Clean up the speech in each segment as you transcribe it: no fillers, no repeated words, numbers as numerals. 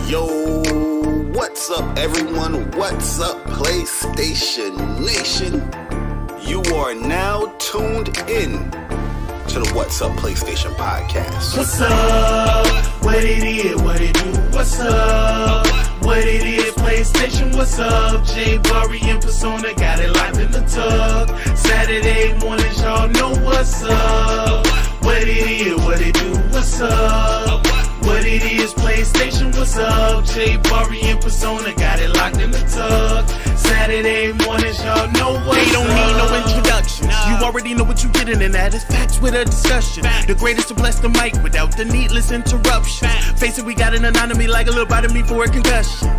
Yo, what's up everyone? What's up PlayStation Nation? You are now tuned in to the What's Up PlayStation podcast. What's up? What it is? What it do? What's up? What it is? PlayStation, what's up? J Bari and Persona got it locked in the tug. Saturday mornings, y'all know what's up. What it is? What it do? What's up? What it is? PlayStation, what's up? J Bari and Persona got it locked in the tug. Saturday mornings, y'all know what's up. They don't need no introductions. You already know what you're getting, and that is facts with a discussion. The greatest to bless the mic without the needless interruption. Face it, we got an anatomy like a little bite of me for a concussion.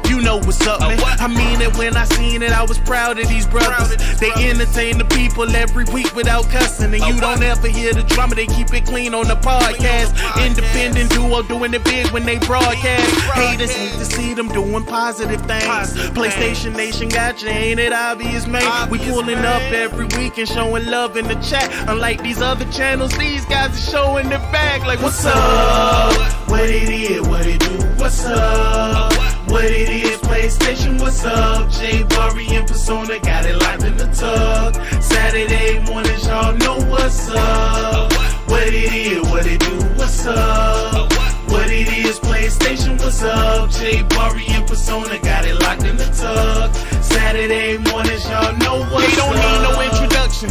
You know what's up, man. I mean it when I seen it. I was proud of these brothers. They entertain the people every week without cussing, and you don't ever hear the drama. They keep it clean on the podcast. Independent duo doing it big when they broadcast. Haters hate to see them doing positive things. PlayStation Nation got you, ain't it obvious, man? We pulling up every week and showing love in the chat. Unlike these other channels, these guys are showing their bag like, what's up? What it is? What it do? What's up? What it is? PlayStation, what's up? J Bari and Persona got it locked in the tug. Saturday mornings, y'all know what's up. What it is? What it do? What's up? What it is? PlayStation, what's up? J Bari and Persona got it locked in the tug. Saturday mornings, y'all know what's up. They don't need no introduction.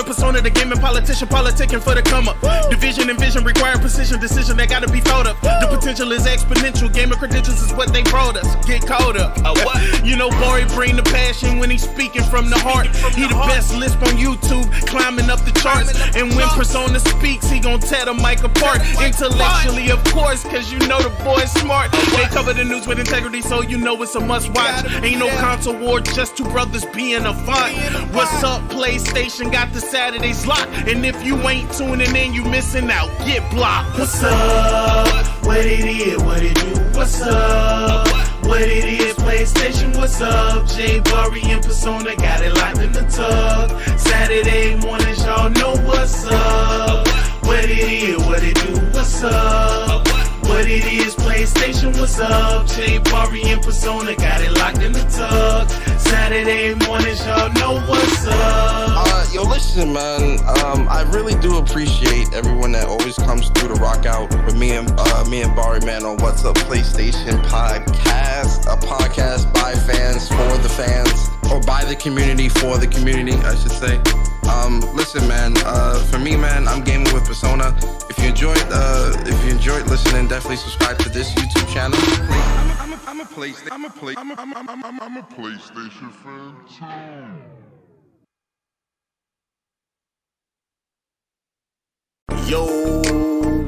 Persona, the gaming politician, politicking for the come up. Division and vision require precision, decision that gotta be thought of. The potential is exponential. Gamer credentials is what they brought us. Get caught up. You know, Bari bring the passion when he's speaking from the heart. He the best lisp on YouTube, climbing up the charts. And when Persona speaks, he gon' tear the mic apart. Intellectually, of course, cause you know the boy's smart. They cover the news with integrity, so you know it's a must watch. Ain't no console war, just two brothers being a font. What's up, PlayStation? Got the Saturdays locked. And if you ain't tuning in, you missing out. Get blocked. What's up? What it is? What it do? What's up? What it is? PlayStation, what's up? J Bari and Persona got it locked in the tug. Saturday mornings, y'all know what's up. What it is? What it do? What's up? What it is? PlayStation, what's up? J Bari and Persona got it locked in the tug. Saturday mornings, y'all know what's up. Yo, listen, man. I really do appreciate everyone that always comes through to rock out with me and Bari, man, on What's Up PlayStation podcast. A podcast by fans for the fans, or by the community for the community, I should say. Listen, man. For me, man, I'm gaming with Persona. If you enjoyed listening, definitely subscribe to this YouTube channel. I'm a PlayStation fan too. Yo,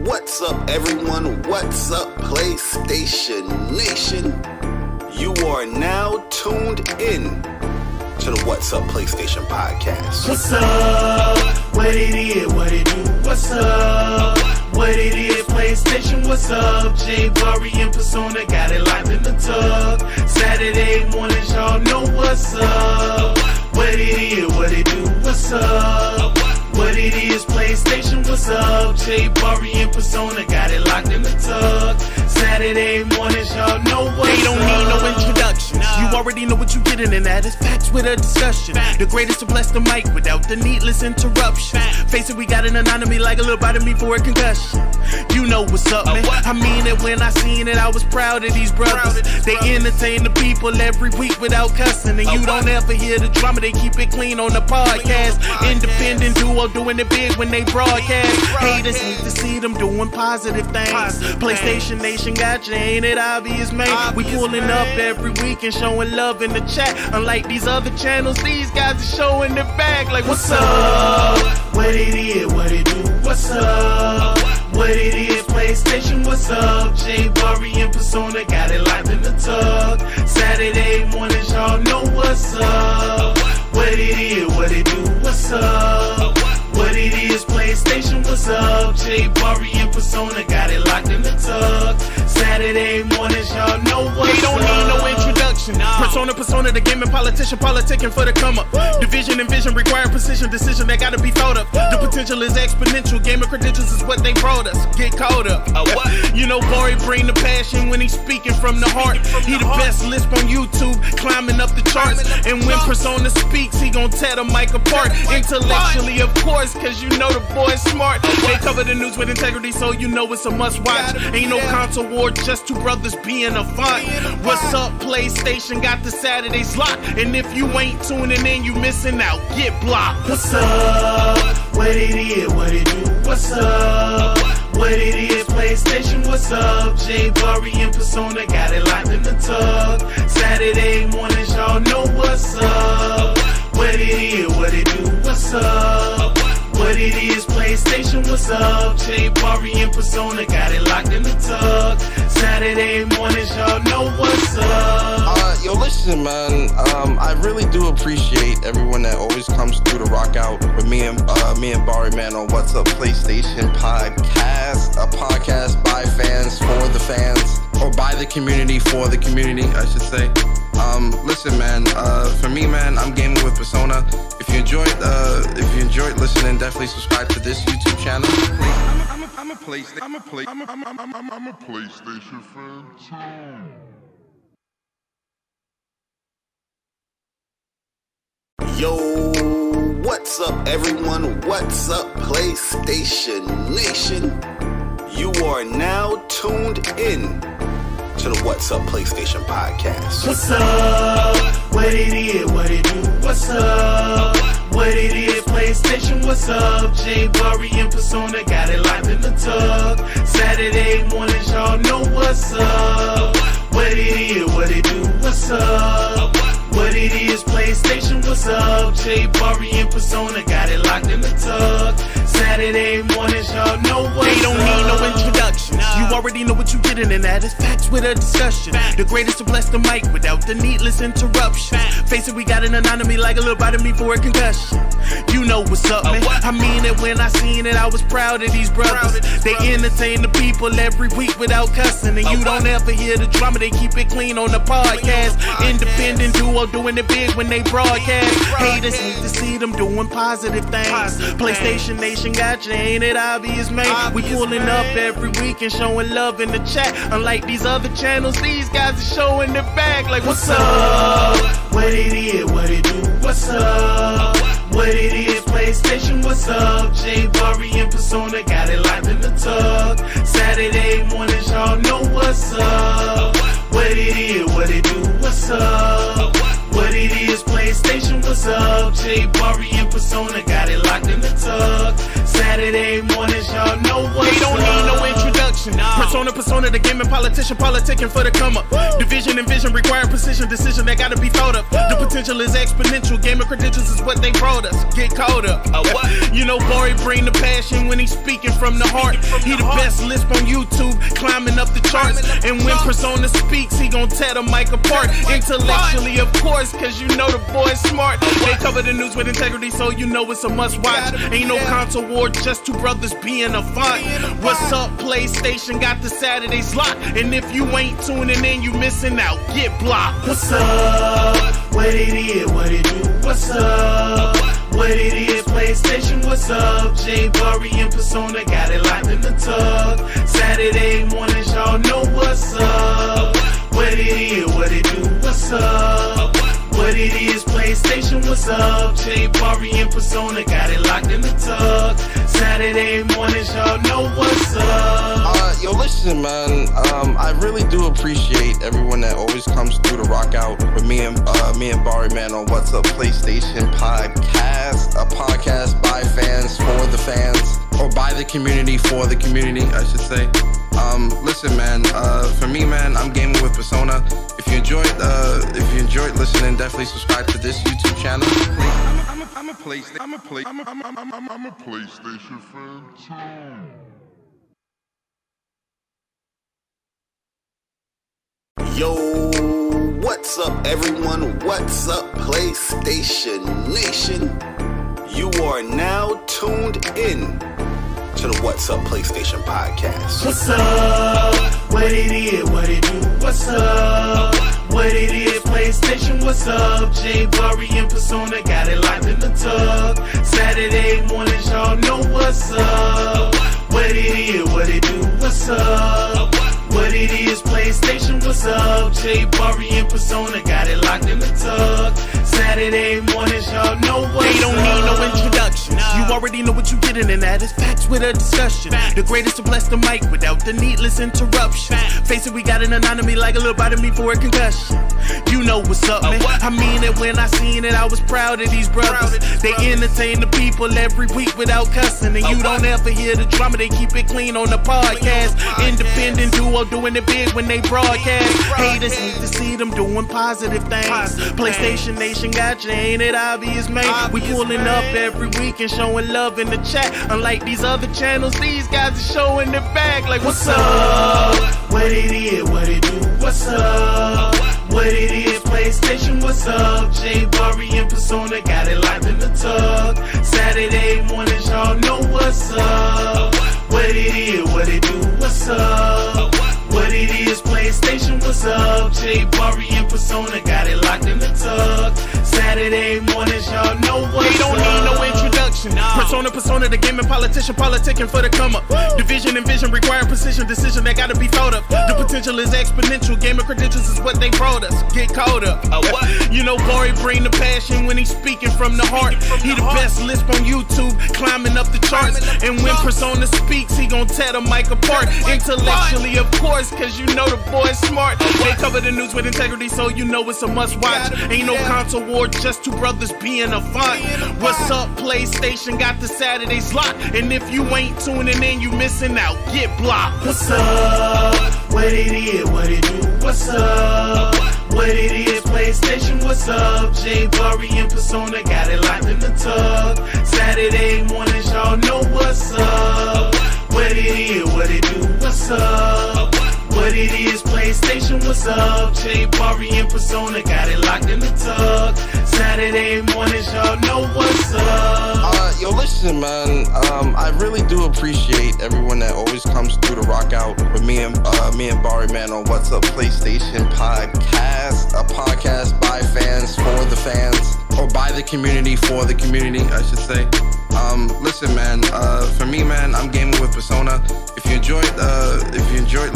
what's up everyone? What's up PlayStation Nation? You are now tuned in to the What's Up PlayStation podcast. What's up? What it is? What it do? What's up? What it is? PlayStation, what's up? J Bari and Persona got it locked in the tug. Saturday mornings, y'all know what's up. What it is? What it do? What's up? What it is? PlayStation, what's up? J Bari and Persona got it locked in the tug. Saturday mornings, y'all know what's up. They don't need no introductions. You already know what you're getting, and that is facts with a discussion. The greatest to bless the mic without the needless interruption. Face it, we got an anatomy like a little bite of me for a concussion. You know what's up, man. I mean it when I seen it. I was proud of these brothers. They entertain the people every week without cussing, and you don't ever hear the drama. They keep it clean on the podcast. Independent duo doing it big when they broadcast. Haters hate to see them doing positive things. PlayStation Nation got you, ain't it obvious, man? We pulling up every week and showing love in the chat. Unlike these other channels, these guys are showing their bag like, what's up? What it is? What it do? What's up? What it is? PlayStation, what's up? J Bari and Persona got it locked in the tug. Saturday mornings, y'all know what's up. What it is? What it do? What's up? What it is? PlayStation, what's up? J Bari and Persona got it locked in the tug. Saturday mornings, y'all know what's up. They don't need no introduction. introduction. Persona, the gaming politician, politicking for the come up. Division and vision require precision, decision that gotta be thought of. The potential is exponential, gaming credentials is what they brought us. Get caught up. You know, Bari bring the passion when he's speaking from the heart. He the best lisp on YouTube, climbing up the charts. And when Persona speaks, he gon' tear the mic apart. Intellectually, of course, cause you know the boy's smart. They cover the news with integrity, so you know it's a must watch. Ain't no console war, just two brothers being a font. What's up, PlayStation got the Saturdays locked. And if you ain't tuning in, you missing out. Get blocked. What's up? What it is, what it do? What's up? What it is, PlayStation, what's up? J Bari and Persona got it locked in the tug. Saturday mornings, y'all know what's up. What it is, what it do? What's up? What it is, PlayStation, what's up? J Bari and Persona got it locked in the tug. Saturday mornings, y'all know what's up. Yo, listen, man. I really do appreciate everyone that always comes through to rock out with me and Bari, man, on What's Up PlayStation Podcast, a podcast by fans for the fans, or by the community for the community, I should say. Listen, man. For me, man, I'm gaming with Persona. If you enjoyed listening, definitely subscribe to this YouTube channel. I'm a PlayStation fan too. Yo, what's up, everyone? What's up, PlayStation Nation? You are now tuned in to the What's Up PlayStation Podcast. What's up? What it is, what it do? What's up? What it is, PlayStation, what's up? J Bari and Persona got it locked in the tug. Saturday mornings, y'all know what's up. What it is, what it do? What's up? What it is, PlayStation, what's up? J Bari and Persona got it locked in the tug. Saturday mornings, y'all know what's up. They don't need no introduction. You already know what you getting, and that is facts with a discussion. The greatest to bless the mic without the needless interruption. Face it, we got an anatomy like a little bite of me for a concussion. You know what's up, man. I mean it when I seen it, I was proud of these brothers. They entertain the people every week without cussing. And you don't ever hear the drama, they keep it clean on the podcast. Independent duo doing it big when they broadcast. Haters hate to see them doing positive things. PlayStation Nation got you, ain't it obvious, man? We pulling up every week and showing love in the chat. Unlike these other channels, these guys are showing their back like, what's up? What it is, what it do? What's up? What it is, PlayStation, what's up? J Bari and Persona got it locked in the tug. Saturday mornings, y'all know what's up. What it is, what it do? What's up? What it is, PlayStation, what's up? J Bari and Persona got it locked in the tug. Saturday mornings, y'all know what's up. They don't need no introduction. Persona, the gaming politician, politicking for the come up. Division and vision require precision, decision that gotta be thought of. The potential is exponential, gaming credentials is what they brought us. Get caught up. You know, Bari bring the passion when he's speaking from the heart. He the best lisp on YouTube, climbing up the charts. And when Persona speaks, he gon' tear the mic apart. Intellectually, of course, cause you know the boy's smart. They cover the news with integrity, so you know it's a must watch. Ain't no console war, just two brothers being a font. What's up, PlayStation got the Saturdays locked. And if you ain't tuning in, you missing out. Get blocked. What's up? What it is, what it do? What's up? What it is, PlayStation, what's up? J Bari and Persona got it locked in the tug. Saturday mornings, y'all know what's up. What it is, what it do? What's up? What it is, PlayStation, what's up? J Bari and Persona got it locked in the tug. Saturday mornings, y'all know what's up. Yo, listen, man. I really do appreciate everyone that always comes through to rock out with me and Bari, man, on What's Up PlayStation Podcast, a podcast by fans for the fans, or by the community for the community, I should say. Listen, man. For me, man, I'm gaming with Persona. If you enjoyed listening, definitely subscribe to this YouTube channel. I'm a PlayStation fan too. Yo, what's up, everyone? What's up, PlayStation Nation? You are now tuned in to the What's Up PlayStation Podcast. What's up? What it is, what it do? What's up? What it is, PlayStation. what's up? J Bari and Persona got it locked in the tug. Saturday mornings, y'all know what's up. What it is, what it do, what's up? What it is, PlayStation, what's up? J Bari and Persona got it locked in the tug. Saturday mornings, y'all know what's up. They don't need no introduction. You already know what you're getting, and that is facts with a discussion. The greatest to bless the mic without the needless interruption. Face it, we got an anatomy like a little bite of me for a concussion. You know what's up, man. I mean it when I seen it. I was proud of these brothers. They entertain the people every week without cussing, and you don't ever hear the drama. They keep it clean on the podcast. Independent duo doing it big when they broadcast. Haters hate to see them doing positive things. PlayStation Nation got you, ain't it obvious, man? We pulling up every week and showing love in the chat. Unlike these other channels, these guys are showing their back. Like, what's up? What it is, what it do, what's up? What it is, PlayStation, what's up? J Bari and Persona got it locked in the tug. Saturday mornings, y'all know what's up. What it is, what it do, what's up? What it is, PlayStation, what's up? J Bari and Persona got it locked in the tug. Saturday mornings, y'all know what's up. They don't need no introduction. Persona, the gaming politician, politicking for the come up. Division and vision require precision, decision that gotta be thought of. The potential is exponential. Gamer credentials is what they brought us. Get caught up. You know, Bari bring the passion when he's speaking from the heart. He the best lisp on YouTube, climbing up the charts. And when Persona speaks, he gon' tear the mic apart. Intellectually, of course, cause you know the boy's smart. They cover the news with integrity, so you know it's a must watch. Ain't no console war, just two brothers being a font. What's up, PlayStation got the Saturdays locked. And if you ain't tuning in, you missing out. Get blocked. What's up? What it is, what it do, what's up? What it is, PlayStation, what's up? J Bari and Persona got it locked in the tug. Saturday mornings, y'all know what's up. What it is, what it do, what's up? What it is, PlayStation, what's up? J Bari and Persona got it locked in the tug. Saturday mornings, y'all know what's up. Yo, listen, man. I really do appreciate everyone that always comes through to rock out with me and Bari, man, on What's Up PlayStation Podcast, a podcast by fans for the fans, or by the community for the community, I should say. Listen, man. For me, man, I'm gaming with Persona. If you enjoyed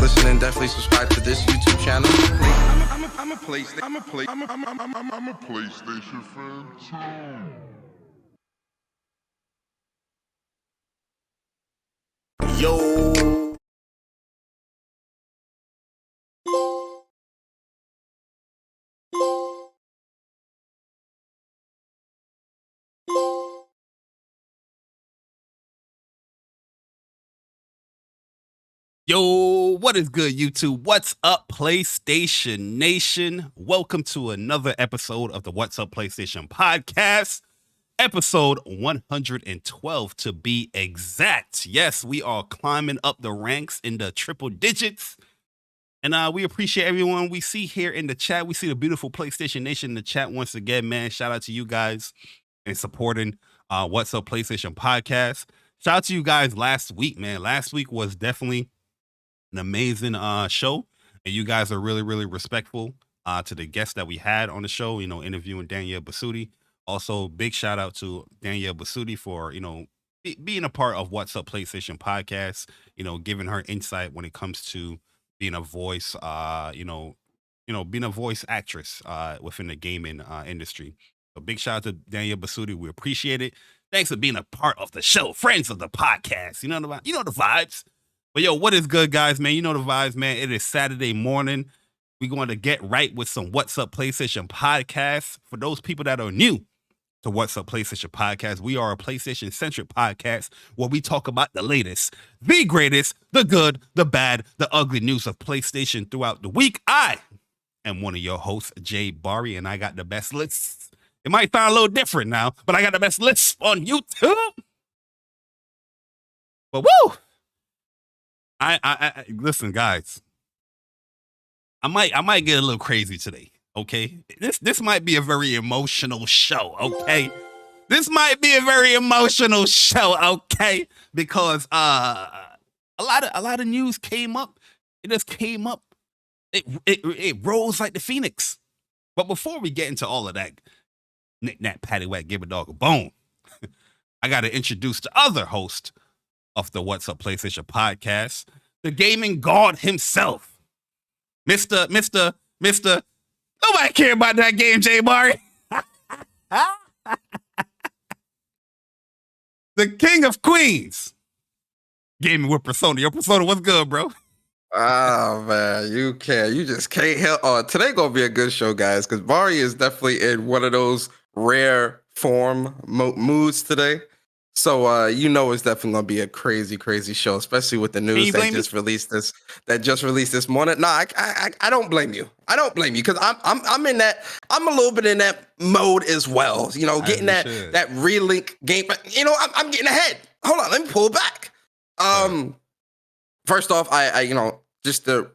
listening, definitely subscribe to this YouTube channel. I'm a PlayStation fan too. Yo. Yo, what is good, YouTube? What's up, PlayStation Nation? Welcome to another episode of the What's Up PlayStation Podcast, episode 112 to be exact. Yes, we are climbing up the ranks in the triple digits, and we appreciate everyone we see here in the chat. We see the beautiful PlayStation Nation in the chat once again, man. Shout out to you guys and supporting What's Up PlayStation Podcast. Shout out to you guys last week, man. Last week was definitely an amazing show, and you guys are really respectful to the guests that we had on the show, you know, interviewing Danielle Basutti. Also, big shout out to Danielle Basutti for, you know, being a part of What's Up PlayStation Podcast, you know, giving her insight when it comes to being a voice, being a voice actress within the gaming industry. So big shout out to Danielle Basutti. We appreciate it. Thanks for being a part of the show, friends of the podcast. You know the vibes. But yo, what is good, guys, man? You know the vibes, man. It is Saturday morning. We're going to get right with some What's Up PlayStation Podcast. For those people that are new to What's Up PlayStation Podcast, we are a PlayStation-centric podcast where we talk about the latest, the greatest, the good, the bad, the ugly news of PlayStation throughout the week. I am one of your hosts, J Bari, and I got the best lists. It might sound a little different now, but I got the best lists on YouTube. But woo! I listen, guys. I might get a little crazy today. Okay, this might be a very emotional show. Okay, this might be a very emotional show. Okay, because a lot of news came up. It just came up. It rose like the phoenix. But before we get into all of that, knick-knack, paddywhack, give a dog a bone, I got to introduce the other host of the What's Up PlayStation podcast, the gaming god himself, Mr. Nobody care about that game, J. Bari. The king of queens. Gaming with Persona. Your Persona, what's good, bro? Oh man, you just can't help. Today gonna be a good show, guys, because Bari is definitely in one of those rare form moods today. So it's definitely gonna be a crazy show, especially with the news that just released this morning. No, I don't blame you. I don't blame you because I'm in that. I'm a little bit in that mode as well. Getting that Relink game. I'm getting ahead. Hold on, let me pull back. First off, I just to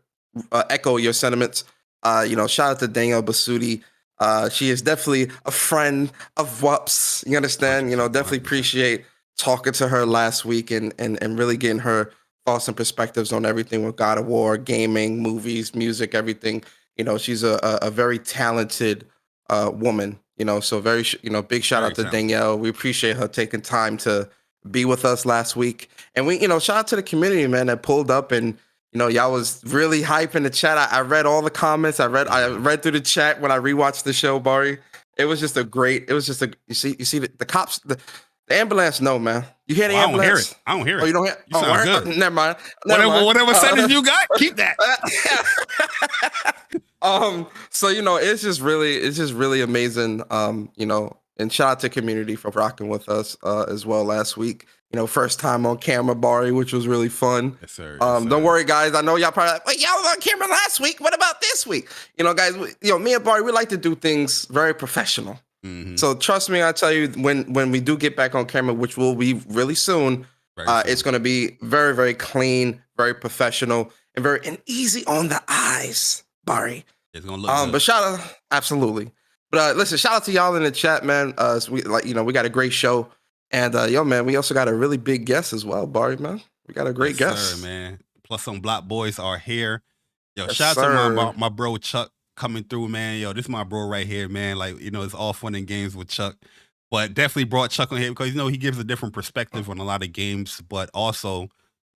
echo your sentiments. Shout out to Danielle Basutti. She is definitely a friend of WUPS. You understand? Definitely appreciate talking to her last week and really getting her thoughts and perspectives on everything with God of War, gaming, movies, music, everything. She's a very talented woman. So very big shout out to Danielle. We appreciate her taking time to be with us last week. And we, shout out to the community, man, that pulled up and y'all was really hyping the chat. I read all the comments. I read through the chat when I rewatched the show, Bari. It was just you see the cops, the ambulance. No, man. You hear the ambulance? I don't hear it. Oh, you don't hear? You sound good. Never mind. Whatever sentence you got, keep that. So it's just really amazing. And shout out to community for rocking with us as well last week. First time on camera, Bari, which was really fun. Yes, sir. Don't worry, guys. I know y'all probably like, well, y'all were on camera last week. What about this week? Guys, me and Bari, we like to do things very professional. Mm-hmm. So trust me, I tell you, when we do get back on camera, which will be really soon, it's going to be very, very clean, very professional, and easy on the eyes, Bari. It's going to look good. But shout out, absolutely. But listen, shout out to y'all in the chat, man. So we got a great show. And man, we also got a really big guest as well, Bari, man. We got a great guest, sir, man. Plus, some Block Boys are here. Yes, shout out to my bro Chuck coming through, man. This is my bro right here, man. Like, it's all fun and games with Chuck, but definitely brought Chuck on here because he gives a different perspective on a lot of games, but also,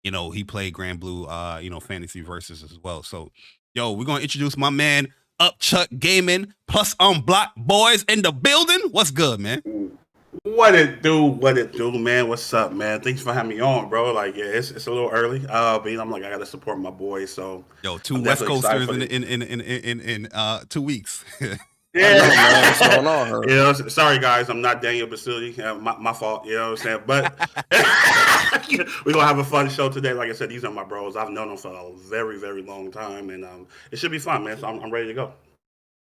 he played Granblue, Fantasy Versus as well. So, we're gonna introduce my man Upchuckgaming plus Block Boys in the building. What's good, man? What it do, man? What's up, man? Thanks for having me on, bro. Like, yeah, it's a little early, but I'm like, I gotta support my boys. So, two West Coasters in 2 weeks. Yeah, what's going on? Sorry guys, I'm not Daniel Basutti. My fault. You know what I'm saying? But we're gonna have a fun show today. Like I said, these are my bros. I've known them for a very, very long time, and it should be fun, man. So I'm ready to go.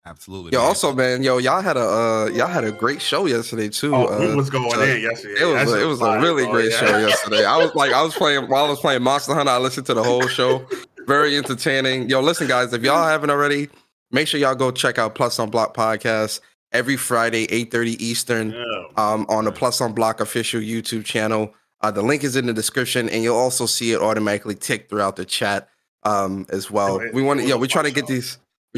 Absolutely. Man. Also, man, y'all had a great show yesterday too. What's going in yesterday? It was a really great show yesterday. I was playing Monster Hunter. I listened to the whole show. Very entertaining. Listen, guys, if y'all haven't already, make sure y'all go check out Plus on Block podcast every Friday, 8:30 Eastern, on the Plus on Block official YouTube channel. The link is in the description, and you'll also see it automatically tick throughout the chat as well. We're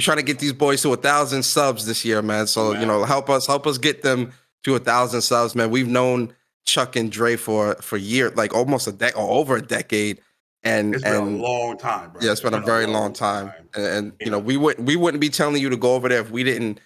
trying to get these boys to 1,000 subs this year, man. So help us get them to 1,000 subs, man. We've known Chuck and Dre for years, like almost over a decade. And it's been a long time, bro. Yeah, it's been a very long time. And we wouldn't be telling you to go over there if we didn't,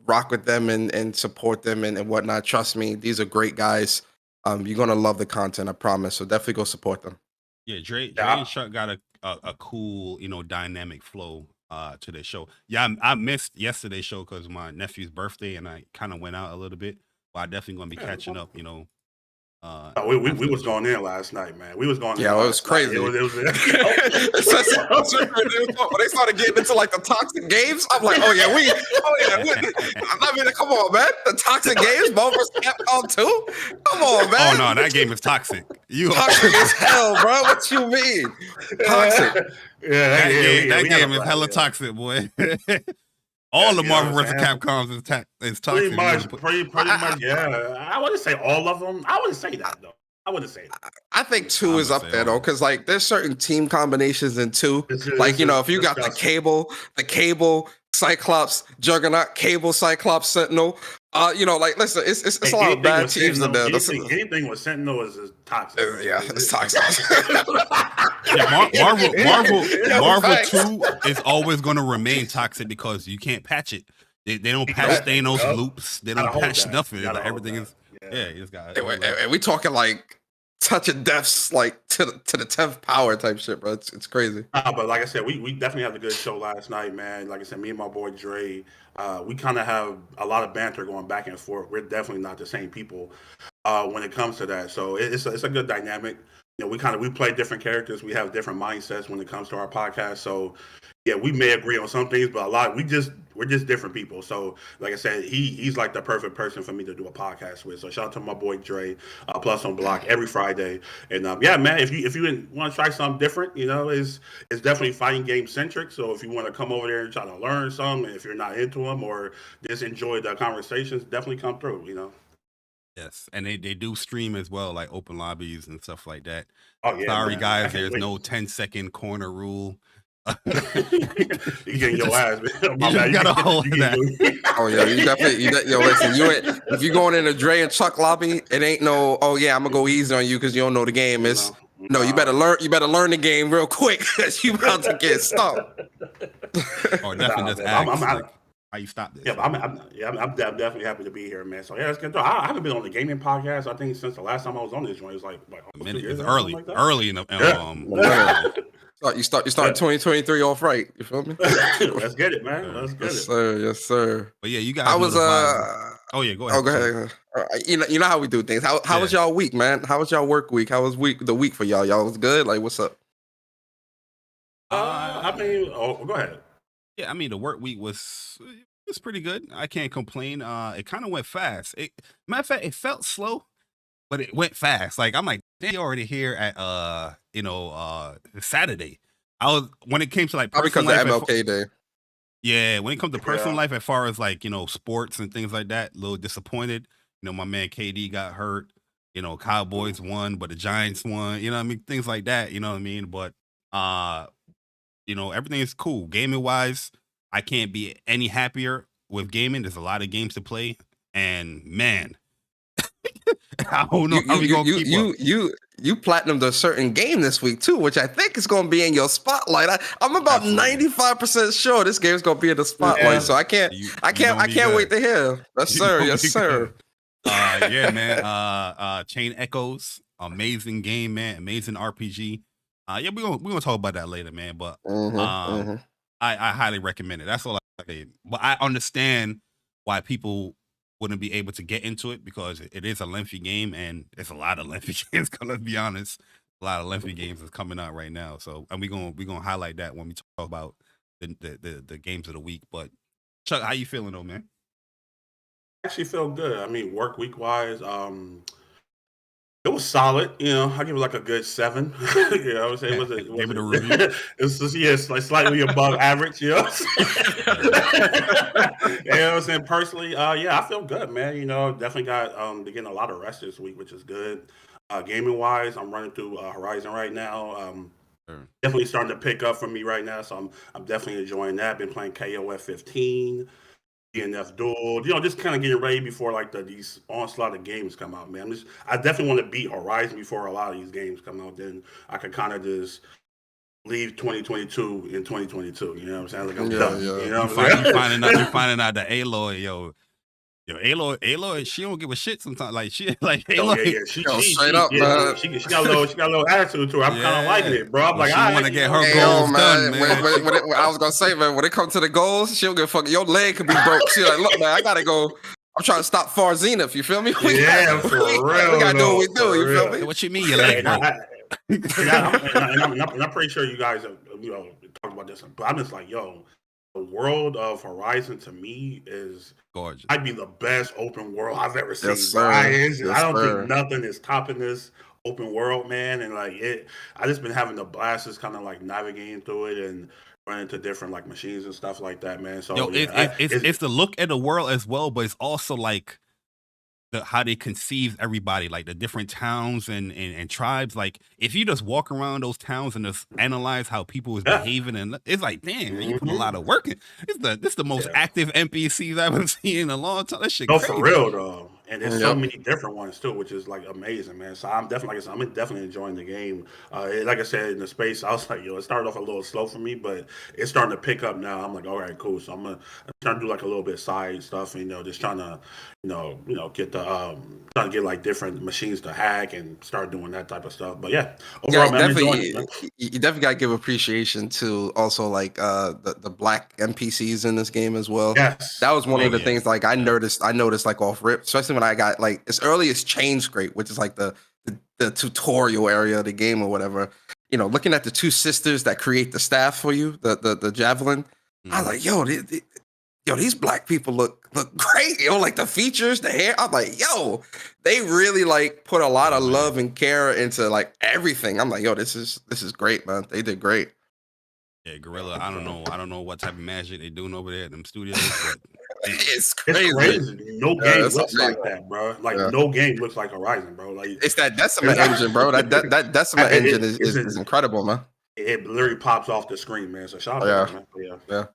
rock with them and support them and whatnot. Trust me, these are great guys. You're gonna love the content, I promise. So definitely go support them. Yeah, Dre and Chuck got a cool, dynamic flow to the show. Yeah, I missed yesterday's show because my nephew's birthday and I kind of went out a little bit. But I definitely gonna be catching up, we was going in last night, man. We was going in. Yeah, it was crazy. It was when they started getting into like the toxic games, I'm like, I mean, come on, man. The toxic games, Marvel vs. Capcom 2? Come on, man. Oh no, that game is toxic. Toxic as hell, bro. What you mean? Toxic. Yeah, that game is hella toxic, boy. All the Marvel vs. Capcoms is toxic. Pretty much, yeah. I wouldn't say all of them. I wouldn't say that, though. I wouldn't say that. I think 2 is up there, though, because, like, there's certain team combinations in 2. Like, if you got the cable Cyclops, Juggernaut, Cable, Cyclops, Sentinel. Like listen, it's a lot of bad teams in there. Anything with Sentinel is toxic. Yeah, it's toxic. Marvel 2 is always going to remain toxic because you can't patch it. They don't patch Thanos loops. They don't patch nothing. Like, everything is you just got. And we talking like touching deaths like to the 10th power type shit, bro. It's crazy. But like I said, we definitely had a good show last night, man. Like I said, me and my boy Dre, we kind of have a lot of banter going back and forth. We're definitely not the same people when it comes to that. So it's a good dynamic. We play different characters. We have different mindsets when it comes to our podcast. So yeah, we may agree on some things, but we're just different people. So like I said, he's like the perfect person for me to do a podcast with. So shout out to my boy Dre, Plus on Block every Friday. And yeah, man, if you want to try something different, it's definitely fighting game centric. So if you want to come over there and try to learn something, if you're not into them or just enjoy the conversations, definitely come through. Yes, and they do stream as well, like open lobbies and stuff like that. Oh yeah, sorry man. guys, there's no 10-second corner rule. You getting your ass, man. You got a hold of that. Oh yeah, you definitely. Listen, if you going in a Dre and Chuck lobby, it ain't no. Oh yeah, I'm gonna go easy on you because you don't know the game. It's no, you better learn. You better learn the game real quick because you about to get stuck. Or definitely just ask. How you stop this? Yeah, I'm definitely happy to be here, man. So yeah, let's get through. I haven't been on the gaming podcast. I think since the last time I was on this joint, it was like a minute. It's early in the You start 2023 off right. You feel me? Let's get it, man. Let's get it. Yes, sir. But yeah, you guys. I was oh yeah, go ahead. Oh, go ahead. You know how we do things. How was y'all week, man? How was y'all work week? How was the week for y'all? Y'all was good. Like, what's up? Go ahead. Yeah, I mean the work week was pretty good. I can't complain. It kind of went fast. Matter of fact, it felt slow, but it went fast. Like I'm like, they already here at Saturday. When it came to like because of MLK Day. Yeah, when it comes to personal life, as far as like sports and things like that, a little disappointed. My man KD got hurt. Cowboys won, but the Giants won. You know what I mean? Things like that. You know what I mean? But everything is cool. Gaming wise, I can't be any happier with gaming. There's a lot of games to play, and man, I don't know how we gonna keep up. You platinumed a certain game this week too, which I think is gonna be in your spotlight. I'm about 95% sure this game's gonna be in the spotlight. So I can't wait to hear. Yes, sir. Yes, sir. Yeah, man. Chain Echoes, amazing game, man. Amazing RPG. Yeah, we're gonna talk about that later, man. But I highly recommend it. That's all I say. But I understand why people wouldn't be able to get into it because it is a lengthy game, and there's a lot of lengthy games. Let's be honest, a lot of lengthy games is coming out right now. So, and we're gonna highlight that when we talk about the games of the week. But Chuck, how you feeling though, man? I actually feel good. I mean, work week wise, it was solid. I give it like a good 7. I would say it was give it a review. It's just like slightly above average. You know what I'm saying? Personally, yeah, I feel good, man. Definitely got getting a lot of rest this week, which is good. Gaming wise, I'm running through Horizon right now. Definitely starting to pick up for me right now, so I'm definitely enjoying that. Been playing KOF 15. DNF Duel, just kind of getting ready before like these onslaught of games come out, man. I definitely want to beat Horizon before a lot of these games come out. Then I could kind of just leave 2022 in 2022. You know what I'm saying? Like I'm done. Yeah. You know what I'm saying? You're finding out that Aloy, Aloy, she don't give a shit sometimes. Like Aloy, She straight up, man. She got a little attitude to her. I'm kind of liking it, bro. I'm like, I want to get her goals done, man. I was gonna say, man, when it comes to the goals, she'll get fucking. Your leg could be broke. She's like, look, man, I gotta go. I'm trying to stop Far Zenith. You feel me? For real. We gotta do what we do. You feel me? What you mean, your leg broke? I'm pretty sure you guys have talked about this, but I'm just like, the world of Horizon to me is gorgeous. I'd be the best open world I've ever seen. Yes, sir. I don't think nothing is topping this open world, man. And like I just been having the blast, just kind of like navigating through it and running to different like machines and stuff like that, man. So it's the look at the world as well, but it's also like how they conceive everybody, like the different towns and tribes. Like if you just walk around those towns and just analyze how people is behaving, and it's like, damn, man, you put a lot of work in. This the most active NPCs I've ever seen in a long time. That shit. No, crazy. for real though. And there's so many different ones too, which is like amazing, man. So I'm definitely, like I said, I'm definitely enjoying the game. Like I said, in the space, I was like, it started off a little slow for me, but it's starting to pick up now. I'm like, all right, cool. So I'm trying to do like a little bit side stuff, and just trying to, get the trying to get like different machines to hack and start doing that type of stuff. But yeah, overall, man, you definitely gotta give appreciation to also like the black NPCs in this game as well. Yes, that was one of the things like I noticed like off rip, especially when I got like as early as Chain Scrape, which is like the tutorial area of the game or whatever. Looking at the two sisters that create the staff for you, the javelin. I was like, yo, these black people look great. Like the features, the hair. I'm like, yo, they really like put a lot of love and care into like everything. I'm like, yo, this is great, man. They did great. Yeah, Gorilla. I don't know what type of magic they doing over there at them studios, but it's crazy. No game looks like that, bro. Like no game looks like Horizon, bro. Like it's that Decima engine, bro. That Decima engine is incredible, man. It literally pops off the screen, man. So shout out to them, man. Yeah.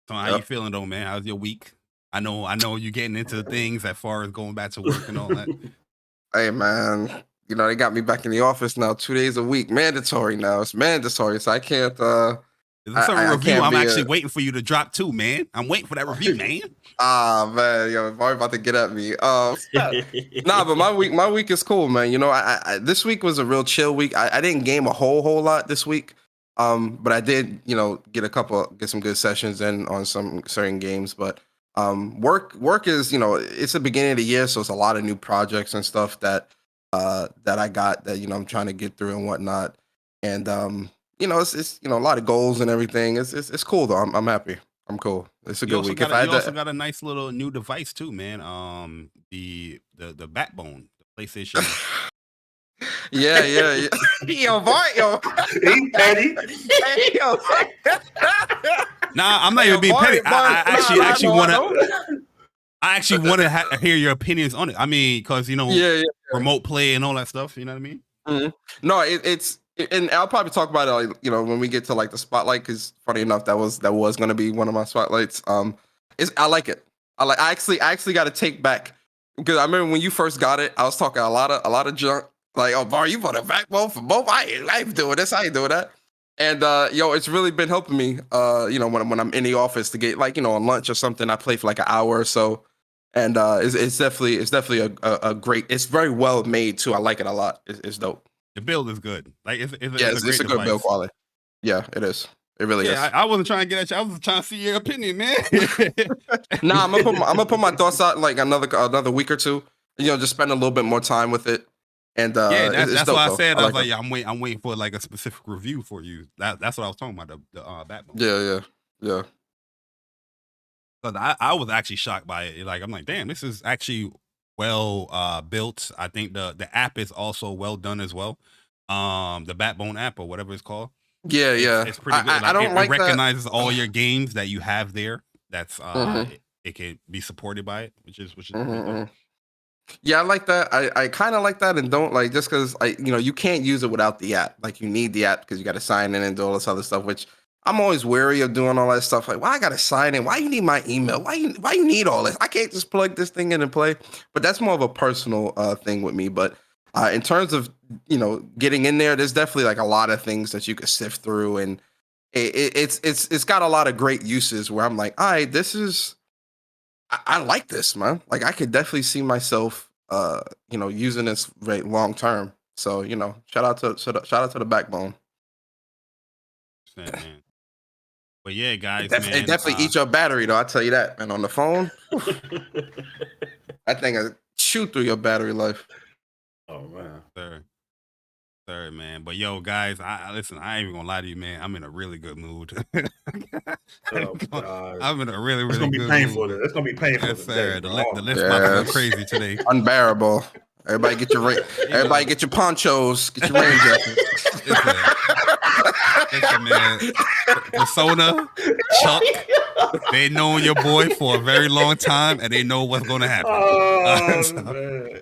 So how you feeling though, man? How's your week? I know you're getting into things as far as going back to work and all that. Hey man, they got me back in the office now 2 days a week. Mandatory now. It's mandatory, so I can't There's a review I'm actually waiting for you to drop too, man. I'm waiting for that review, man. Man, Bari about to get at me. Nah, but my week is cool, man. I this week was a real chill week. I didn't game a whole lot this week. But I did, get some good sessions in on some certain games. But work is, it's the beginning of the year, so it's a lot of new projects and stuff that I got that I'm trying to get through and whatnot. And it's a lot of goals and everything. It's cool though. I'm happy. I'm cool. It's a good week. You also got a nice little new device too, man. The backbone, the PlayStation. Yeah. Yo, Bart, yo. He petty. Yo. Nah, I'm not even being petty. I actually want to hear your opinions on it. I mean, because remote play and all that stuff. You know what I mean? Mm-hmm. No, it's and I'll probably talk about it, when we get to like the spotlight. Because funny enough, that was going to be one of my spotlights. I like it. I actually got to take back, because I remember when you first got it, I was talking a lot of junk. Like, oh, Bar, you bought a backbone for both. I ain't doing this. I ain't doing that. And it's really been helping me. When I'm in the office to get on lunch or something, I play for like an hour or so. And it's definitely a great. It's very well made too. I like it a lot. It's dope. The build is good. Like it's a good build quality. Yeah, it is. It really is. I wasn't trying to get at you. I was trying to see your opinion, man. Nah, I'm gonna put my thoughts out like another week or two. Just spend a little bit more time with it. And that's dope, why I said I was like, I'm waiting for like a specific review for you. That's what I was talking about, the backbone. Yeah. But I was actually shocked by it. Like I'm like, damn, this is actually well built. I think the app is also well done as well. The Backbone app or whatever it's called. Yeah. It's pretty good. I don't like it recognizes all your games that you have there. That's it can be supported by it, which is pretty good. Yeah, I like that. I kind of like that, and don't like just because you can't use it without the app. Like you need the app because you got to sign in and do all this other stuff. Which I'm always wary of doing all that stuff. Like, why I got to sign in? Why you need my email? Why you need all this? I can't just plug this thing in and play. But that's more of a personal thing with me. But in terms of getting in there, there's definitely like a lot of things that you could sift through, and it's got a lot of great uses where I'm like, all right, this is. I like this, man. Like I could definitely see myself, using this very long term. So, shout out to the Backbone. Man. But yeah, guys, it definitely eats your battery, though. I tell you that, man. On the phone, that thing will shoot through your battery life. Oh man, Sorry, man. But yo, guys, listen. I ain't even gonna lie to you, man. I'm in a really good mood. I'm in a really good mood. It's gonna be painful. Yes, sir. The list about to go crazy today. Unbearable. Everybody get your ponchos. Get your rain jackets. Listen, man. Persona, Chuck, They known your boy for a very long time, and they know what's going to happen. Man.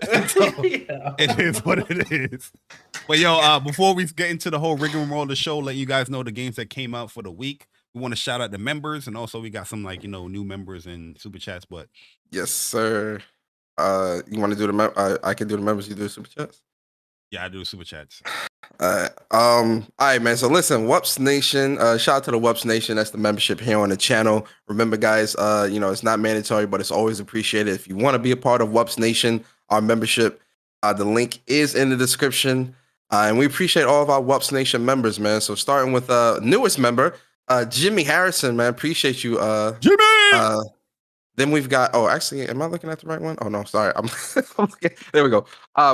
It is what it is. But yo, before we get into the whole rigmarole of the show, let you guys know the games that came out for the week. We want to shout out the members, and also we got some new members and super chats. But Yes, sir. You want to do the I can do the members. You do the super chats. yeah, I do super chats. All right, man. So listen, WUPS Nation. Shout out to the WUPS Nation. That's the membership here on the channel. Remember, guys, it's not mandatory, but it's always appreciated. If you want to be a part of WUPS Nation, our membership, the link is in the description. And we appreciate all of our WUPS Nation members, man. So starting with newest member, Jimmy Harrison, man. Appreciate you, Jimmy. Then we've got, actually, am I looking at the right one? Oh, no, sorry. I'm there we go.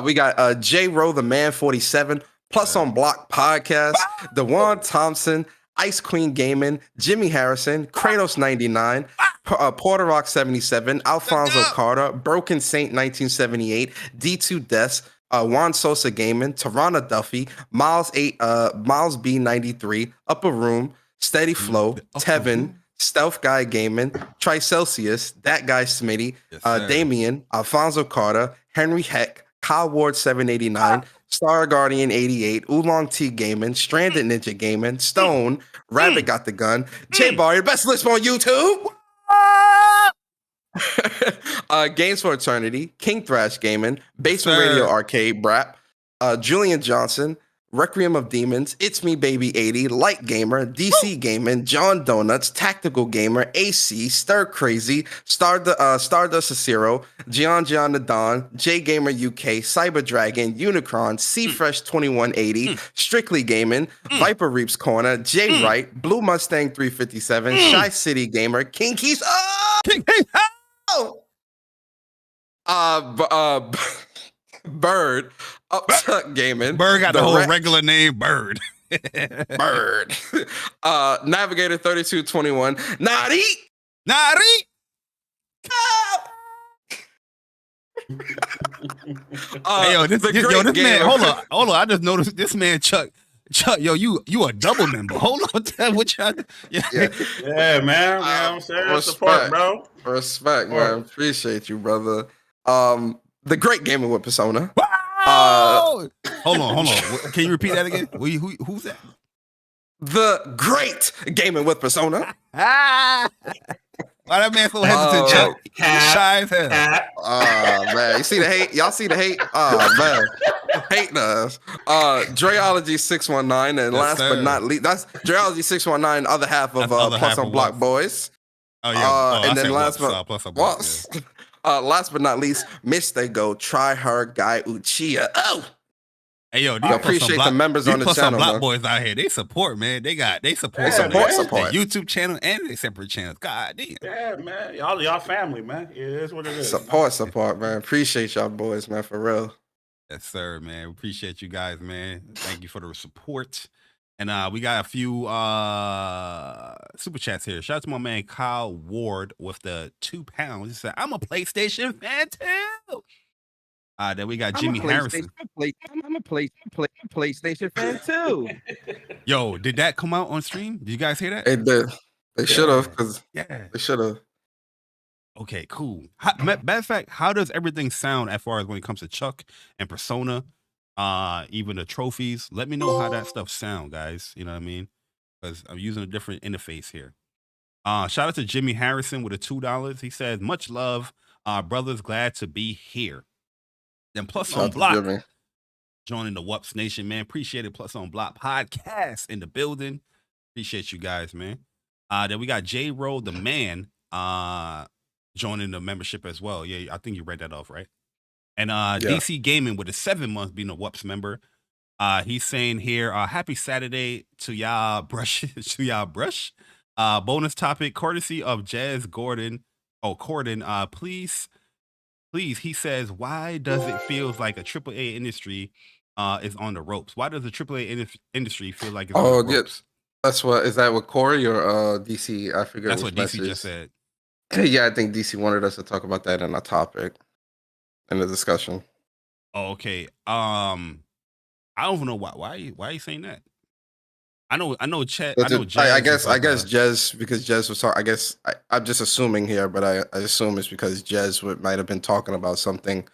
We got J Row, the man 47, Plus on Block Podcast, DeJuan Thompson, Ice Queen Gaming, Jimmy Harrison, Kratos 99, Porter Rock 77, Alfonso Carter, Broken Saint 1978, D2 Des, Juan Sosa Gaming, Tarana Duffy, Miles B 93, Upper Room, Steady Flow, Tevin, Stealth Guy Gaming, Tricelsius, That Guy Smitty, Damien, Alfonso Carter, Henry Heck, Kyle Ward 789, Star Guardian 88, Oolong T Gaming, Stranded Ninja Gaming, Stone, Rabbit Got the Gun, J Bari, best list on YouTube. Games for Eternity, King Thrash Gaming, Basement Radio Arcade, Brap, Julian Johnson, Requiem of Demons, It's Me Baby 80, Light Gamer, DC Gaming, John Donuts, Tactical Gamer, AC, Stir Crazy, Stardust Acero, Gian the Don, J Gamer UK, Cyber Dragon, Unicron, C Fresh 2180, Strictly Gaming, Viper Reaps Corner, J Wright, Blue Mustang 357, Shy City Gamer, King Keys, Bird, Upchuck Gaming. Bird got the whole regular name, Bird. Bird. Navigator 3221. Nari. Hey, yo, this man, hold on. I just noticed this man, Chuck, yo, you a double member. Hold on, tell what y'all. Yeah, man. I'm saying support, bro. Respect, man. Appreciate you, brother. The Great Gaming with Persona. Hold on. Can you repeat that again? Who's that? The Great Gaming with Persona. Why that man so hesitant, Chuck? Shy as hell. Oh, man. You see the hate? Y'all see the hate? Oh, man. Hating us. Dreology 619. And last but not least, that's Dreology 619, other half of Plus on Block Boys. Oh, yeah. And then last but not least, Mr. Go Try Her Guy Uchiha. Oh, hey yo, I appreciate the members on the channel. Block Boys out here, they support, man. They support. Support. YouTube channel and their separate channels. God damn. Yeah, man. Y'all family, man. Yeah, that's what it is. Support, man. Appreciate y'all boys, man, for real. Yes, sir, man. We appreciate you guys, man. Thank you for the support. And we got a few super chats here. Shout out to my man Kyle Ward with the £2. He said, I'm a PlayStation fan too. Then we got Jimmy Harrison. I'm a PlayStation fan too. Yo, did that come out on stream? Did you guys hear that? It did. They should have, they should have. Okay, cool. Matter of fact, how does everything sound as far as when it comes to Chuck and Persona? Even the trophies. Let me know how that stuff sound, guys. You know what I mean? Because I'm using a different interface here. Shout out to Jimmy Harrison with a $2. He says, much love, brothers, glad to be here. Then Plus on Block joining the WUPS Nation, man. Appreciate it. Plus on Block podcast in the building. Appreciate you guys, man. Then we got J Row the man joining the membership as well. Yeah, I think you read that off, right? And DC Gaming with a 7 month being a WUPS member. He's saying here, happy Saturday to y'all brush. Bonus topic, courtesy of Jazz Gordon. Corden, please, he says, why does it feel like a AAA industry is on the ropes? Why does the AAA industry feel like it's on the ropes? That's what, is that what Corey or DC? I forget. That's what DC just said. Yeah, I think DC wanted us to talk about that in a topic. In the discussion. Oh, okay. I don't know why are you saying that? I know Chet. That's I know it. Jez. I guess was like Jez, because Jez was talking. I guess I'm just assuming here, but I assume it's because Jez might have been talking about something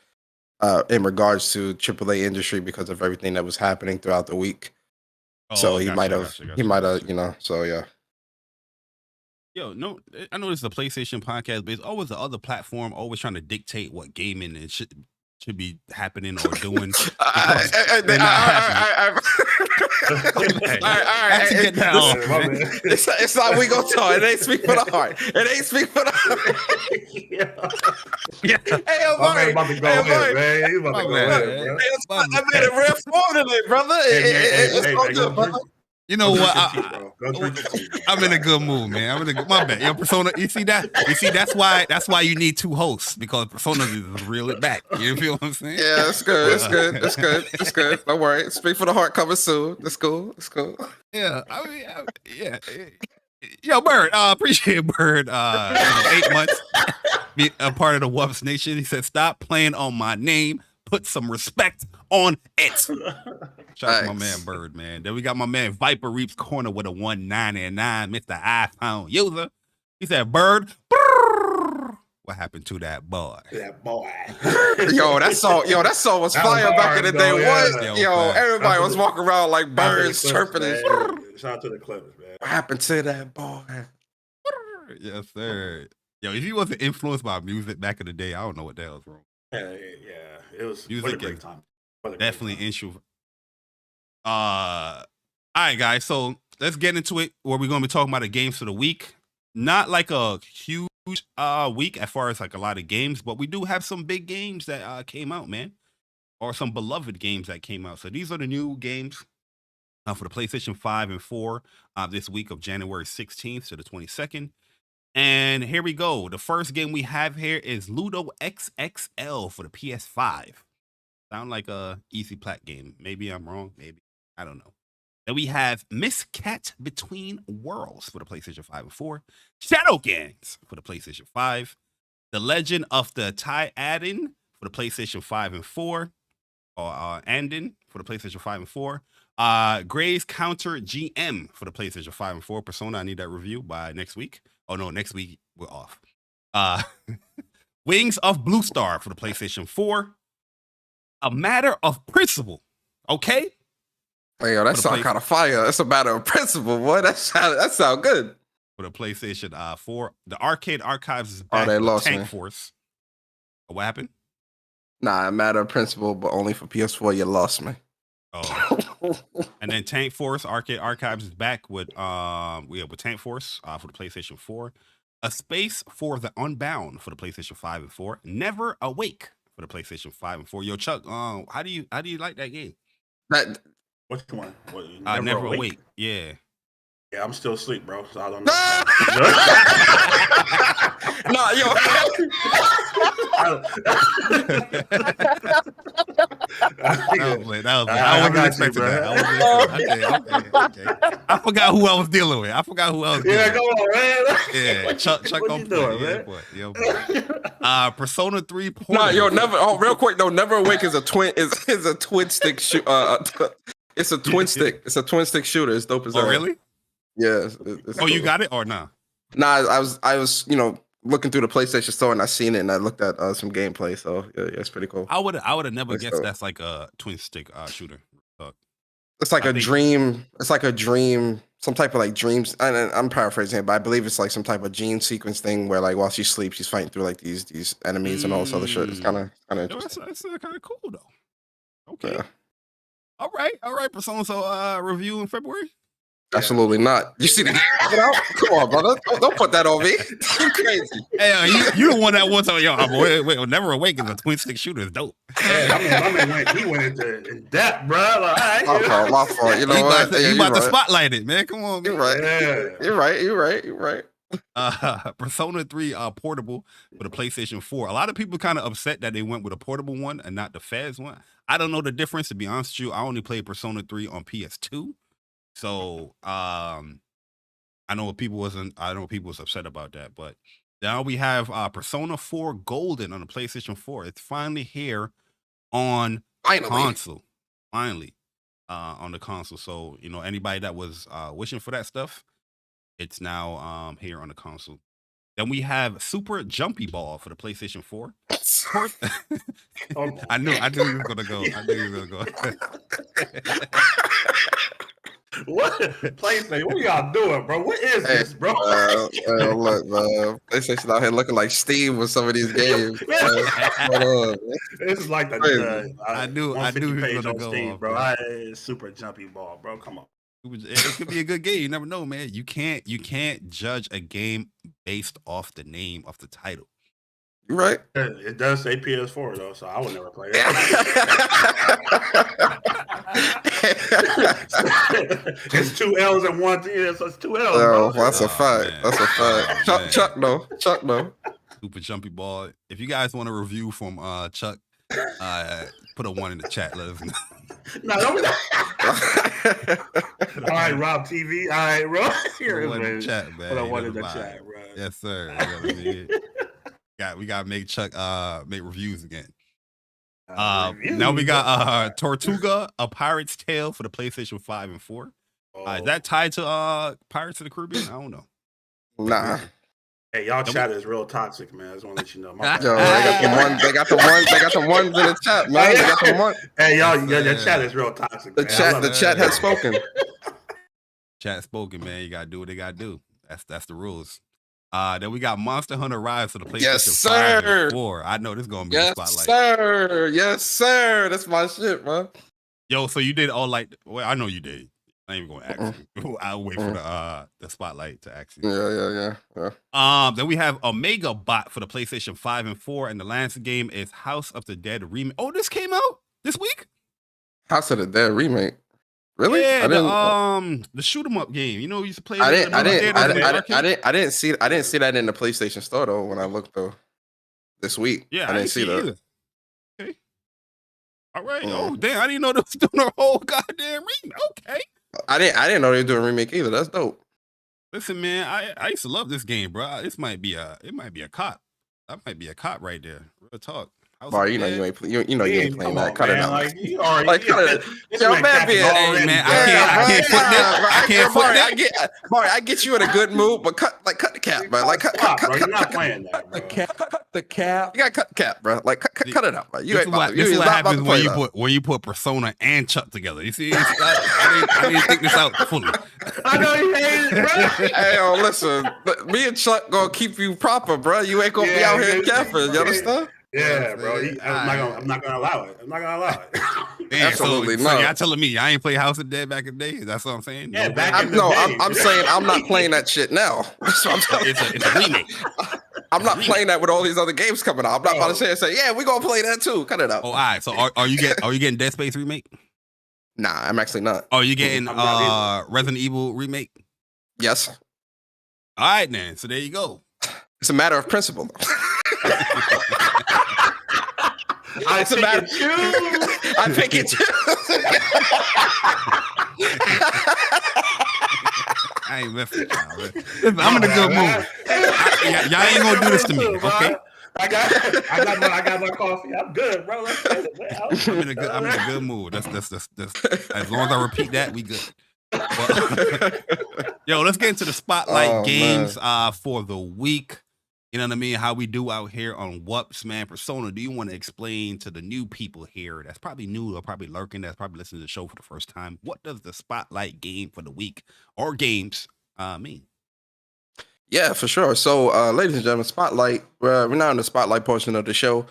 in regards to AAA industry because of everything that was happening throughout the week. So he might have, you know. So yeah. Yo, no, I know this is a PlayStation podcast, but it's always the other platform always trying to dictate what gaming and should be happening or doing. It's like we gonna talk. It ain't speak for the heart. It ain't speak for the heart. Yeah. Hey, I'm about to go ahead, man. He's about to go ahead, bro. I made it real formative, brother. It's all good, brother. You know what? I'm in a good mood, man. I'm in a good. My bad. Yo, Persona. You see that? That's why you need two hosts, because Persona is reel it back. You feel what I'm saying? Yeah, it's good. It's good. Don't worry. Speak for the heart coming soon. It's cool. Yeah. I mean, yeah. Yo, Bird. Appreciate Bird. 8 months. Be a part of the WUPS Nation. He said, "Stop playing on my name. Put some respect on it." Shout out to my man Bird, man. Then we got my man Viper Reaps Corner with a 199, Mr. iPhone user. He said, "Bird, brrr. What happened to that boy?" That boy. Yo, that song was fire back in the day. What? Yo, everybody was walking around like birds chirping and shout out to the Clippers, man. What happened to that boy? Yes, sir. Yo, if he wasn't influenced by music back in the day, I don't know what the hell's wrong. Yeah, it was music a great time. Definitely an issue. All right, guys. So let's get into it. Where we're going to be talking about the games for the week. Not like a huge week as far as like a lot of games, but we do have some big games that came out, man, or some beloved games that came out. So these are the new games for the PlayStation 5 and 4 this week of January 16th to the 22nd. And here we go. The first game we have here is Ludo XXL for the PS5. Sound like a easy plat game. Maybe I'm wrong. Maybe. I don't know. Then we have Miss Cat Between Worlds for the PlayStation 5 and 4. Shadow Gangs for the PlayStation 5. The Legend of the Tyadin for the PlayStation 5 and 4. Or Andin for the PlayStation 5 and 4. Gray's Counter GM for the PlayStation 5 and 4. Persona, I need that review by next week. Oh no, next week we're off. Wings of Blue Star for the PlayStation 4. A Matter of Principle. Okay? Hey, yo, that sound kind of fire. That's a matter of principle, boy. That sound good. For the PlayStation 4. The Arcade Archives is back. They with lost Tank me. Force. What happened? Nah, a matter of principle, but only for PS4. You lost me. Oh. And then Tank Force Arcade Archives is back with with Tank Force for the PlayStation 4. A Space for the Unbound for the PlayStation 5 and 4. Never Awake for the PlayStation 5 and 4. Yo, Chuck, how do you like that game? Which one? Never Awake. Yeah. Yeah, I'm still asleep, bro. So I don't know. Nah, yo. That was I wasn't expecting that. Okay. I forgot who I was dealing with. Yeah, come on, man. Yeah, Chuck what on you doing, man? Yeah, boy. Persona 3 Portable. Nah, yo, never. Oh, real quick though, Never Awake is a twin. Is a twin stick shoot. It's a twin stick. It's a twin stick shooter. It's dope as hell. Oh, really? Yeah. It's cool. You got it or nah? Nah, I was looking through the PlayStation Store and I seen it and I looked at some gameplay. So yeah, it's pretty cool. I would have never guessed that's like a twin stick shooter. It's like a dream. It's like a dream. Some type of like dreams. I'm paraphrasing it, but I believe it's like some type of gene sequence thing where like while she sleeps, she's fighting through like these enemies and all this other shit. It's kind of interesting. That's kind of cool though. Okay. Yeah. All right. Persona review in February. Absolutely not. You see that? Come on, brother. Don't put that on me. You crazy. Hey, you the one that wants to. Yo, wait, Never Awake is a twin stick shooter. It's dope. Yeah, my man went into depth, bro. Like, my fault. You know what? You about to spotlight it, man. Come on, man. You're right. Yeah. You're right. Persona 3 Portable for the PlayStation 4. A lot of people kind of upset that they went with a portable one and not the Fez one. I don't know the difference, to be honest with you. I only played Persona 3 on PS2. So I know people was upset about that, but now we have Persona 4 Golden on the PlayStation 4. It's finally here on console. Finally. on the console. So anybody that was wishing for that stuff, it's now here on the console. Then we have Super Jumpy Ball for the PlayStation 4. I knew he was gonna go. What PlayStation? What y'all doing, bro? What is this, bro? Look, man, PlayStation out here looking like Steam with some of these games. This is like the I knew he was page gonna on go Steam, off, bro. Super Jumpy Ball, bro. Come on. It could be a good game. You never know, man. You can't judge a game based off the name of the title. You're right. It does say PS4 though, so I would never play that. It's 2 L's and 1 T, so it's 2 L's. Oh, that's a fact. Man. That's a fact. Chuck, no. Super Jumpy Ball. If you guys want a review from Chuck, put a 1 in the chat. Let us know. No, don't be All right, Rob TV. All right, bro. Here Put a 1 in the chat, man. Put a 1 in the chat, bro. Yes, sir. We got to make Chuck make reviews again. Now we got Tortuga, A Pirate's Tale for the PlayStation 5 and 4. Is that tied to Pirates of the Caribbean? I don't know. Nah. Hey, y'all chat is real toxic, man. I just want to let you know. Yo, they got the ones in the chat, man. They got the one. Hey, y'all, your chat is real toxic. The chat has spoken. Chat spoken, man. You gotta do what they gotta do. That's the rules. Then we got Monster Hunter Rise for the PlayStation 5 and 4. I know this is gonna be the spotlight. Yes, sir. That's my shit, man. Yo, so you did all well, I know you did. I ain't even gonna ask you. I'll wait for the spotlight to ask you. Yeah. Then we have Omega Bot for the PlayStation 5 and 4, and the last game is House of the Dead remake. Oh, this came out this week? House of the Dead remake. Really? Yeah, the shoot 'em up game. You used to play. I didn't see that in the PlayStation Store though when I looked though this week. Yeah, I didn't see that. Either. Okay. All right. Oh damn! I didn't know they was doing a whole goddamn remake. Okay. I didn't know they were doing a remake either. That's dope. Listen, man, I used to love this game, bro. It might be a cop. That might be a cop right there. Real talk. Bari, you ain't playing that. Cut it out. Like, you already, yo, man, hey, man, I can't put that. Bari, I get you in a good mood, but cut the cap, bro. Like cut you're not playing that, bro. Cut the cap. You gotta cut the cap, bro. Like cut it out, bro. This is what happens when you put Persona and Chuck together. You see, I didn't think this out fully. I know you hate it, bro. Hey, yo, listen, me and Chuck gonna keep you proper, bro. You ain't gonna be out here capping. You understand? Yeah, bro. I'm not gonna allow it. Damn, absolutely so not. y'all telling me I ain't play House of the Dead back in the day? That's what I'm saying. Yeah, I'm saying I'm not playing that shit now. That's what I'm saying. It's a remake. I'm not playing that with all these other games coming out. I'm not about to say, yeah, we're gonna play that too. Cut it out. Oh, all right. So are you getting Dead Space remake? Nah, I'm actually not. Are you getting Resident Evil remake? Yes. All right, then. So there you go. It's a matter of principle. I pick it too. I ain't messing with y'all. Listen, I'm in a good mood. Y'all ain't gonna do this to me, okay? I got my coffee. I'm good, bro. I'm in a good mood. That's as long as I repeat that, we good. But, yo, let's get into the spotlight games for the week. You know what I mean? How we do out here on WUPS, man. Persona, do you want to explain to the new people here that's probably new or probably lurking, that's probably listening to the show for the first time, what does the spotlight game for the week or games mean? Yeah, for sure. So, ladies and gentlemen, spotlight, we're now in the spotlight portion of the show.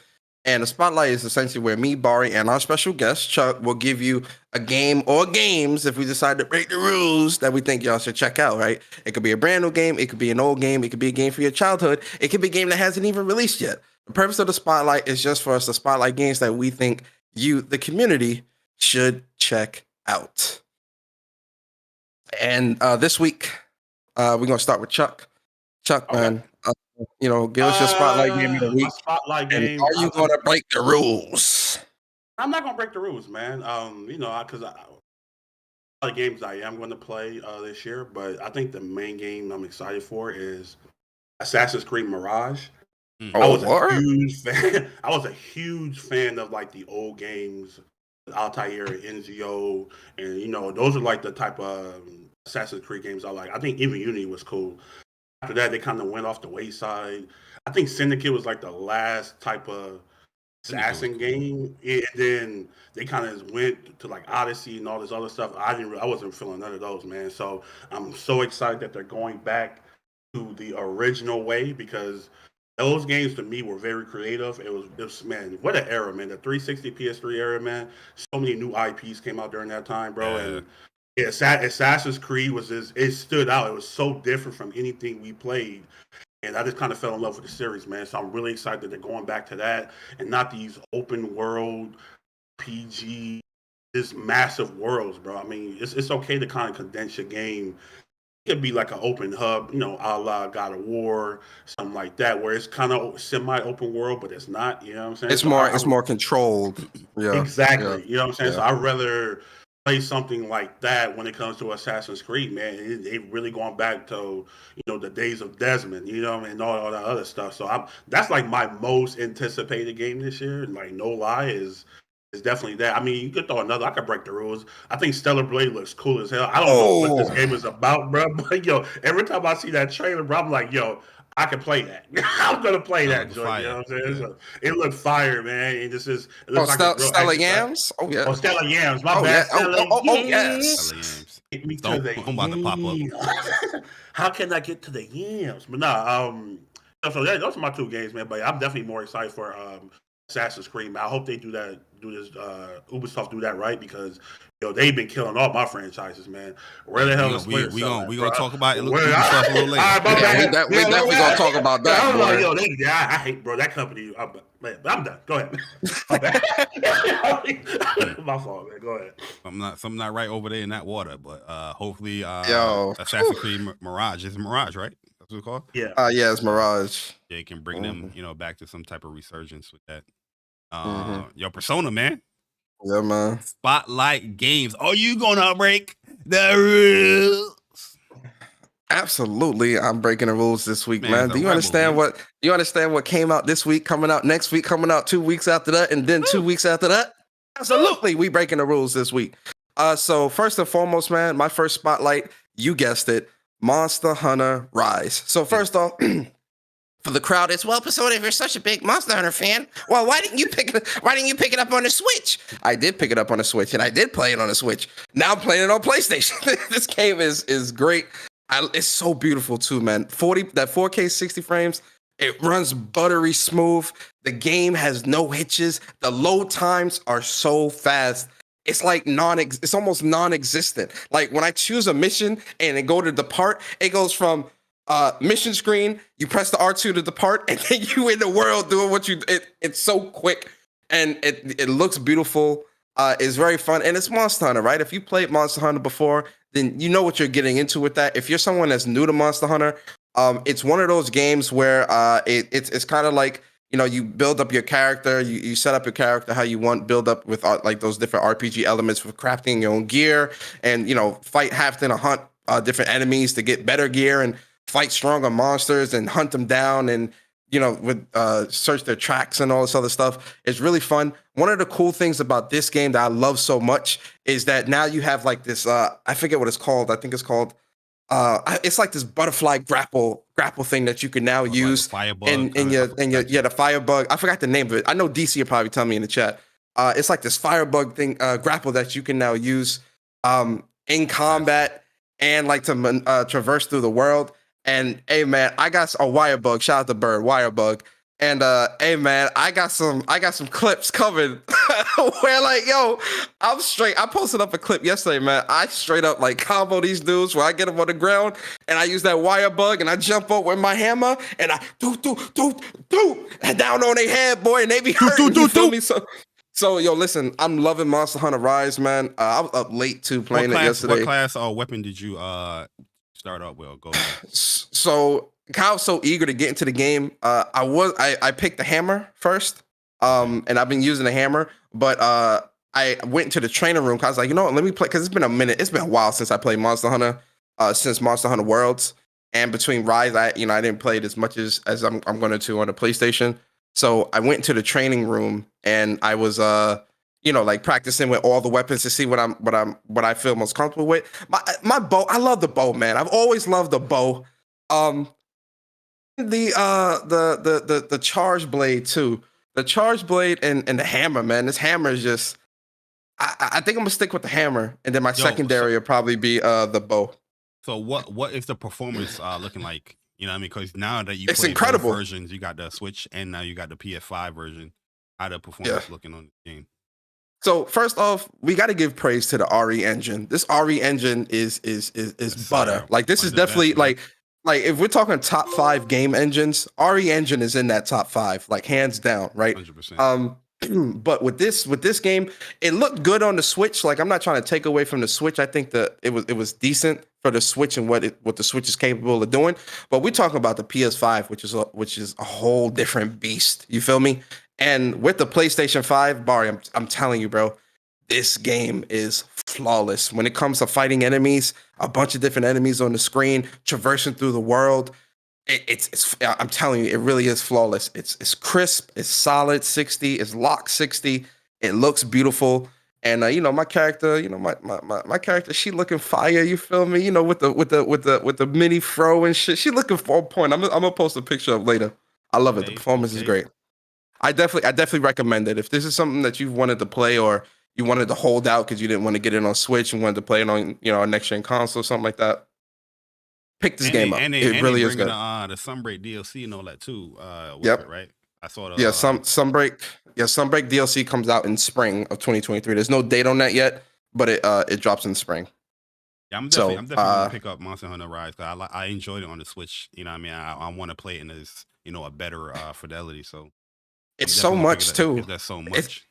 And the spotlight is essentially where me, Bari, and our special guest, Chuck, will give you a game or games if we decide to break the rules that we think y'all should check out, right? It could be a brand new game. It could be an old game. It could be a game for your childhood. It could be a game that hasn't even released yet. The purpose of the spotlight is just for us to spotlight games that we think you, the community, should check out. And this week, we're going to start with Chuck. Chuck, man. Give us your spotlight game of the week. Spotlight game. Are you going to break the rules? I'm not going to break the rules, man. Because a lot of games I am going to play this year, but I think the main game I'm excited for is Assassin's Creed Mirage. I was a huge fan of like the old games, Altair, Enzio, and you know those are like the type of Assassin's Creed games I like. I think even Unity was cool. After that, they kind of went off the wayside. I think Syndicate was like the last type of assassin game, and then they kind of went to like Odyssey and all this other stuff. I wasn't feeling none of those, man. So I'm so excited that they're going back to the original way because those games to me were very creative. It was man, what an era, man. The 360 PS3 era, man. So many new IPs came out during that time, bro. Yeah. And yeah, Assassin's Creed was just, it stood out. It was so different from anything we played. And I just kind of fell in love with the series, man. So I'm really excited that they're going back to that and not these open world PG, this massive worlds, bro. I mean, it's okay to kind of condense your game. It could be like an open hub, you know, a la God of War, something like that, where it's kind of semi-open world, but it's not. You know what I'm saying? It's more controlled. Yeah, exactly. Yeah. You know what I'm saying? Yeah. So I'd rather play something like that when it comes to Assassin's Creed, man. They really going back to, you know, the days of Desmond, you know, and all that other stuff. So that's like my most anticipated game this year. Like no lie is definitely that. I mean, you could throw another. I could break the rules. I think Stellar Blade looks cool as hell. I don't know what this game is about, bro. But yo, every time I see that trailer, bro, I'm like, yo, I can play that. I'm gonna play that joint. You know what I'm saying? So, it looked fire, man. It just is. It looks like Stella Yams. Oh yeah. Oh, Stella Yams. My bad. Yeah. Stella Yes. Yams. Get me Don't- to the I'm about to pop up. yams. How can I get to the yams? But nah, so those are my two games, man. But I'm definitely more excited for Assassin's Creed, man. I hope they do this Ubisoft do that right because yo, they've been killing all my franchises, man. Where the hell is Splinter Cell? We gonna talk about it Where- Ubisoft a little later. All right, my bad. we definitely gonna talk about that, I'm like, boy. yo, I hate, bro. That company. Man, I'm done. Go ahead. My bad. My fault, man. Go ahead. Something not right over there in that water, but hopefully Yo. Assassin's Creed Mirage is Mirage, right? That's what it's called. Yeah. Yeah, it's Mirage. They can bring them, you know, back to some type of resurgence with that. Mhm. Yo, Persona, man. Yeah, man. Spotlight Games. Are you gonna break the rules? Absolutely, I'm breaking the rules this week, Man, man. it's Do a you rebel, understand man. what came out this week, coming out next week, coming out 2 weeks after that, and then 2 weeks after that? Absolutely, we breaking the rules this week. So first and foremost, man, my first spotlight, you guessed it, Monster Hunter Rise. So first off, for the crowd, it's well, Persona, if you're such a big Monster Hunter fan, well, why didn't you pick it up on the Switch? I did pick it up on the Switch, and I did play it on the Switch. Now I'm playing it on PlayStation. This game is great. It's so beautiful too, man. 4K 60 frames. It runs buttery smooth. The game has no hitches. The load times are so fast. It's like it's almost non-existent. Like when I choose a mission and it go to depart, it goes from mission screen, you press the R2 to depart, and then you in the world doing what it's so quick and it looks beautiful. It's very fun, and it's Monster Hunter, right? If you played Monster Hunter before, then you know what you're getting into with that. If you're someone that's new to Monster Hunter, it's one of those games where it's kind of like, you know, you build up your character, you set up your character how you want, build up with like those different RPG elements for crafting your own gear, and you know, having to hunt different enemies to get better gear and fight stronger monsters and hunt them down, and you know, with search their tracks and all this other stuff. It's really fun. One of the cool things about this game that I love so much is that now you have like this, I forget what it's called. I think it's called, it's like this butterfly grapple thing that you can now use like in your the firebug. I forgot the name of it. I know DC will probably tell me in the chat. It's like this firebug thing, grapple that you can now use in combat and like to traverse through the world. And hey man, I got a wirebug. Shout out to Bird, wirebug. And hey man, I got some clips coming where like, yo, I'm straight. I posted up a clip yesterday, man. I straight up like combo these dudes where I get them on the ground and I use that wirebug and I jump up with my hammer and I do and down on their head, boy, and they be hurting. You feel me? So yo, listen, I'm loving Monster Hunter Rise, man. I was up late too playing it yesterday. What class or weapon did you start up with? Go ahead. So Kyle was so eager to get into the game. I picked the hammer first, and I've been using the hammer. But I went into the training room. Cause I was like, you know what, let me play, because it's been a minute. It's been a while since I played Monster Hunter, since Monster Hunter Worlds. And between Rise, I didn't play it as much as I'm going to on the PlayStation. So I went into the training room and I was like practicing with all the weapons to see what I feel most comfortable with. My bow, I love the bow, man. I've always loved the bow. The charge blade too. The charge blade and the hammer, man. This hammer is just. I think I'm gonna stick with the hammer, and then my secondary will probably be the bow. So what is the performance looking like? You know what I mean? Because now that it's incredible versions, you got the Switch and now you got the PS5 version. How the performance looking on the game? So first off, we got to give praise to the RE engine. This RE engine is butter. Like this is definitely like if we're talking top 5 game engines, RE engine is in that top 5, like hands down, right? 100%. But with this game, it looked good on the Switch. Like I'm not trying to take away from the Switch. I think that it was decent for the Switch and what the Switch is capable of doing. But we're talking about the PS5, which is a whole different beast. You feel me? And with the PlayStation 5, Bari, I'm telling you, bro, this game is flawless. When it comes to fighting enemies, a bunch of different enemies on the screen, traversing through the world, it's I'm telling you, it really is flawless. It's crisp, it's solid 60, it's locked 60, it looks beautiful. And my character, my character, she looking fire, you feel me? With the mini fro and shit. She looking for a point. I'm gonna post a picture of later. I love it. The performance is great. I definitely recommend it. If this is something that you wanted to play or you wanted to hold out because you didn't want to get it on Switch and wanted to play it on a next gen console or something like that, pick this game up. It really is good. The Sunbreak DLC and all that too. Yep. Right. I saw the Sunbreak DLC comes out in spring of 2023. There's no date on that yet, but it drops in the spring. Yeah, I'm definitely gonna pick up Monster Hunter Rise because I enjoyed it on the Switch. You know what I mean? I want to play it in this a better fidelity. So. It's so much too. That's so much.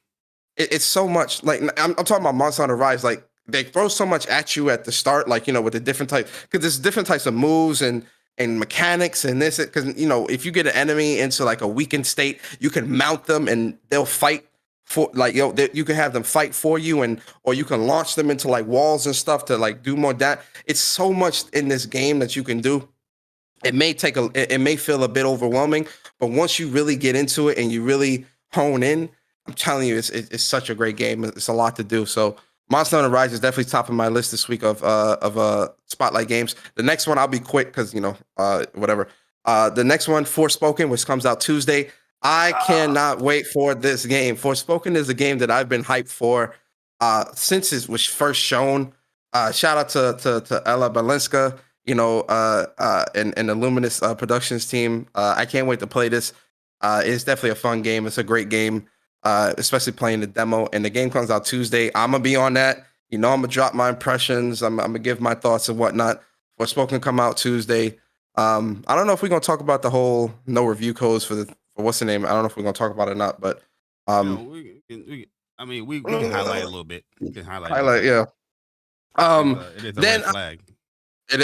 It's so much. Like I'm talking about Monster Hunter Rise. Like they throw so much at you at the start. Like with the different types, because there's different types of moves and mechanics and this. Because if you get an enemy into like a weakened state, you can mount them and they'll fight for you can have them fight for you or you can launch them into like walls and stuff to like do more damage. It's so much in this game that you can do. It may feel a bit overwhelming, but once you really get into it and you really hone in, I'm telling you, it's such a great game. It's a lot to do. So Monster Hunter Rise is definitely top of my list this week of Spotlight games. The next one, I'll be quick because whatever. The next one, Forspoken, which comes out Tuesday. I cannot wait for this game. Forspoken is a game that I've been hyped for since it was first shown. Shout out to Ella Balinska. And the Luminous Productions team. I can't wait to play this. It's definitely a fun game. It's a great game, especially playing the demo. And the game comes out Tuesday. I'm going to be on that. I'm going to drop my impressions. I'm going to give my thoughts and whatnot. Forspoken come out Tuesday. I don't know if we're going to talk about the whole no review codes for what's the name. I don't know if we're going to talk about it or not, but we can highlight a little bit. We can highlight, yeah. It is a red flag. It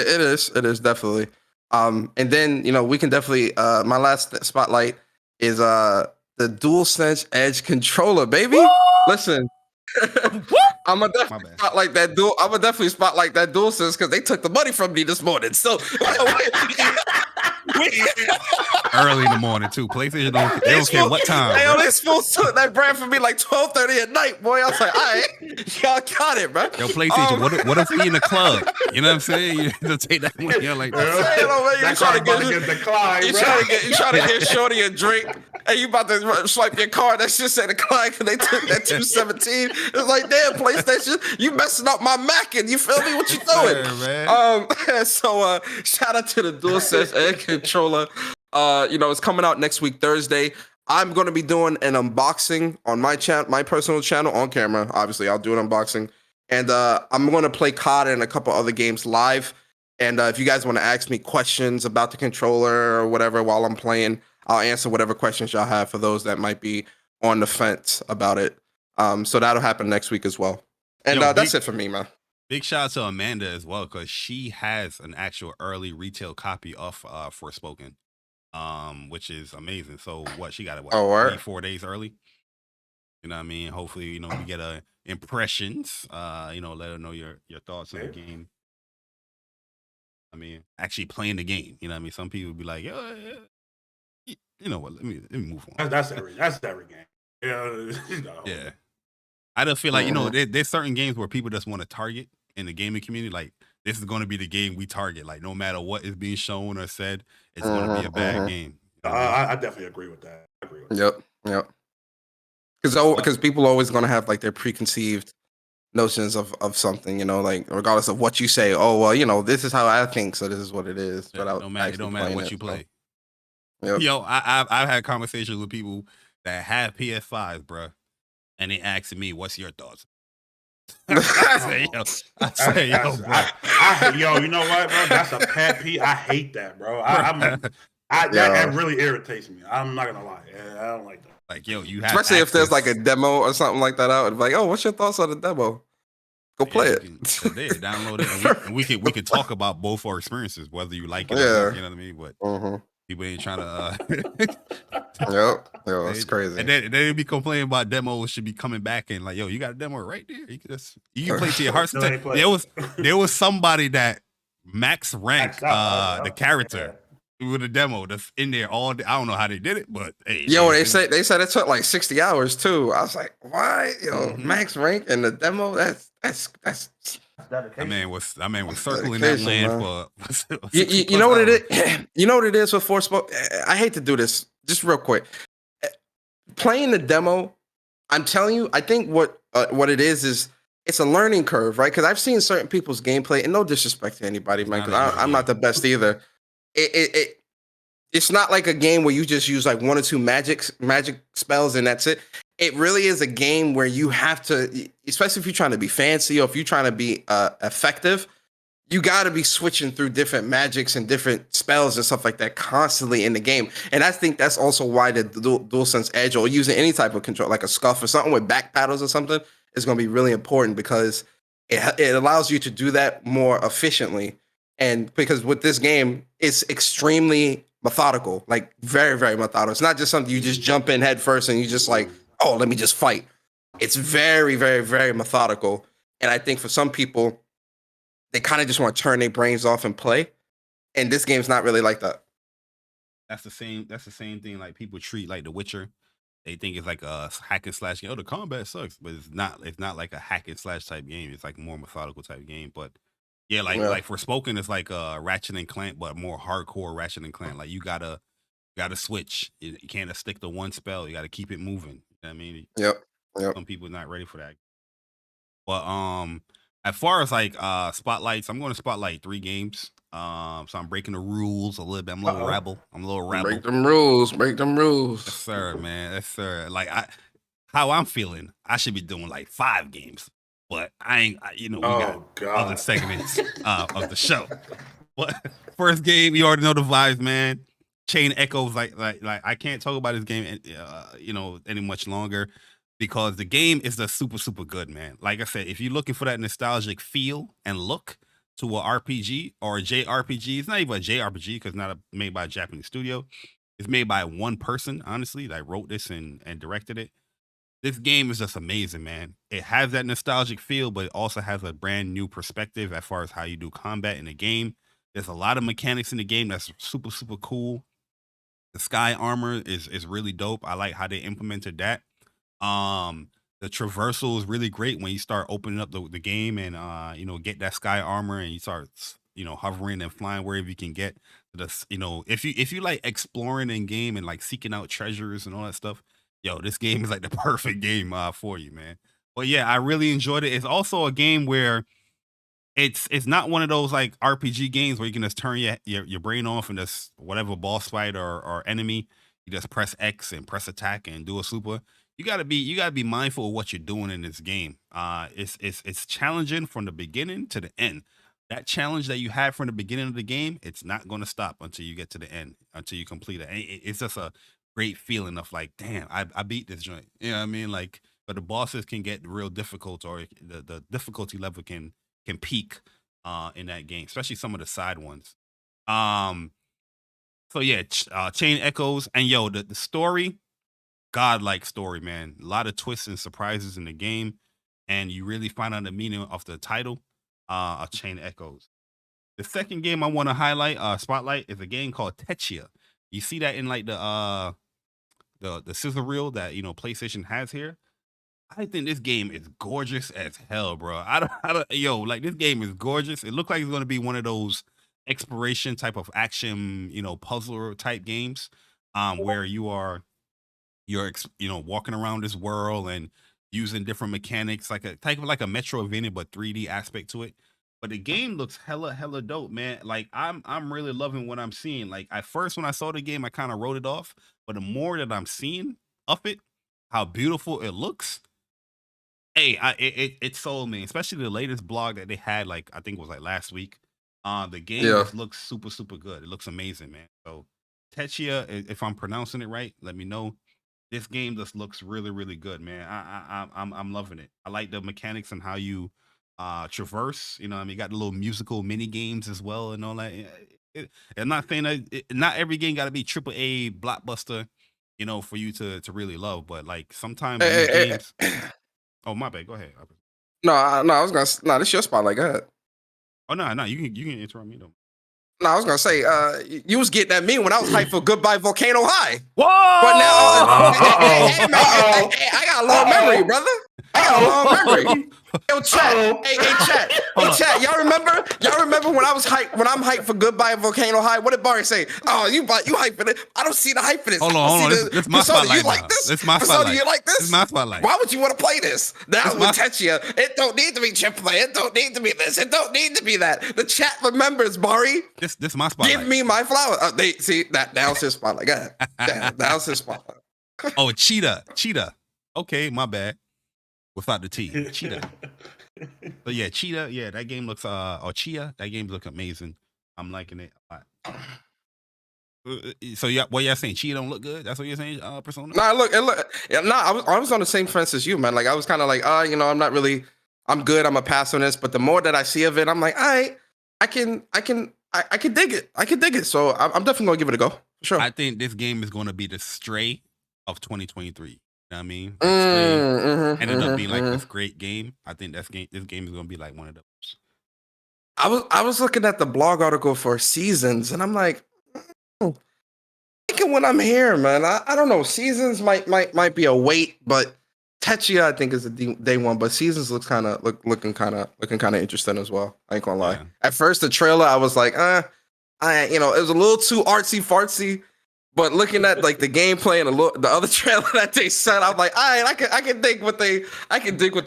is definitely. And then we can definitely. My last spotlight is the DualSense Edge controller, baby. Woo! Listen, I'm gonna definitely spotlight that DualSense because they took the money from me this morning. So early in the morning too. PlayStation they don't care what time. They supposed to that brand for me like 12:30 at night, boy. I was like, all right, y'all got it, bro. Yo, PlayStation, what if we in the club? You know what I'm saying? You don't take that money. You're like, you trying to get shorty a drink, and you about to swipe your card. That shit said decline because they took that 217. It's like, damn, PlayStation, you messing up my Mac, and you feel me? What you doing? So shout out to the DualSense Edge controller. It's coming out next week, Thursday. I'm going to be doing an unboxing on my personal channel on camera. Obviously, I'll do an unboxing. And I'm going to play COD and a couple other games live. And if you guys want to ask me questions about the controller or whatever while I'm playing, I'll answer whatever questions y'all have for those that might be on the fence about it. So that'll happen next week as well. And that's it for me, man. Big shout out to Amanda as well, because she has an actual early retail copy of Forspoken, which is amazing. So she got it, 3-4 days early? You know what I mean? Hopefully, we get impressions. Let her know your thoughts on the game. I mean, actually playing the game. You know what I mean? Some people be like, you know what? Let me move on. That's every game. Yeah. Yeah. I just feel like, there's certain games where people just want to target in the gaming community. Like, this is going to be the game we target. Like, no matter what is being shown or said, it's going to be a bad game. I definitely agree with that. Yep. Because people are always going to have like their preconceived notions of something, like regardless of what you say. Oh, well, this is how I think, so this is what it is. Yeah, it don't matter what you play. Yep. Yo, I've had conversations with people that have PS5s, bro, and they asking me, "What's your thoughts?" I say, yo, you know what, bro? That's a pet peeve. I hate that, bro. That really irritates me. I'm not gonna lie. Yeah, I don't like that. Like, yo, you have especially if there's like a demo or something like that out. It's like, oh, what's your thoughts on the demo? Go play it. Download it. And we can talk about both our experiences, whether you like it or not, you know what I mean? But people ain't trying to. Yo, that's crazy. And then they be complaining about demos should be coming back and like, yo, you got a demo right there. You can play to your heart's content. There was somebody that max ranked the character with a demo that's in there all day. I don't know how they did it, but hey. Yo, they said it took like 60 hours too. I was like, why? Max rank and the demo, that's dedication. That man was circling that land for you know what it is? You know what it is with Forspoken? I hate to do this, just real quick. Playing the demo, I'm telling you, I think what it is it's a learning curve, right? Because I've seen certain people's gameplay, and no disrespect to anybody, man, because I'm not the best either. It's not like a game where you just use like one or two magic spells and that's it. It really is a game where you have to, especially if you're trying to be fancy or if you're trying to be effective, you got to be switching through different magics and different spells and stuff like that constantly in the game. And I think that's also why the DualSense Edge or using any type of control, like a scuff or something with back paddles or something, is going to be really important because it allows you to do that more efficiently. And because with this game, it's extremely methodical, like very, very methodical. It's not just something you just jump in head first and you just like, oh, let me just fight. It's very, very, very methodical. And I think for some people, they kind of just want to turn their brains off and play. And this game's not really like that. That's the same thing like people treat like The Witcher. They think it's like a hack and slash game. Oh, the combat sucks, but it's not like a hack and slash type game. It's like a more methodical type game. But yeah, like Forspoken is like a Ratchet and Clank, but more hardcore Ratchet and Clank. Like you gotta switch. You can't just stick to one spell. You gotta keep it moving. You know what I mean? Yep. Some people are not ready for that. But as far as like spotlights, I'm going to spotlight 3 games. So I'm breaking the rules a little bit. I'm a little rebel. Break them rules. Yes, sir, man. Yes, sir. Like how I'm feeling, I should be doing like 5 games. But I ain't, we got other segments of the show. But first game, you already know the vibes, man. Chain Echoes, like I can't talk about this game, any much longer because the game is just super, super good, man. Like I said, if you're looking for that nostalgic feel and look to a RPG or a JRPG, it's not even a JRPG because it's not made by a Japanese studio. It's made by one person, honestly, that wrote this and directed it. This game is just amazing, man. It has that nostalgic feel, but it also has a brand new perspective as far as how you do combat in the game. There's a lot of mechanics in the game that's super, super cool. The sky armor is really dope. I like how they implemented that. The traversal is really great when you start opening up the game and get that sky armor and you start hovering and flying wherever you can get. If you like exploring in game and like seeking out treasures and all that stuff. Yo, this game is like the perfect game for you, man. But yeah, I really enjoyed it. It's also a game where it's not one of those like RPG games where you can just turn your brain off and just whatever boss fight or enemy, you just press X and press attack and do a super. You gotta be mindful of what you're doing in this game. It's challenging from the beginning to the end. That challenge that you have from the beginning of the game, it's not going to stop until you get to the end, until you complete it. It's just a great feeling of like, damn, I beat this joint. You know what I mean? Like, but the bosses can get real difficult, or the difficulty level can peak in that game, especially some of the side ones. So yeah, Chain Echoes, and yo, the story, godlike story, man. A lot of twists and surprises in the game, and you really find out the meaning of the title of Chain Echoes. The second game I want to highlight, spotlight, is a game called Techia. You see that in like the scissor reel that PlayStation has here. I think this game is gorgeous as hell, bro. Yo, like this game is gorgeous. It looks like it's gonna be one of those exploration type of action, puzzle type games, where you're walking around this world and using different mechanics, like a type of like a Metroidvania but 3D aspect to it. But the game looks hella dope, man. Like I'm really loving what I'm seeing. Like at first when I saw the game, I kind of wrote it off, but the more that I'm seeing of it, how beautiful it looks. Hey, it sold me, especially the latest blog that they had, like I think it was like last week. The game just looks super good. It looks amazing, man. So Techia, if I'm pronouncing it right, let me know. This game just looks really good, man. I'm loving it. I like the mechanics and how you traverse. You got the little musical mini games as well and all that. I'm not saying that not every game got to be AAA blockbuster, for you to really love. But like sometimes these games. Oh, my bad. Go ahead. No, I was gonna. No, this your spotlight. Go ahead. Oh no, you can interrupt me though. No, I was gonna say, you was getting at me when I was hyped for Goodbye Volcano High. Whoa! But now, hey, man, I got a long memory, brother. I got a long memory. Yo, chat. Hey, chat. Y'all remember when I was hyped? When I'm hyped for Goodbye Volcano High? What did Bari say? Oh, you hyped for it? I don't see the hype for this. Hold on. This my spotlight. You like this? This my spotlight. You like this? This is my spotlight. Why would you want to play this? Now with Techia, it don't need to be AAA. It don't need to be this. It don't need to be that. The chat remembers, Bari. This my spotlight. Give me my flower. They see that. Now's his spotlight. Go ahead. Now's his spotlight. Oh, Cheetah. Okay, my bad. Without the T, Cheetah. So yeah, Cheetah. Yeah, that game looks. Or Chia. That game looks amazing. I'm liking it a lot. So yeah, what y'all saying? Cheetah don't look good? That's what you're saying, Persona? Nah, look. I was on the same fence as you, man. Like I was kind of like, I'm not really. I'm good. I'm a pass on this. But the more that I see of it, I'm like, all right, I can dig it. I can dig it. So I'm definitely gonna give it a go. For sure. I think this game is going to be the Stray of 2023. You know what I mean? Ended up being like this great game. I think this game is going to be like one of those. I was looking at the blog article for Seasons, and I'm like, thinking when I'm here, man. I don't know. Seasons might be a wait, but Techia I think is a day one. But Seasons looks looking kind of interesting as well. I ain't gonna lie. Yeah. At first, the trailer I was like, it was a little too artsy fartsy. But looking at like the gameplay and the other trailer that they sent, I'm like, all right, I can dig what they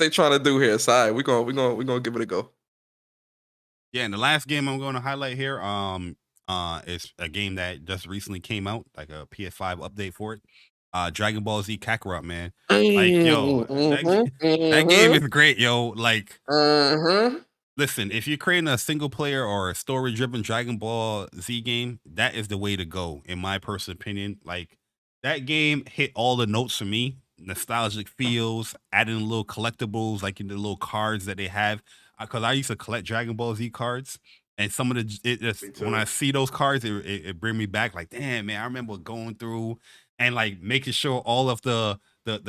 trying to do here. So all right, we're gonna give it a go. Yeah, and the last game I'm going to highlight here, is a game that just recently came out, like a PS5 update for it. Dragon Ball Z Kakarot, man. Like, yo, that game is great, yo. Like, listen, if you're creating a single player or a story driven Dragon Ball Z game, that is the way to go, in my personal opinion. Like, that game hit all the notes for me. Nostalgic feels, adding little collectibles, like in the little cards that they have. Because I used to collect Dragon Ball Z cards. And some of when I see those cards, it bring me back. Like, damn, man, I remember going through and like making sure all of the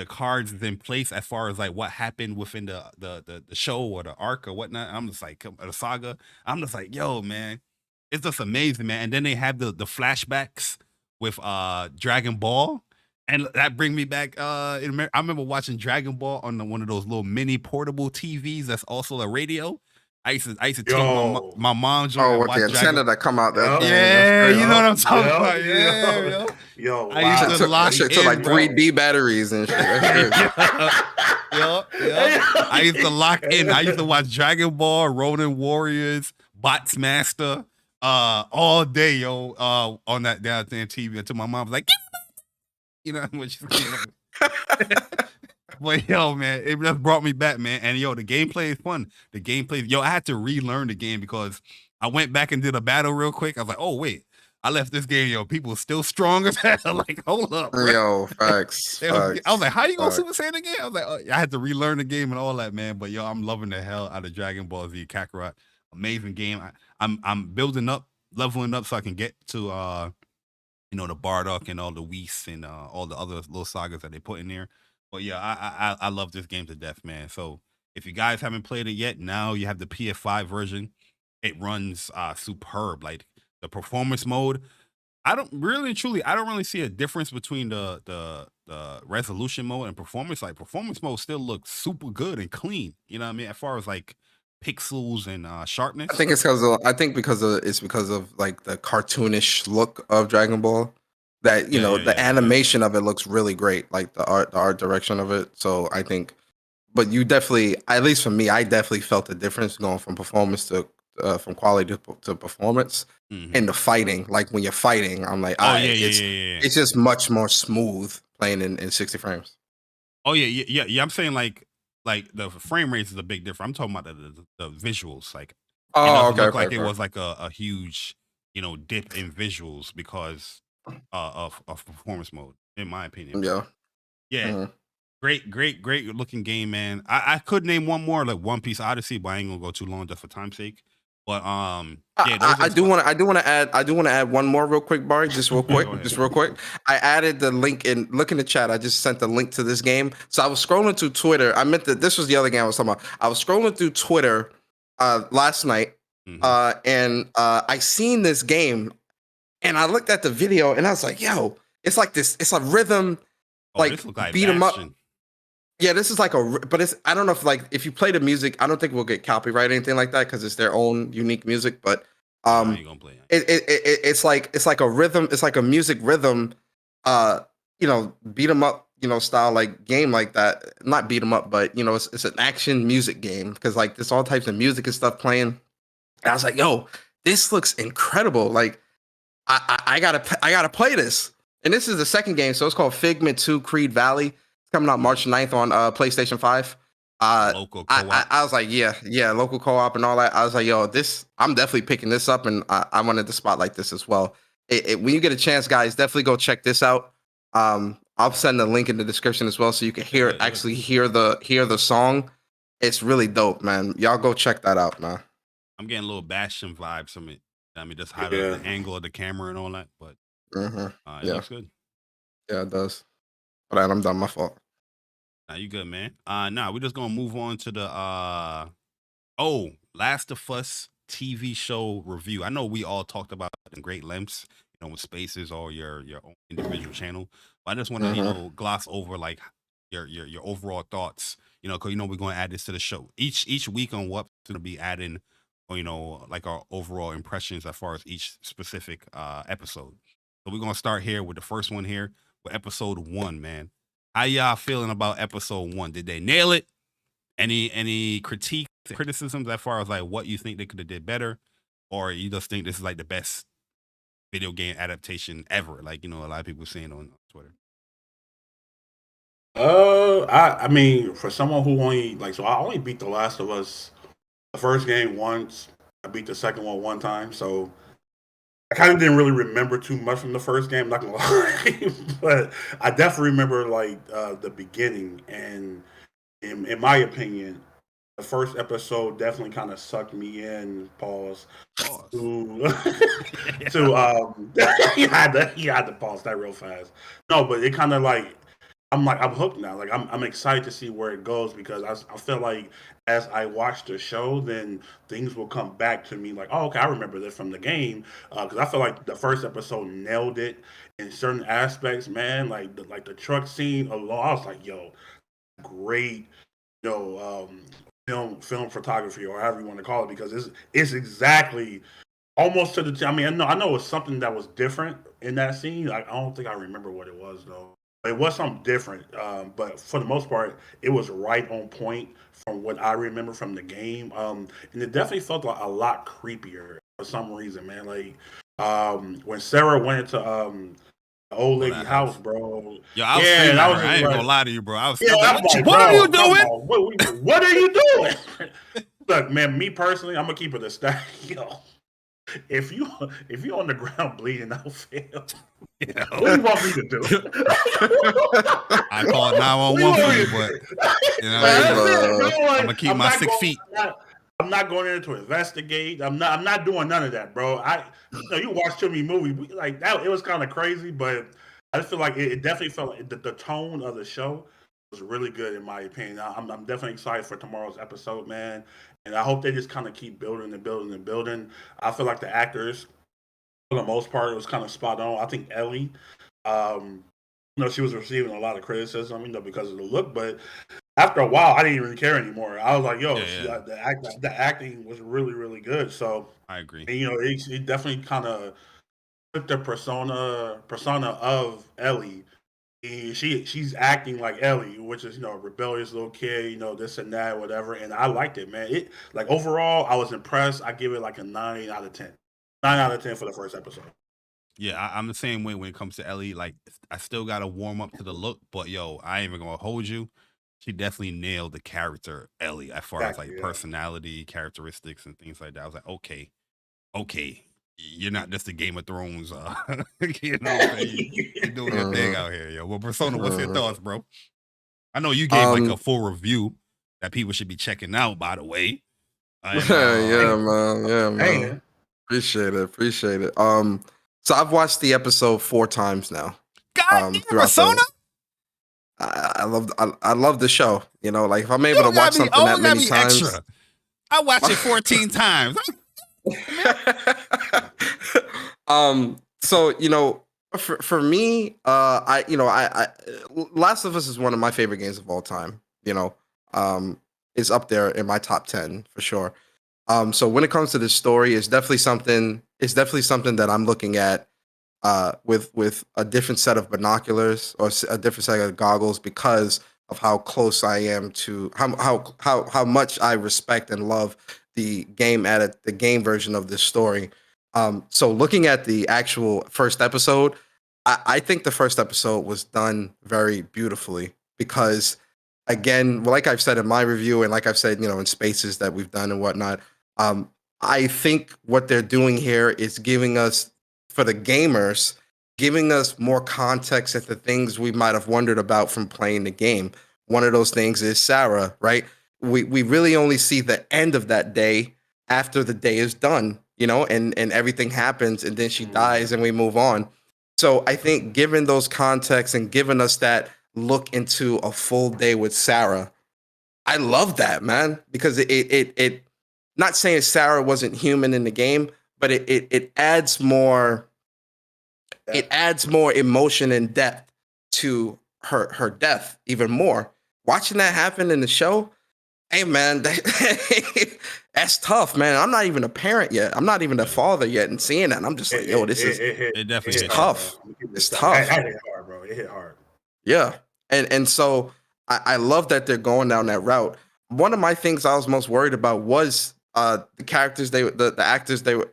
cards is in place as far as like what happened within the show or the arc or whatnot. I'm just like the saga. I'm just like, yo, man, it's just amazing, man. And then they have the flashbacks with Dragon Ball, and that bring me back. I remember watching Dragon Ball on one of those little mini portable TVs that's also a radio. I used to take my mom joint. With the antenna that come out there. Yeah, you know what I'm talking about. Yeah, yo. Wow. I used to lock shit to like 3D batteries and shit. I used to lock in. I used to watch Dragon Ball, Ronin Warriors, Bots Master, all day, yo, on that damn TV until my mom was like, you know what she's But yo, man, it just brought me back, man. And yo, the gameplay is fun. I had to relearn the game because I went back and did a battle real quick. I was like, oh wait, I left this game, yo. People still strong as hell. Like, hold up, bro. Yo, facts. I was like, how you gonna Super Saiyan again? I was like, oh, I had to relearn the game and all that, man. But yo, I'm loving the hell out of Dragon Ball Z Kakarot. Amazing game. I'm building up, leveling up so I can get to the Bardock and all the Whis and all the other little sagas that they put in there. But yeah, I love this game to death, man. So if you guys haven't played it yet, now you have the PS5 version. It runs superb. Like the performance mode, I don't really see a difference between the the resolution mode and performance, like performance mode still looks super good and clean. You know what I mean? As far as like pixels and sharpness. I think it's because of like the cartoonish look of Dragon Ball. That the animation of it looks really great, like the art direction of it. So I think, but you definitely, at least for me, I definitely felt the difference going from performance to from quality to performance. And the fighting, like when you're fighting, I'm like, it's just much more smooth playing in 60 frames. Oh yeah. I'm saying like the frame rates is a big difference. I'm talking about the visuals. Like, it doesn't look like it was like a huge dip in visuals because of performance mode, in my opinion. Yeah. Great looking game, man. I could name one more, like One Piece Odyssey, but I ain't gonna go too long just for time's sake. But I do want to add one more real quick, Bari, just real quick. I added the link look in the chat. I just sent the link to this game. So I was scrolling through Twitter. This was the other game I was talking about. I was scrolling through Twitter last night, and I seen this game, and I looked at the video, and I was like, yo, it's like this. It's a rhythm, like beat 'em up. Yeah, this is like but I don't know if you play the music, I don't think we'll get copyright or anything like that because it's their own unique music. But it's like a rhythm, it's like a music rhythm, beat 'em up, style like game like that. Not beat 'em up, but it's an action music game because like there's all types of music and stuff playing. And I was like, yo, this looks incredible. Like I gotta play this. And this is the second game, so it's called Figment 2 Creed Valley. Coming out March 9th on PlayStation 5. Local co-op. I was like, yeah, local co-op and all that. I was like, yo, I'm definitely picking this up, and I wanted to spotlight this as well. When you get a chance, guys, definitely go check this out. I'll send the link in the description as well, so you can hear the song. It's really dope, man. Y'all go check that out, man. I'm getting a little Bastion vibes from it. I mean, just how the angle of the camera and all that, but it looks good. Yeah, it does. All right, I'm done. My fault. Nah, you good, man. We're just gonna move on to the Last of Us TV show review. I know we all talked about it in great lengths, with Spaces or your own individual channel. But I just want to gloss over like your overall thoughts. Because we're gonna add this to the show each week on WUPS to be adding, like our overall impressions as far as each specific episode. So we're gonna start here with the first one here. With episode 1, man. How y'all feeling about episode 1? Did they nail it? Any criticisms as far as like what you think they could have did better, or you just think this is like the best video game adaptation ever? Like a lot of people saying on Twitter. I mean, for someone who I only beat The Last of Us the first game once. I beat the second one time, so I kind of didn't really remember too much from the first game, not gonna lie, but I definitely remember like the beginning. And in my opinion, the first episode definitely kind of sucked me in. Pause. To he had to pause that real fast. No, but it kind of like I'm hooked now. Like I'm excited to see where it goes because I feel like as I watch the show, then things will come back to me like, oh, okay, I remember this from the game. Because I feel like the first episode nailed it in certain aspects, man. Like the truck scene alone, I was like, yo, great, film photography or however you want to call it, because it's exactly almost to the. I mean, I know it's something that was different in that scene. I don't think I remember what it was though. It was something different, but for the most part, it was right on point from what I remember from the game. And it definitely felt a lot creepier for some reason, man. Like when Sarah went into the old lady house, bro. Yo, I was saying that, I ain't gonna lie to you, bro. I was like, what are you doing? What are you doing? Look, man, me personally, I'm gonna keep it a stack. Yo, if you on the ground bleeding, I'll fail. What do you want me to do? I call 911 for you, but I'm gonna keep my 6 feet. I'm not going in to investigate. I'm not doing none of that, bro. You watch too many movies like that. It was kind of crazy, but I just feel like it definitely felt like the tone of the show was really good in my opinion. I'm definitely excited for tomorrow's episode, man. And I hope they just kind of keep building and building and building. I feel like the actors, for the most part, it was kind of spot on. I think Ellie, she was receiving a lot of criticism, because of the look. But after a while, I didn't even care anymore. I was like, yo, the acting was really, really good. So I agree. and, it definitely kind of took the persona of Ellie. And she's acting like Ellie, which is a rebellious little kid, this and that, whatever. And I liked it, man. It like overall, I was impressed. I give it like a 9 out of 10. 9 out of 10 for the first episode. Yeah, I'm the same way when it comes to Ellie. Like, I still gotta warm up to the look, but yo, I ain't even gonna hold you. She definitely nailed the character Ellie as far as like personality, characteristics, and things like that. I was like, okay, you're not just a Game of Thrones. You're doing your thing out here, yo. Well, Persona, what's your thoughts, bro? I know you gave like a full review that people should be checking out, by the way. Yeah, man. Appreciate it. So I've watched the episode 4 times now. God damn, Persona. I love the show. Like if I'm able to watch something that many times, extra. I watch it 14 times. So for me, I Last of Us is one of my favorite games of all time. It's up there in my top 10 for sure. So when it comes to this story, it's definitely something that I'm looking at with a different set of binoculars or a different set of goggles because of how close I am to how much I respect and love the game version of this story. So looking at the actual first episode, I think the first episode was done very beautifully because, again, like I've said in my review and like I've said, in spaces that we've done and whatnot, I think what they're doing here is giving us, for the gamers, giving us more context at the things we might have wondered about from playing the game. One of those things is Sarah, right? We really only see the end of that day after the day is done, and everything happens and then she dies and we move on. So I think given those contexts and giving us that look into a full day with Sarah, I love that, man, because it not saying Sarah wasn't human in the game, but it adds more emotion and depth to her death even more. Watching that happen in the show, hey man, that's tough, man. I'm not even a parent yet. I'm not even a father yet, and seeing that, I'm just like, yo, this is tough. It's tough. It hit hard, bro. It hit hard. Yeah, and so I love that they're going down that route. One of my things I was most worried about was the characters the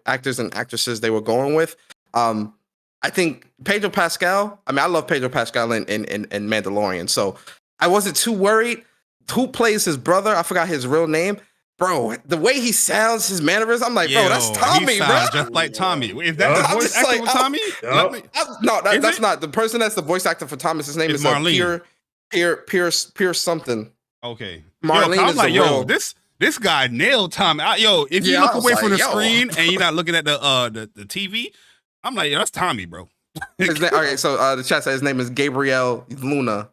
actors and actresses they were going with. I think Pedro Pascal. I mean, I love Pedro Pascal in Mandalorian, so I wasn't too worried. Who plays his brother? I forgot his real name. Bro, the way he sounds, his mannerisms, I'm like, bro, that's Tommy, he bro. Just like Tommy. Is that the voice actor for Tommy? No, that's not. The person that's the voice actor for Thomas, his name is Marlene. Pierce something. Okay. Marlene is like, yo, this guy nailed Tommy. If you look away from the screen and you're not looking at the TV, I'm like, that's Tommy, bro. Okay, so the chat said his name is Gabriel Luna.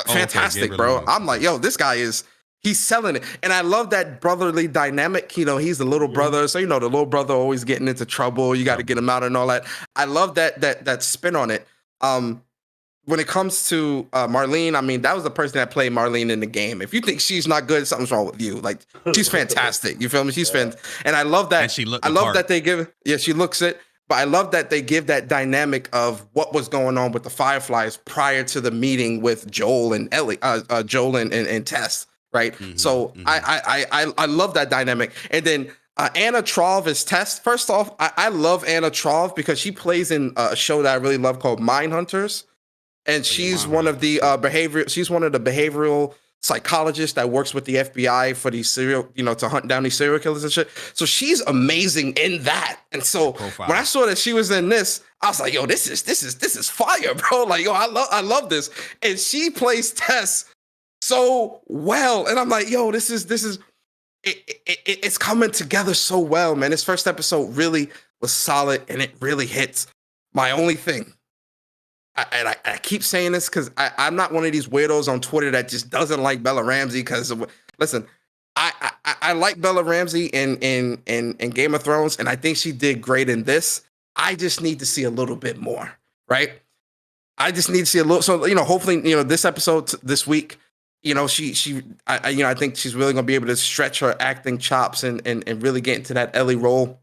Fantastic, okay, bro. I'm like, yo, this guy he's selling it. And I love that brotherly dynamic. He's the little brother. So, the little brother always getting into trouble. You got to get him out and all that. I love that spin on it. When it comes to Marlene, I mean, that was the person that played Marlene in the game. If you think she's not good, something's wrong with you. Like, she's fantastic. You feel me? She's fantastic. And I love that. And I love that they give, she looks it. But I love that they give that dynamic of what was going on with the Fireflies prior to the meeting with Joel and Ellie, Joel and Tess, right? Mm-hmm, so I love that dynamic. And then Anna Trav is Tess. First off, I love Anna Trav because she plays in a show that I really love called Mindhunters, and she's one of the behavioral psychologist that works with the FBI for these to hunt down these serial killers and shit. So she's amazing in that. And so when I saw that she was in this, I was like, yo, this is fire, bro. Like, yo, I love this. And she plays Tess so well. And I'm like, yo, it's coming together so well, man. This first episode really was solid and it really hits. My only thing, I keep saying this because I'm not one of these weirdos on Twitter that just doesn't like Bella Ramsey. Because listen, I like Bella Ramsey in Game of Thrones, and I think she did great in this. I just need to see a little bit more, right? I just need to see a little. So hopefully, this episode this week, I think she's really gonna be able to stretch her acting chops and really get into that Ellie role.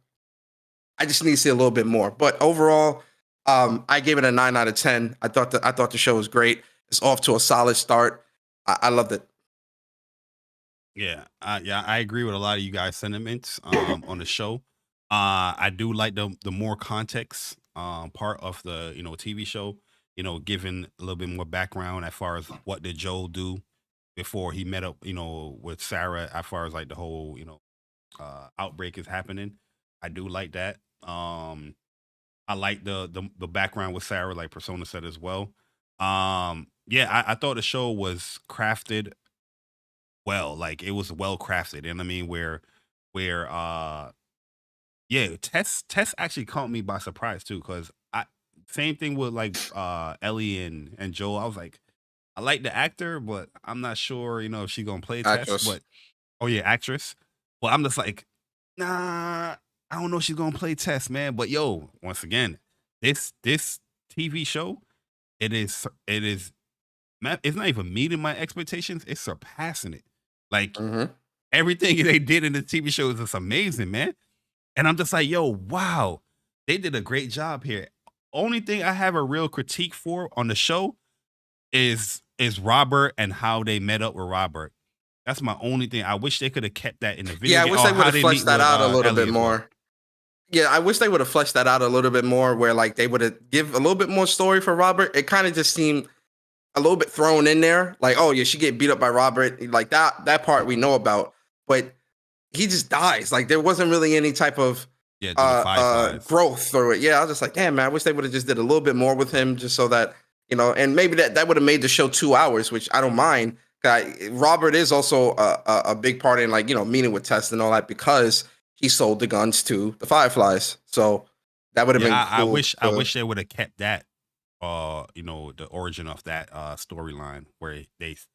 I just need to see a little bit more. But overall, I gave it a 9 out of 10. I thought the show was great. It's off to a solid start. I loved it. Yeah, I agree with a lot of you guys' sentiments on the show. I do like the more context part of the TV show. Giving a little bit more background as far as what did Joel do before he met up, with Sarah, as far as like the whole, outbreak is happening. I do like that. I like the background with Sarah, like Persona said as well. I thought the show was crafted well, like it was well crafted. And I mean, where Tess actually caught me by surprise too, because same thing with like Ellie and Joel. I was like, I like the actor, but I'm not sure, if she's gonna play Tess. But actress. But I'm just like, nah, I don't know if she's gonna play Tess, man. But once again, this TV show, it's not even meeting my expectations. It's surpassing it. Like everything they did in the TV show is just amazing, man. And I'm just like, wow, they did a great job here. Only thing I have a real critique for on the show is Robert and how they met up with Robert. That's my only thing. I wish they could have kept that in the video. Yeah, I wish they would have fleshed that out a little bit more. Yeah, I wish they would have fleshed that out a little bit more, where like they would have give a little bit more story for Robert. It kind of just seemed a little bit thrown in there. Like, oh yeah, she get beat up by Robert. Like that part we know about, but he just dies. Like there wasn't really any type of growth through it. Yeah, I was just like, damn, man, I wish they would have just did a little bit more with him, just so that, and maybe that would have made the show 2 hours, which I don't mind. Robert is also a big part in like, meeting with Tess and all that, because he sold the guns to the Fireflies. So that would have been cool. I wish they would have kept that, the origin of that storyline where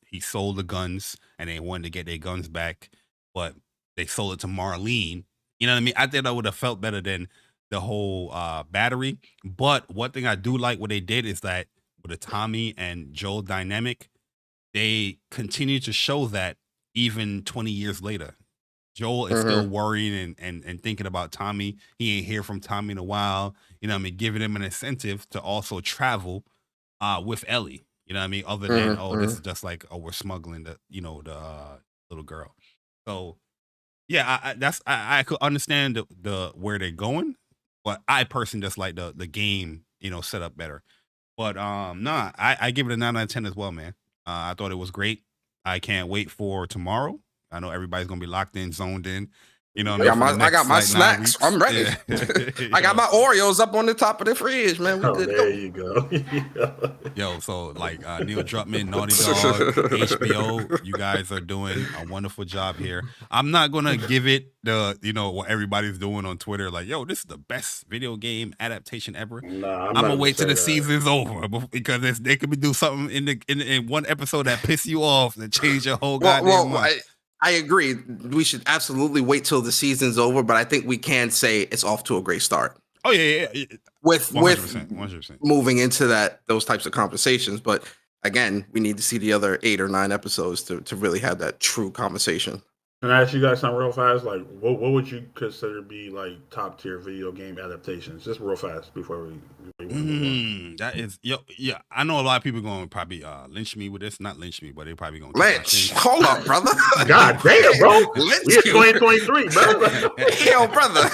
he sold the guns and they wanted to get their guns back, but they sold it to Marlene. You know what I mean? I think that would have felt better than the whole battery. But one thing I do like what they did is that with the Tommy and Joel dynamic, they continue to show that even 20 years later. Joel is still worrying and thinking about Tommy. He ain't hear from Tommy in a while. Giving him an incentive to also travel with Ellie. You know what I mean? Other than, this is just like, we're smuggling the little girl. So yeah, I could understand the where they're going, but I personally just like the game, set up better. But I give it a 9 out of 10 as well, man. I thought it was great. I can't wait for tomorrow. I know everybody's gonna be locked in, zoned in. I got my snacks. I'm ready. Yeah. I got my Oreos up on the top of the fridge, man. There you go. Yo, so like Neil Druckmann, Naughty Dog, HBO, you guys are doing a wonderful job here. I'm not gonna give it the what everybody's doing on Twitter, like, yo, this is the best video game adaptation ever. Nah, I'm gonna wait till the season's over, because they could do something in one episode that piss you off and change your whole goddamn mind. I agree. We should absolutely wait till the season's over, but I think we can say it's off to a great start. Oh yeah. With 100%. Moving into those types of conversations, but again, we need to see the other 8 or 9 episodes to really have that true conversation. Can I ask you guys something real fast? Like, what would you consider be like top tier video game adaptations? Just real fast before we that is, yeah. I know a lot of people going to probably lynch me with this. Not lynch me, but they probably going to lynch. Hold up, brother. God damn, bro. We're 2023, brother. Yo, brother.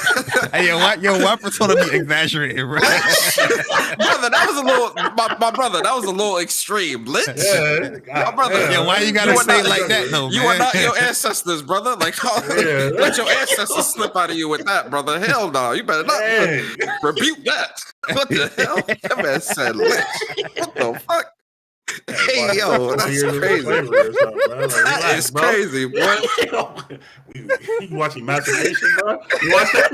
Hey, why Persona be exaggerating, bro? Brother, that was a little. My brother, that was a little extreme. Lynch. Yeah, brother. Yeah, why you gotta say it like that, though? You are not your ancestors, brother. Like, let your ancestors slip out of you with that, brother. Hell no, you better not rebuke that. What the hell? That man said lynch. What the fuck? Hey, yo, that's crazy. That is crazy, boy. You watching masturbation, bro? You watch that?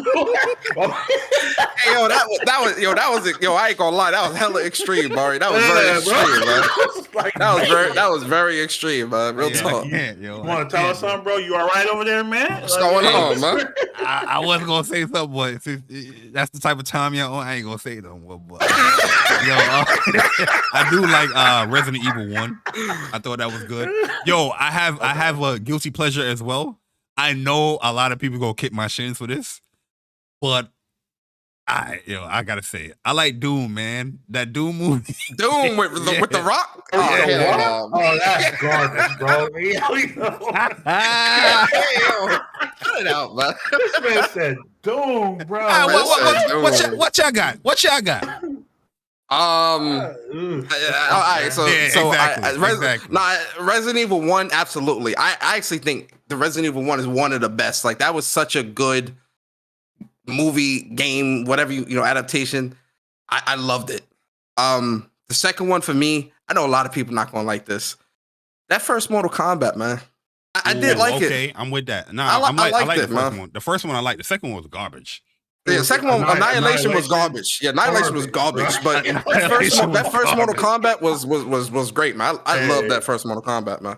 Hey, yo, I ain't gonna lie, that was hella extreme, Bari. That was very extreme, man. That was very extreme, man. Real talk. You want to tell us something, bro? You all right over there, man? What's going on, man? I wasn't gonna say something, but that's the type of time you're on. I ain't gonna say it no more. But yo, I do like Resident Evil 1. I thought that was good. Yo, I have a guilty pleasure as well. I know a lot of people gonna kick my shins for this, but I gotta say it. I like Doom, man. That Doom movie. Doom with the Rock. Oh, that's garbage, bro. Cut it out, man. This man said Doom, bro. What y'all got? What y'all got? All right, Exactly. Resident Evil 1, absolutely. I actually think the Resident Evil 1 is one of the best. Like, that was such a good movie, game, whatever adaptation. I loved it. The second one for me, I know a lot of people not gonna like this. That first Mortal Kombat, man. I did like it. Okay, I'm with that. No, I like it, the first one. The first one I liked. The second one was garbage. Yeah, the second one, Annihilation was garbage. Yeah, Annihilation was garbage. But that first Mortal Kombat was great, man. I love that first Mortal Kombat, man.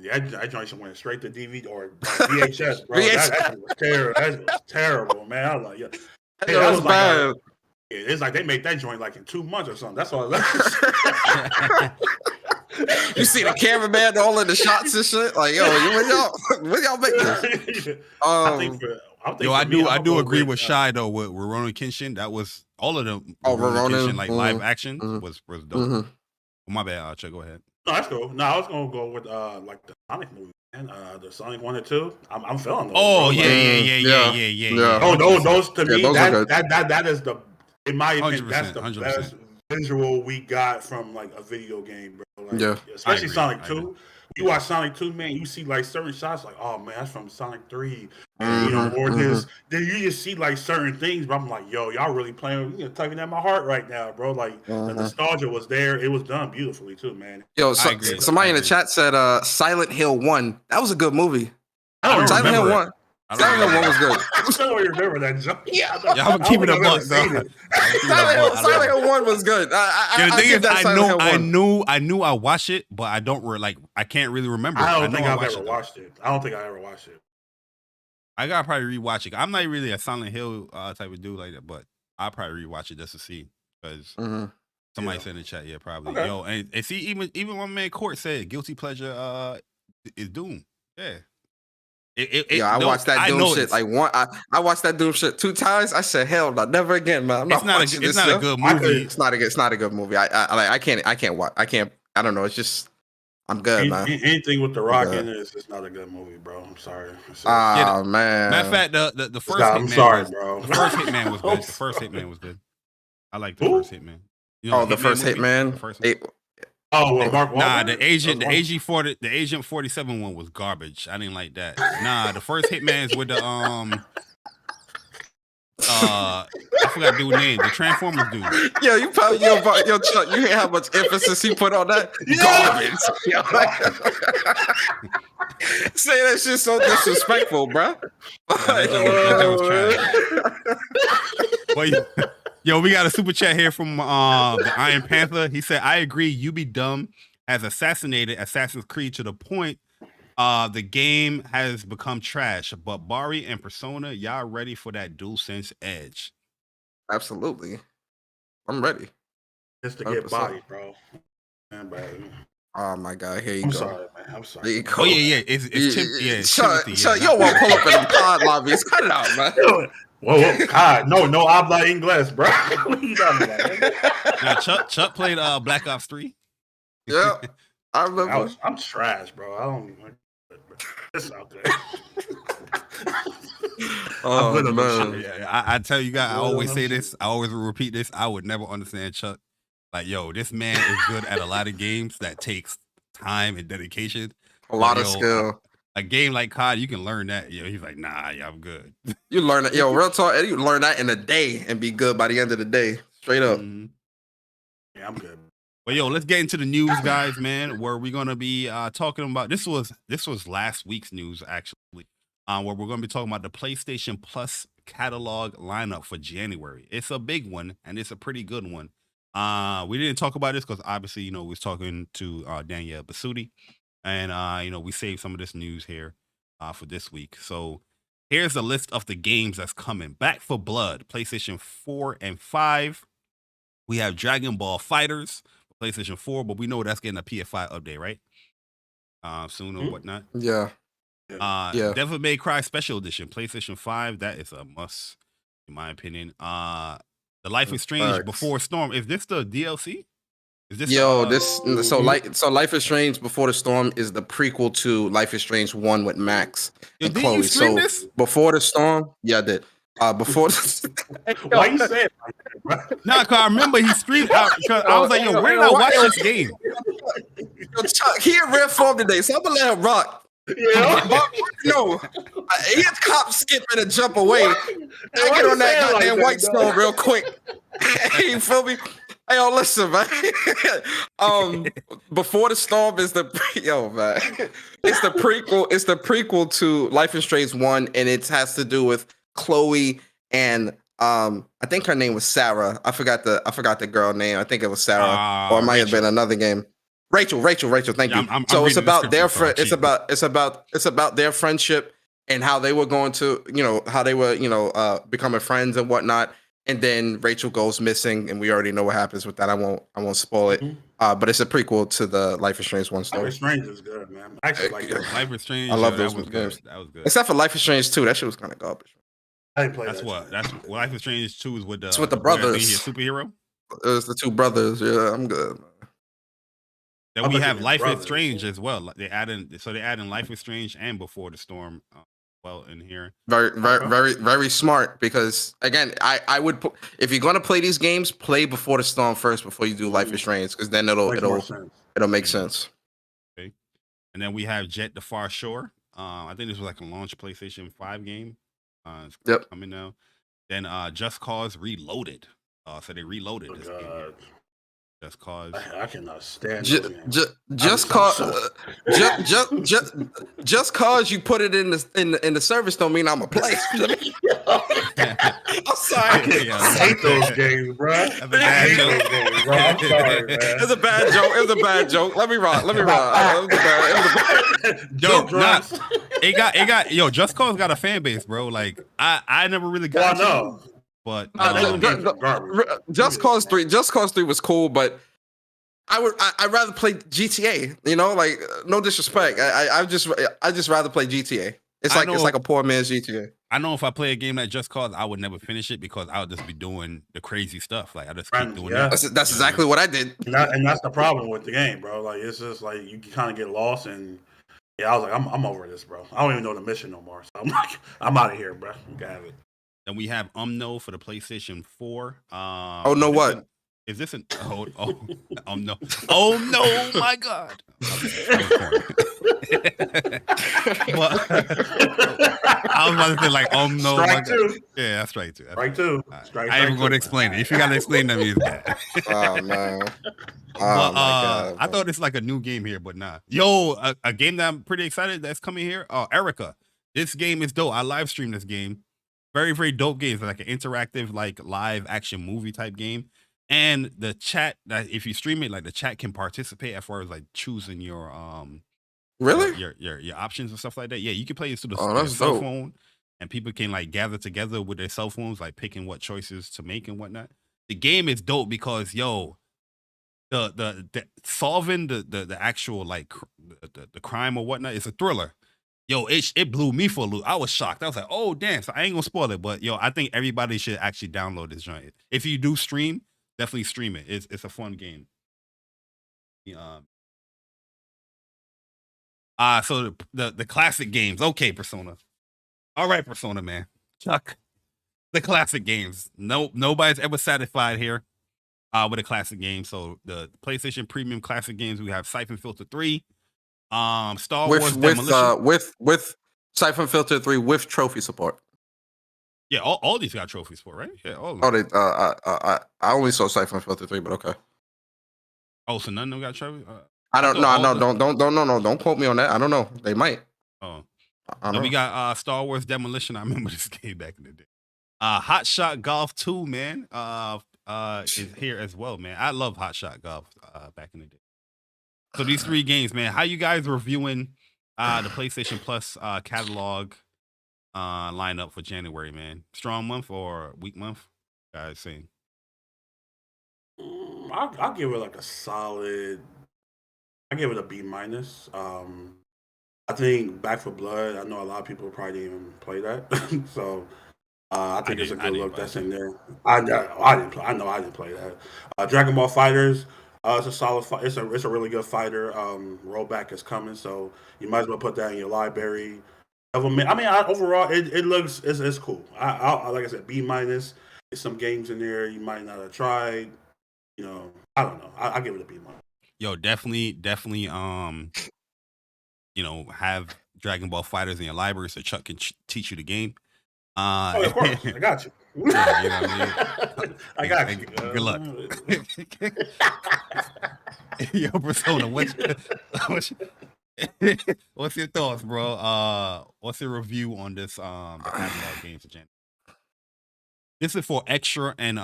Yeah, I joined went straight to DVD or VHS, bro. That was terrible. That was terrible, man. I was like, that was bad. It's like they made that joint like in 2 months or something. That's all. You see the cameraman all in the shots and shit. Like, yo, when y'all make this? I do agree with Shy though with Rurouni Kenshin. That was all of them. Rurouni Kenshin, like live action was dope. Well, my bad. Chuck, go ahead. No, that's cool. No, I was gonna go with like the Sonic movie, man. The Sonic 1 and 2. I'm feeling those. Oh yeah. Oh, those to me, that is the, in my opinion, that's the 100%. Best visual we got from like a video game, bro. Like, especially Sonic 2. You watch Sonic 2, man, you see like certain shots like, oh man, that's from Sonic 3. And, or this. Then you just see like certain things, but I'm like, yo, y'all really playing, tugging at my heart right now, bro. Like the nostalgia was there. It was done beautifully too, man. Yo, somebody in the chat said Silent Hill 1. That was a good movie. Silent Hill 1. Silent Hill 1 was good. I don't remember that jump. Yeah, I'm keeping it up, Silent Hill 1 was good. I knew I watched it, but I don't I can't really remember. I don't think I've ever watched it. I don't think I ever watched it. I gotta probably rewatch it. I'm not really a Silent Hill type of dude like that, but I'll probably rewatch it just to see because somebody said in the chat, probably. Okay. Yo, and see, even one man Court said guilty pleasure is Doom. Yeah. I watched that Doom shit I watched that Doom shit 2 times. I said, hell no, never again, man. It's not a good movie. It's not a good movie. I can't watch. I don't know. It's just I'm good, man. Anything with The Rock in it is just not a good movie, bro. I'm sorry. Man. Matter of fact, the first I'm sorry, bro. The first Hitman was good. The first Hitman was good. I like the first Hitman. The first Hitman. Mark Wahlberg? Nah, the Agent 47 one was garbage. I didn't like that. Nah, the first Hitman's with the I forgot the dude's name. The Transformers dude. Yeah, you probably Chuck, you hear how much emphasis he put on that? Garbage. Say that shit so disrespectful, bro. That was trash. Yo, we got a super chat here from the Iron Panther. He said, I agree, You Be Dumb has assassinated Assassin's Creed to the point the game has become trash. But Bari and Persona, y'all ready for that DualSense edge? Absolutely. I'm ready. Just to get body, bro. Man, oh my God, here you go. I'm sorry, man. I'm sorry. Oh yeah. It's Timothy. You don't want to pull up in the pod lobbies. Cut it out, man. Whoa, God, no habla inglés, bro. What are you talking about? Now, Chuck played Black Ops 3. Yeah, I remember. I'm trash, bro. I don't. It's out there. Oh man, I tell you guys, I always say this. I always repeat this. I would never understand Chuck. Like, yo, this man is good at a lot of games that takes time and dedication. A lot of skill. A game like COD, you can learn that. He's like, nah, I'm good. You learn it, real talk. You learn that in a day and be good by the end of the day. Straight up. Yeah, I'm good. But yo, let's get into the news, guys, man. Where we're gonna be talking about this was last week's news actually. Where we're gonna be talking about the PlayStation Plus catalog lineup for January. It's a big one and it's a pretty good one. We didn't talk about this because obviously, we was talking to Danielle Basutti, and we saved some of this news here for this week. So here's a list of the games that's coming. Back for Blood, PlayStation 4 and 5. We have Dragon Ball Fighters, PlayStation 4, but we know that's getting a PS5 update, right? Soon or whatnot. Yeah. Devil May Cry Special Edition, PlayStation 5. That is a must, in my opinion. The Life is Strange Before Storm. Is this the DLC? Is this Life is Strange Before the Storm is the prequel to Life is Strange 1 with Max and did Chloe. you stream So this? Before the Storm, yeah, I did. Before Why you say it like that, bro? Nah, cause I remember he streamed out. Cause I was like, yo, where did I watch this game? Chuck, he in rare form today, so I'm gonna let him rock. Yeah. No, he had cop skip and a jump away. I get on that goddamn White Stone real quick. You feel me? Hey, yo, listen, man. Before the Storm is man. It's the prequel. It's the prequel to Life is Strange 1, and it has to do with Chloe and I think her name was Sarah. I forgot the girl name. I think it was Sarah, or it might have been another game. Rachel. Thank you. So it's about their friend. It's about their friendship and how they were going to, becoming friends and whatnot. And then Rachel goes missing, and we already know what happens with that. I won't spoil it. But it's a prequel to the Life is Strange 1 story. Life is Strange is good, man. I actually like that. Life is Strange. I love those games. That was good. Except for Life is Strange 2, that shit was kind of garbage. I didn't play That's Life is Strange 2 is with the. It's with the brothers. Superhero. It's the two brothers. Yeah, I'm good. Then we have Life is Strange as well. They add in Life is Strange and Before the Storm. In here, very smart, because again, I would put, if you're gonna play these games, play Before the Storm first before you do Life is Strange, because then it'll make sense. Okay, and then we have Jet the Far Shore. I think this was like a launch PlayStation 5 game. It's coming now. Then Just Cause Reloaded. So they reloaded this game here. Just Cause. I cannot stand Just cause you put it in the service don't mean I'm a play. I'm sorry. I hate those games, bro. That's a bad joke. I'm sorry, man. It's a bad joke. It was a bad joke. Let me rock. It was a bad joke. It got Just Cause got a fan base, bro. Like I never really got. Well, no. But Just Cause 3 was cool, but I'd rather play GTA. Like, no disrespect. I just rather play GTA. It's like a poor man's GTA. I know if I play a game like Just Cause, I would never finish it because I would just be doing the crazy stuff. Like I just keep doing that. That's exactly what I did. And that's the problem with the game, bro. Like it's just like you kind of get lost, and I was like, I'm over this, bro. I don't even know the mission no more. So I'm like, I'm out of here, bro. You can have it. Then we have No for the PlayStation 4. No, what? Is this an no? Oh no, my God. Well, I was about to say like, no, Strike two. Yeah, that's right too. Strike two. I ain't going to explain it. If you got to explain that, means bad. Oh man. I thought this was like a new game here, but nah. Yo, a game that I'm pretty excited that's coming here. Erica. This game is dope. I live streamed this game. Very, very dope game. It's like an interactive, like live action movie type game. And the chat, that if you stream it, like the chat can participate as far as like choosing your really your options and stuff like that. Yeah, you can play it through the that's cell dope. phone, and people can like gather together with their cell phones, like picking what choices to make and whatnot. The game is dope because the solving the actual like the crime or whatnot, it's a thriller. Yo, it blew me for a loop. I was shocked. I was like, oh damn. So I ain't gonna spoil it, but I think everybody should actually download this joint. If you do stream, definitely stream it. It's a fun game. So the classic games. Okay, Persona. All right, Persona, man. Chuck. The classic games. Nobody's ever satisfied here with a classic game. So the PlayStation Premium classic games, we have Siphon Filter 3. Star Wars Demolition. With Siphon Filter 3 with trophy support. Yeah, all these got trophy support, right? Yeah, all of them. I only saw Siphon Filter 3, but okay. Oh, so none of them got Trevor? I don't know. Don't quote me on that. I don't know. They might. Oh, I no, don't we know. got Star Wars Demolition. I remember this game back in the day. Hot Shot Golf 2, man. Is here as well, man. I love Hot Shot Golf back in the day. So these 3 games, man. How you guys reviewing the PlayStation Plus catalog lineup for January, man? Strong month or weak month? Guys saying. I'll give it like a solid. I give it a B minus. I think Back for Blood. I know a lot of people probably didn't even play that, so I think it's a good look that's in there. I didn't play. I know I didn't play that. Dragon Ball Fighters. It's a solid. It's a really good fighter. Rollback is coming, so you might as well put that in your library. Overall, it looks it's cool. I like I said, B minus. There's some games in there you might not have tried. You know, I don't know. I give it a B minus. Yo, definitely, have Dragon Ball Fighters in your library so Chuck can teach you the game. Of course, I got you. Yeah, you know what I mean? I got you. Good luck. Yo, Persona, what's your thoughts, bro? What's your review on this the catalog games for January? This is for extra and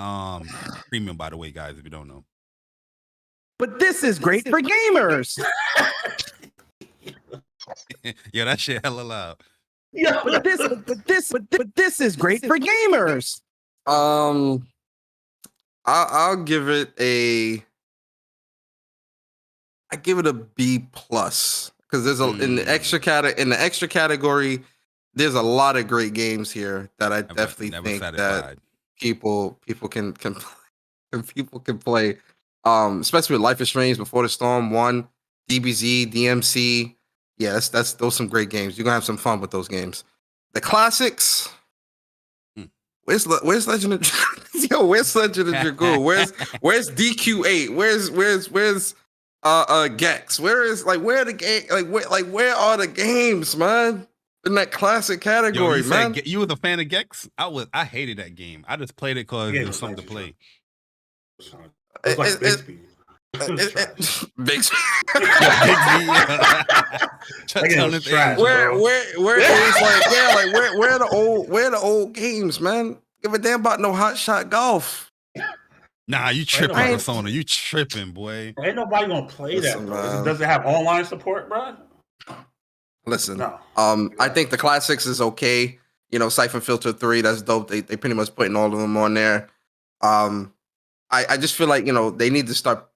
premium, by the way, guys, if you don't know. But this is great for gamers. Yeah, that shit hella loud. Yeah, but this is great for gamers. I'll give it a. I give it a B plus because there's in the extra category. There's a lot of great games here that I definitely think that people can play. Especially with Life is Strange, Before the Storm 1, DBZ, DMC. Yeah, that's those some great games. You're gonna have some fun with those games. The classics. Where's Legend of Yo? Where's Legend of Dragoon? Where's DQ8? Where's Gex? Where are the game? Where are the games, man? In that classic category, man. You was a fan of Gex? I hated that game. I just played it because it was something to play. It's like Bixby. Bixby. Where are the old games, man? Give a damn about no Hot Shot Golf. Nah, you tripping, Persona. You tripping, boy. Ain't nobody gonna play that, bro. Does it have online support, bro? Listen, no. I think the classics is okay. You know, Siphon Filter 3, that's dope. They pretty much putting all of them on there. I just feel like, they need to start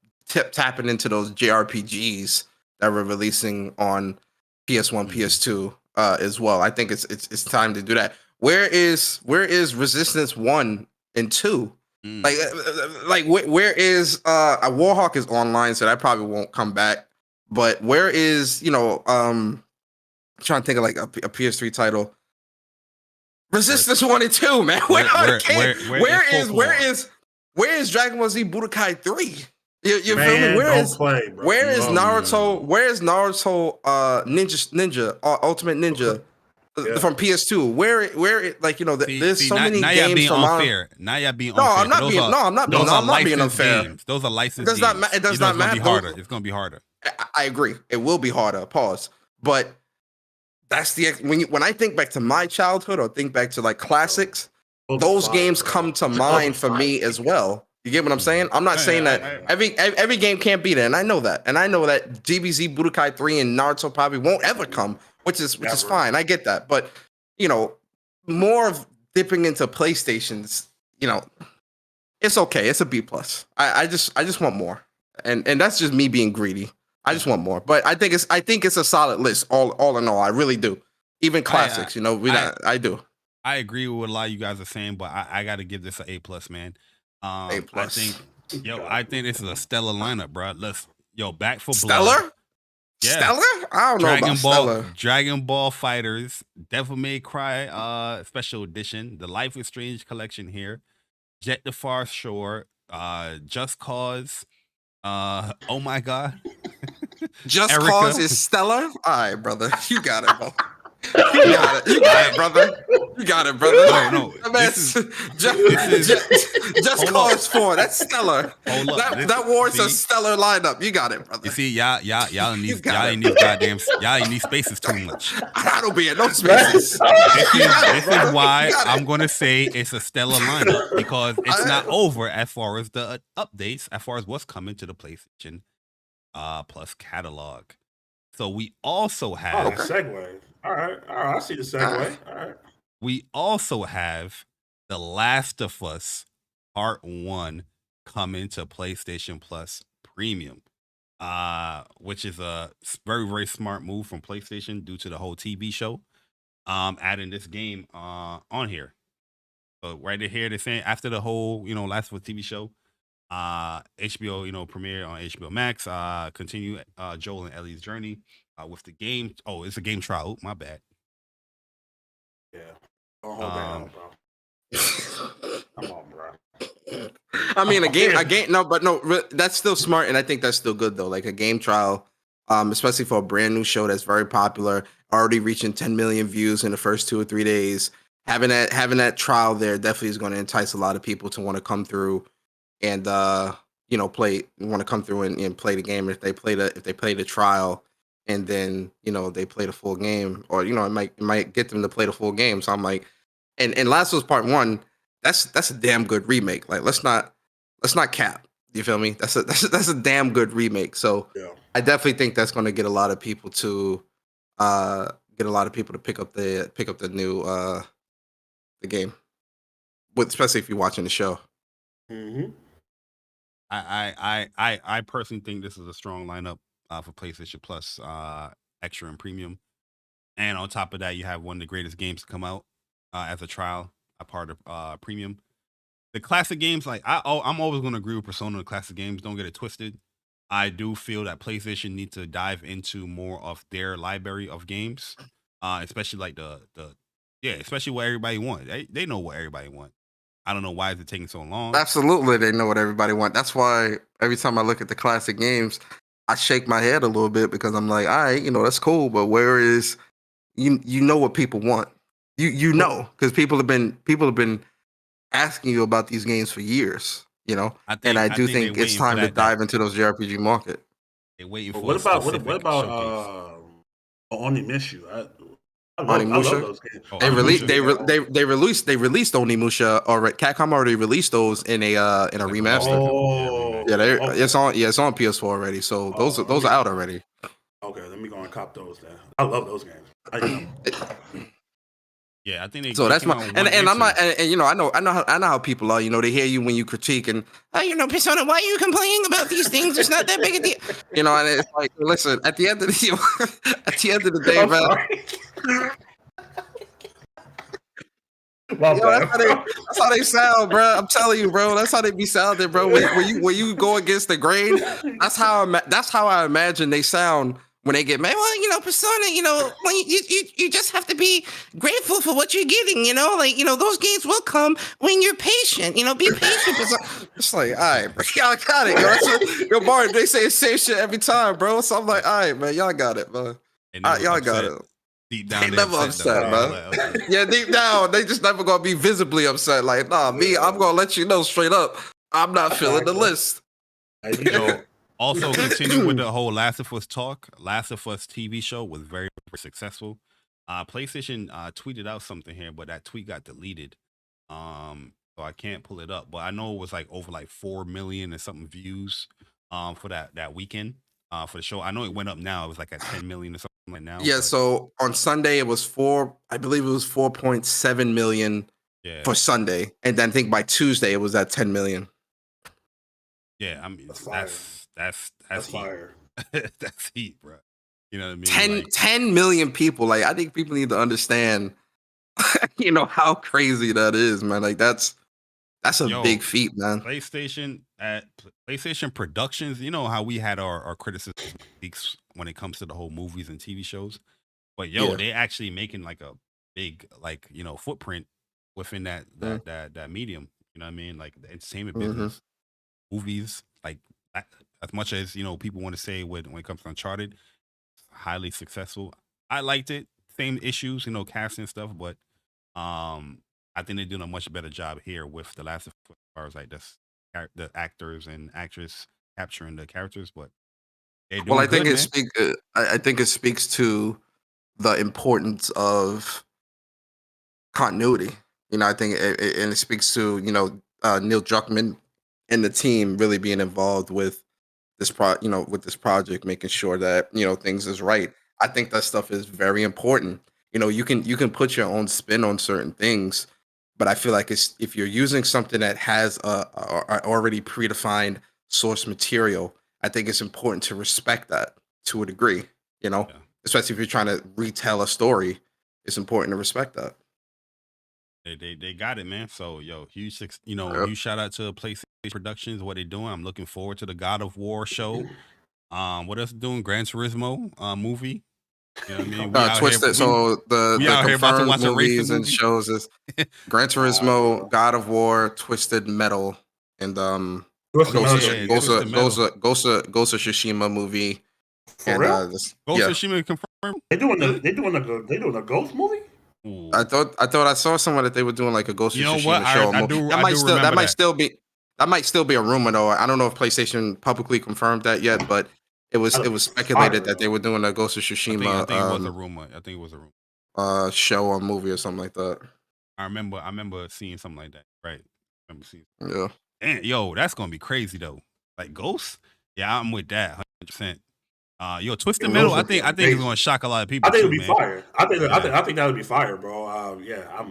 tapping into those JRPGs that we're releasing on PS1, PS2 as well. I think it's time to do that. Where is Resistance 1 and 2? Where is Warhawk is online, so that probably won't come back. But where is I'm trying to think of like a PS3 title. Resistance 1 and 2, man. Where is Dragon Ball Z Budokai 3? You feel me? Where is Naruto? Where is Naruto Ninja Ultimate Ninja from PS2? There's so many now games y'all being from unfair. Now y'all being unfair. I'm not being unfair. Games. Those are licensed It does not matter. It's gonna be harder. I agree. It will be harder. Pause. But that's when I think back to my childhood or think back to like classics, those games come to mind for me as well. You get what I'm saying? I'm not saying that every game can't be there, and I know that. And I know that DBZ, Budokai 3, and Naruto probably won't ever come, which is fine. I get that. But more of dipping into PlayStations, it's okay. It's a B plus. I just want more. And that's just me being greedy. I just want more. But I think it's a solid list, all in all. I really do. Even classics, I do. I agree with what a lot of you guys are saying, but I gotta give this an A plus, man. A plus. I think this is a stellar lineup, bro. Back for Stellar? Blood. Yeah. Stellar? I don't know about Stellar. Dragon Ball Fighters, Devil May Cry special edition, the Life is Strange collection here, Jet the Far Shore, Just Cause, oh my god. Just Erica. Cause is stellar? All right, brother. You got it, bro. You got it, brother. You got it, brother. No. Just Hold cause 4. That's stellar. Hold up. That war's a stellar lineup. You got it, brother. You see, y'all in these y'all in these spaces too much. I don't be in no spaces. This is why I'm gonna say it's a stellar lineup because it's not over as far as the updates, as far as what's coming to the PlayStation Plus catalog. So we also have segue. All right, I see the segue. All right. We also have The Last of Us Part 1 coming to PlayStation Plus Premium, which is a very, very smart move from PlayStation due to the whole TV show, adding this game on here. So right here, they're saying after the whole, Last of Us TV show, HBO, premiere on HBO Max, continue Joel and Ellie's journey with the game. Oh, it's a game trial. My bad. Yeah. Don't hold that on, bro. Come on, bro. I mean, a game. No, that's still smart, and I think that's still good though. Like a game trial, especially for a brand new show that's very popular, already reaching 10 million views in the first 2 or 3 days. Having that trial there definitely is going to entice a lot of people to want to come through and want to come through and play the game. If they play the trial and then they play the full game, or it might get them to play the full game. So I'm like, and Last of Us Part 1, that's a damn good remake. Like let's not cap. You feel me? That's a damn good remake. So yeah. I definitely think that's going to get a lot of people to pick up the new the game, especially if you're watching the show. Mm-hmm. I personally think this is a strong lineup for PlayStation Plus Extra and Premium, and on top of that, you have one of the greatest games to come out as a trial, a part of Premium. The classic games, like I'm always going to agree with Persona. The classic games, don't get it twisted. I do feel that PlayStation needs to dive into more of their library of games, especially like especially what everybody wants. They know what everybody wants. I don't know why is it taking so long. Absolutely, they know what everybody wants. That's why every time I look at the classic games, I shake my head a little bit because I'm like, all right, that's cool, but where is you know what people want? You know, because people have been asking you about these games for years, I think it's time to dive into those JRPG market. They're waiting for what about Onimusha? I love those games. They released Onimusha already. Capcom already released those in a remaster. Oh, yeah, it's on PS4 already. So those are out already. Okay, let me go and cop those then. I love those games. Yeah, I think they. So that's my and I'm not and I know how people are. They hear you when you critique and Persona, why are you complaining about these things? It's not that big a deal. And it's like, listen, at the end of the day, man. That's how they sound, bro. I'm telling you, bro. That's how they be sounding, bro. When you go against the grain, that's how I imagine they sound. When they get mad, well, Persona, when you just have to be grateful for what you're getting, those games will come when you're patient, be patient. It's like, all right, bro, y'all got it, yo. Bari, they say the same shit every time, bro. So I'm like, all right, man, y'all got it, man. Y'all got it. Deep down, they never upset, man. Yeah, deep down, they just never gonna be visibly upset. Like, nah, I'm gonna let you know straight up, I'm not filling the list. Also, continue with the whole Last of Us talk. Last of Us TV show was very, very successful. PlayStation tweeted out something here, but that tweet got deleted. So I can't pull it up. But I know it was like over 4 million and something views for that weekend for the show. I know it went up now. It was like at 10 million or something like now. Yeah, so on Sunday it was 4.7 million for Sunday. And then I think by Tuesday it was at 10 million. Yeah, I mean that's fire. That's heat, bro. You know what I mean? 10 million people. I think people need to understand, how crazy that is, man. That's a big feat, man. PlayStation Productions. You know how we had our criticism weeks when it comes to the whole movies and TV shows, but they actually making a big footprint within that medium. You know what I mean? Like the entertainment business, movies, as much as people want to say when it comes to Uncharted, highly successful. I liked it. Same issues, casting and stuff, but I think they're doing a much better job here with The Last of Us as far as like the actors and actress capturing the characters, but they're doing Well, I think good, it man. I think it speaks to the importance of continuity. I think and it speaks to Neil Druckmann and the team really being involved with this with this project, making sure that things is right. I think that stuff is very important. You can put your own spin on certain things, but I feel like if you're using something that has a already predefined source material, I think it's important to respect that to a degree. Yeah. Especially if you're trying to retell a story, it's important to respect that. They got it, man. So huge Yep. huge shout out to PlayStation Productions, what they're doing. I'm looking forward to the God of War show. What else doing? Gran Turismo movie. You know what I mean? We out Twisted. here, So the out here about to confirmed watch a racing movies and movie? shows is Gran Turismo, God of War, Twisted Metal, and Twisted Oh, Metal. yeah, Ghost Twisted Metal. of Tsushima movie. For And real? Ghost yeah, of Tsushima confirmed. They doing a ghost movie? Ooh. I thought I saw somewhere that they were doing like a Ghost of You know Tsushima what? show. I do that might remember that. still be a rumor though. I don't know if PlayStation publicly confirmed that yet, but it was speculated that they were doing a Ghost of I Tsushima think it was a rumor. I think it was a rumor. show or movie or something like that. I remember seeing something like that. Right. I remember seeing. Yeah. And that's gonna be crazy though. Like Ghost? Yeah, I'm with that 100%. Twisted Metal, I think it's gonna shock a lot of people. I think it'll too, be man. fire. I think that would be fire, bro. Yeah,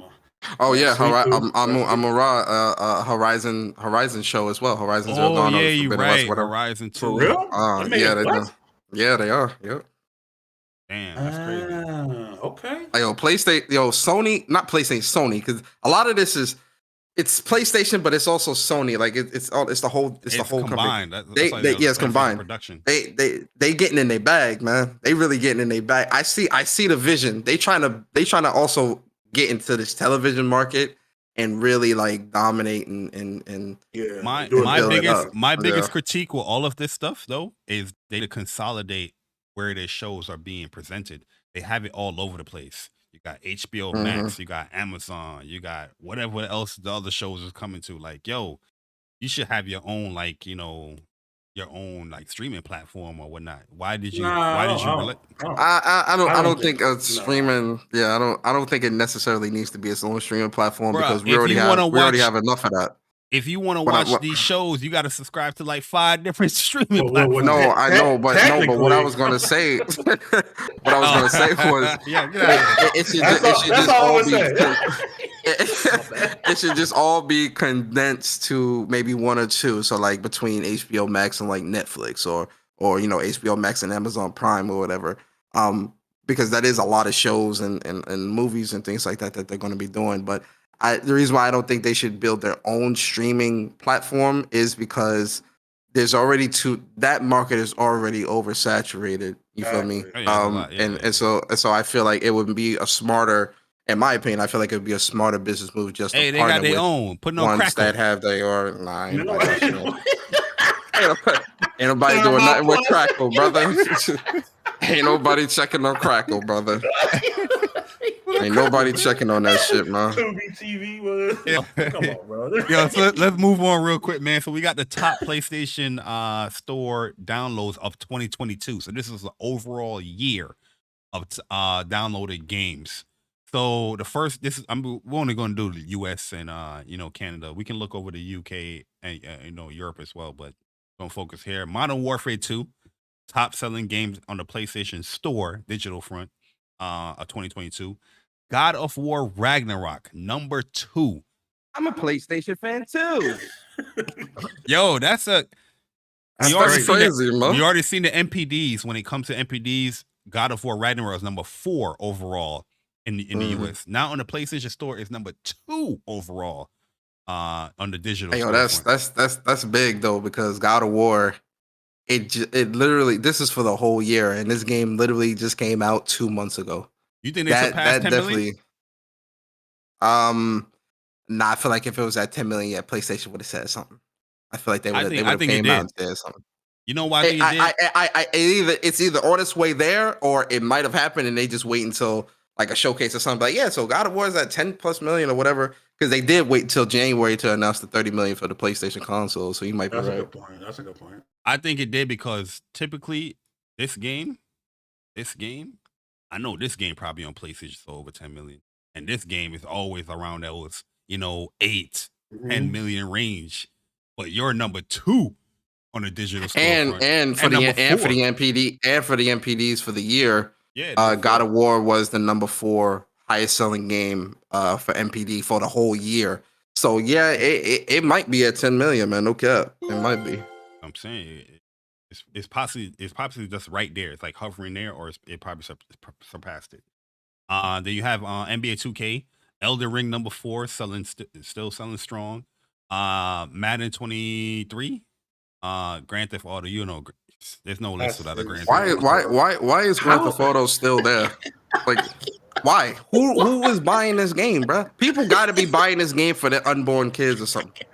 Oh yeah, I'm a Horizon show as well. Horizon Zero Oh Dawn. yeah, or you Forbidden right. West, whatever. Horizon 2. for real. Yeah, they do. Yeah, they are. Yep. Damn, that's crazy. Okay. Sony, not PlayStation, Sony, because a lot of this it's PlayStation, but it's also Sony. Like it's the whole combined. Company. It's combined. Production. They getting in their bag, man. They really getting in their bag. I see the vision. They trying to also get into this television market and really like dominate and Yeah. My biggest critique with all of this stuff though is they to consolidate where their shows are being presented. They have it all over the place. You got HBO Max, you got Amazon, you got whatever else the other shows is coming to. Like, you should have your own streaming platform or whatnot. Why did you? I don't think streaming. Yeah, I don't think it necessarily needs to be its own streaming platform because we already have enough of that. If you want to watch these shows, you got to subscribe to like 5 different streaming platforms. No, I know, but what I was gonna say, was it should just all be condensed to maybe 1 or 2. So like between HBO Max and like Netflix or HBO Max and Amazon Prime or whatever. Because that is a lot of shows and movies and things like that they're going to be doing. But the reason why I don't think they should build their own streaming platform is because there's already that market is already oversaturated. You feel me? And so I feel like it would be a smarter, in my opinion, I feel like it would be a smarter business move just to they partner got their with own. Put no ones crackle. that have ain't nobody doing nothing with Crackle, brother. Ain't nobody checking on Crackle, brother. Ain't nobody checking on that shit, man. Come on, bro. So let's move on real quick, man. So we got the top PlayStation Store downloads of 2022. So this is the overall year of downloaded games. So the first, we're only going to do the U.S. and Canada. We can look over the UK and Europe as well, but don't focus here. Modern Warfare 2, top selling games on the PlayStation Store digital front of 2022. God of War Ragnarok, number 2. I'm a PlayStation fan too. That's crazy, man. We already seen the MPDs. When it comes to MPDs, God of War Ragnarok is number 4 overall in the US. Now on the PlayStation Store is number 2 overall on the digital. That's big though, because God of War, it literally, this is for the whole year, and this game literally just came out 2 months ago. You think they surpassed 10 million? I feel like if it was at 10 million, yeah, PlayStation would have said something. I feel like they would have came out and said something. You know why I think it did? It's either on its way there or it might have happened and they just wait until like a showcase or something. Like, yeah, so God of War is at 10+ million or whatever. Because they did wait till January to announce the 30 million for the PlayStation console. So you might be That's a right. good point. That's a good point. I think it did because typically this game, I know this game probably on PlayStation sold over 10 million. And this game is always around those, 8, 10 million range. But you're number 2 on a digital storefront. And for the NPDs for the year, Yeah, God of War was the number 4 highest selling game for NPD for the whole year. So yeah, it might be at 10 million, man. No cap, it might be. I'm saying it's possibly just right there. It's like hovering there, or it probably surpassed it. Then you have NBA 2K, Elden Ring number 4, still selling strong. Madden 23, Grand Theft Auto. There's no list without a Grand Theft Auto. Why is Grand Theft Auto still there? Like, why? Who is buying this game, bro? People got to be buying this game for their unborn kids or something.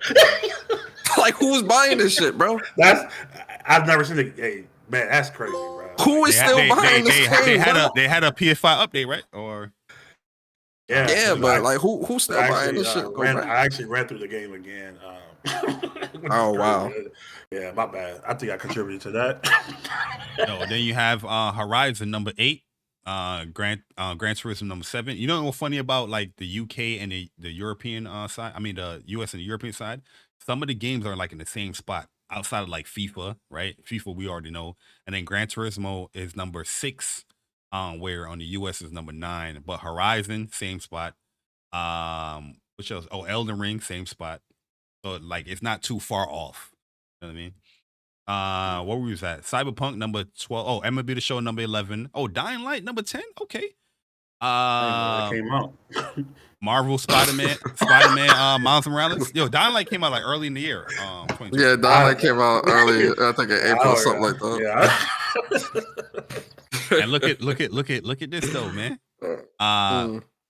Like, who's buying this shit, bro? I've never seen it. Hey, man, that's crazy, bro. Who is still buying this game? They had a PS5 update, right? Or yeah, but like, who's still buying this shit? I actually ran through the game again. Oh wow. Yeah, my bad. I think I contributed to that. No, then you have Horizon number 8, Gran Turismo number 7. You know what's funny about like the UK and the European side? I mean the US and the European side. Some of the games are like in the same spot outside of like FIFA, right? FIFA we already know, and then Gran Turismo is number 6, where on the US is number 9. But Horizon same spot. Which else? Oh, Elden Ring same spot. So like it's not too far off. You know what I mean? What was that? Cyberpunk number 12. Oh, MLB The Show number 11. Oh, Dying Light number 10. Okay. It came out. Marvel Spider-Man, Miles Morales. Yo, Dying Light came out like early in the year. Yeah, Dying Light came out early. I think in April, something like that. Yeah. And look at this though, man.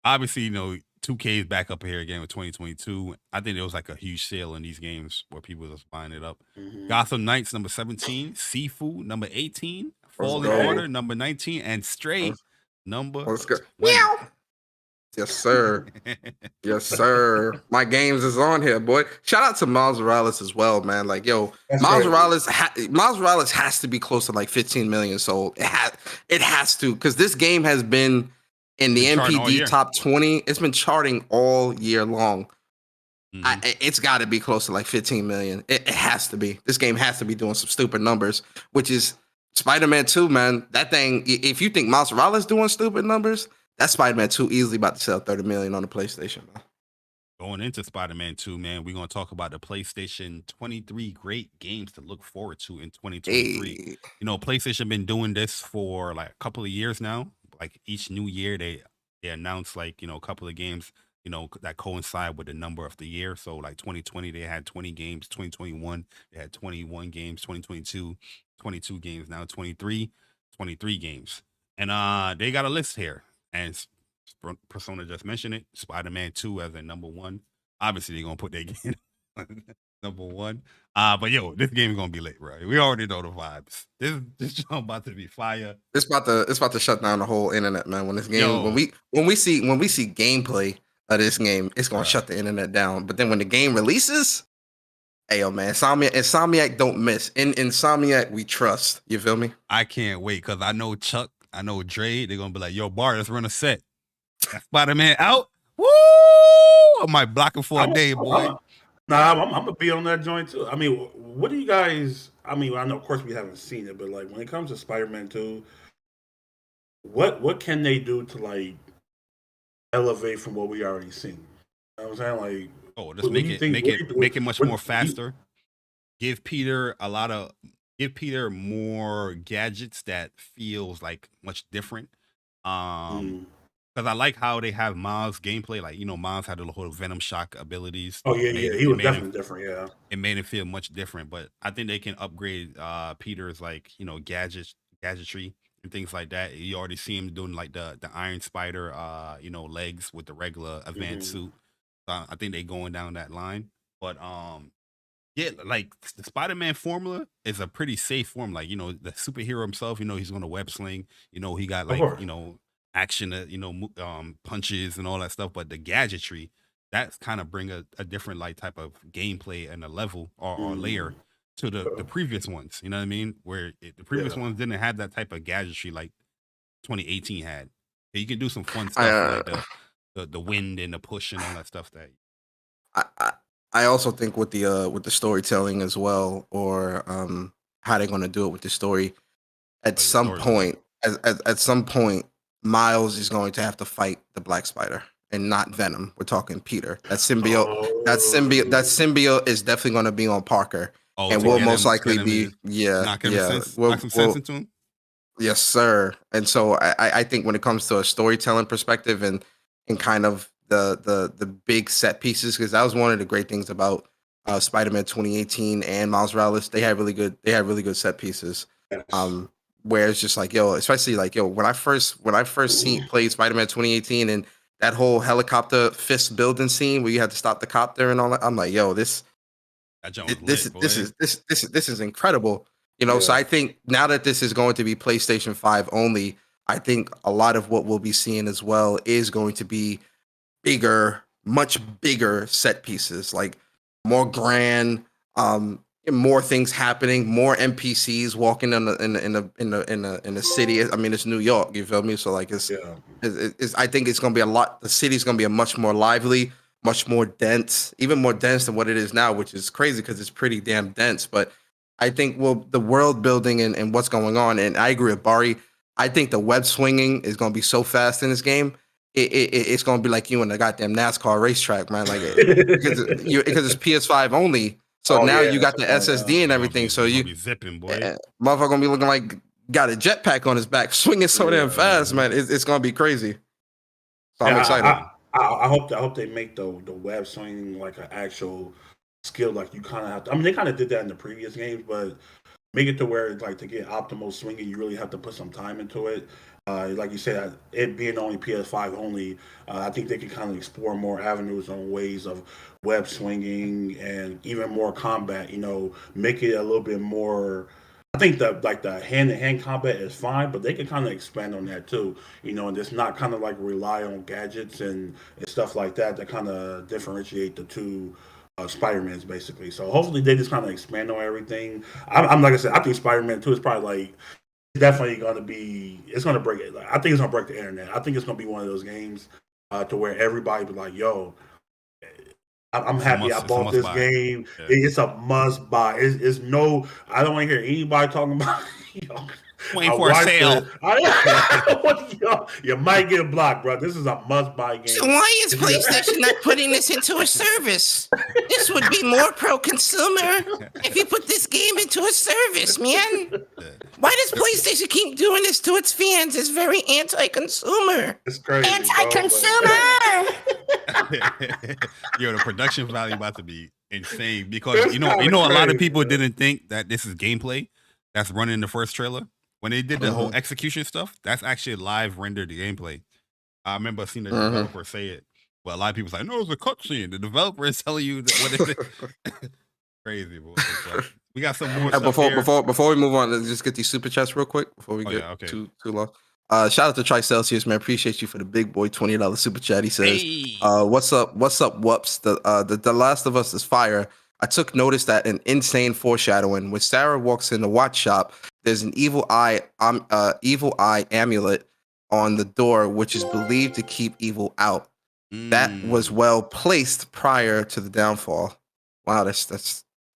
Obviously, 2K is back up here again with 2022. I think there was like a huge sale in these games where people was buying it up. Gotham Knights number 17, Sifu number 18, Fallen Order number 19, and Stray number. Let's go. Meow. Yes, sir. Yes, sir. My games is on here, boy. Shout out to Miles Morales as well, man. Like, yo, Miles Morales has to be close to like 15 million sold. It has to, because this game has been in the NPD top 20. It's been charting all year long. It's got to be close to like 15 million. It has to be. This game has to be doing some stupid numbers, which is Spider-Man 2, man. That thing, if you think Miles Morales doing stupid numbers, that Spider-Man 2 easily about to sell 30 million on the PlayStation, man. Going into Spider-Man 2, man, we're going to talk about the PlayStation 23 great games to look forward to in 2023. Hey. PlayStation been doing this for like a couple of years now. Like each new year, they announce like, a couple of games, that coincide with the number of the year. So like 2020, they had 20 games. 2021, they had 21 games. 2022, 22 games. Now 23 games. And they got a list here. And Persona just mentioned it. Spider-Man 2 as a number 1. Obviously, they're going to put that game number 1. But yo, this game is going to be lit, bro. We already know the vibes. This show about to be fire. It's about to shut down the whole internet, man. When this game, when we see gameplay of this game, it's going to shut the internet down. But then when the game releases, hey, yo, man, Insomniac don't miss. In Insomniac, we trust. You feel me? I can't wait because I know Chuck, I know Dre, they're going to be like, yo, Bari, let's run a set. Spider-Man out. Woo! I might block him for a day, boy. I'm going to be on that joint, too. I mean, what do you guys... I mean, I know, of course, we haven't seen it, but, like, when it comes to Spider-Man 2, what can they do to, like, elevate from what we already seen? You know what I'm saying? Like... just make it much more faster. Give Peter more gadgets that feels like much different. Because I like how they have Miles' gameplay. Like, Miles had the whole Venom Shock abilities. Oh, yeah. He was definitely different, yeah. It made it feel much different. But I think they can upgrade Peter's, like, gadgetry and things like that. You already see him doing, like, the Iron Spider, legs with the regular advanced suit. I think they're going down that line. But, yeah, like, the Spider-Man formula is a pretty safe form. Like, the superhero himself, he's going to web sling. He got, like, action, punches and all that stuff. But the gadgetry, that's kind of bring a different like type of gameplay and a level or layer to the previous ones. You know what I mean? Where the previous ones didn't have that type of gadgetry like 2018 had. You can do some fun stuff like the wind and the push and all that stuff that. I also think with the storytelling as well, or how they're going to do it with the story. At some point, at some point, Miles is going to have to fight the Black Spider and not Venom. We're talking Peter. That symbiote. That symbiote is definitely going to be on Parker, and will most likely be knock some sense into him. Yes, sir. And so I think when it comes to a storytelling perspective and kind of the big set pieces, because that was one of the great things about Spider-Man 2018 and Miles Morales. They had really good set pieces. Where it's just like, especially like, when I first played Spider-Man 2018 and that whole helicopter fist building scene where you had to stop the copter and all that, I'm like, this is incredible. So I think now that this is going to be PlayStation 5 only, I think a lot of what we'll be seeing as well is going to be much bigger set pieces, like more grand, more things happening, more NPCs walking in the city. I mean, it's New York, you feel me? So like, it's I think it's gonna be a lot. The city's gonna be a much more lively, much more dense, even more dense than what it is now, which is crazy because it's pretty damn dense. But I think the world building and what's going on, and I agree with Bari. I think the web swinging is gonna be so fast in this game. It's gonna be like you in the goddamn NASCAR racetrack, man. Like because it's PS5 only. So now you got the SSD and everything. So you be zipping, boy. Motherfucker gonna be looking like got a jetpack on his back, swinging so damn fast, man. It's gonna be crazy. So I'm excited. I hope they make the web swinging like an actual skill. Like you kind of have to. I mean, they kind of did that in the previous games, but make it to where like to get optimal swinging, you really have to put some time into it. Like you said, it being only PS5 only, I think they can kind of explore more avenues and ways of web swinging and even more combat. Make it a little bit more. I think the hand-to-hand combat is fine, but they can kind of expand on that too. And just not kind of like rely on gadgets and stuff like that kind of differentiate the two Spider-Mans basically. So hopefully they just kind of expand on everything. I'm like I said, I think Spider-Man 2 is probably like. Definitely going to be. It's going to break it. I think it's going to break the internet. I think it's going to be one of those games to where everybody be like, "Yo, I'm happy I bought this game. Yeah. It's a must buy. It's no. I don't want to hear anybody talking about. Waiting for a sale. You might get blocked, bro. This is a must-buy game. So why is PlayStation not putting this into a service? This would be more pro-consumer if you put this game into a service, man. Why does PlayStation keep doing this to its fans? It's very anti-consumer. It's crazy. Anti-consumer. The production value about to be insane because a lot of people didn't think that this is gameplay that's running the first trailer. When they did the whole execution stuff, that's actually live rendered gameplay. I remember seeing the developer say it. Well, a lot of people say, no, it's a cutscene. The developer is telling you what it is. Crazy, boy. We got some more stuff before we move on, let's just get these super chats real quick before we get too long. Shout out to Tricelsius, man. Appreciate you for the big boy $20 super chat. He says, what's up, WUPS? The Last of Us is fire. I took notice that an insane foreshadowing. When Sarah walks in the watch shop, there's an evil eye amulet on the door, which is believed to keep evil out. That was well placed prior to the downfall. Wow, that's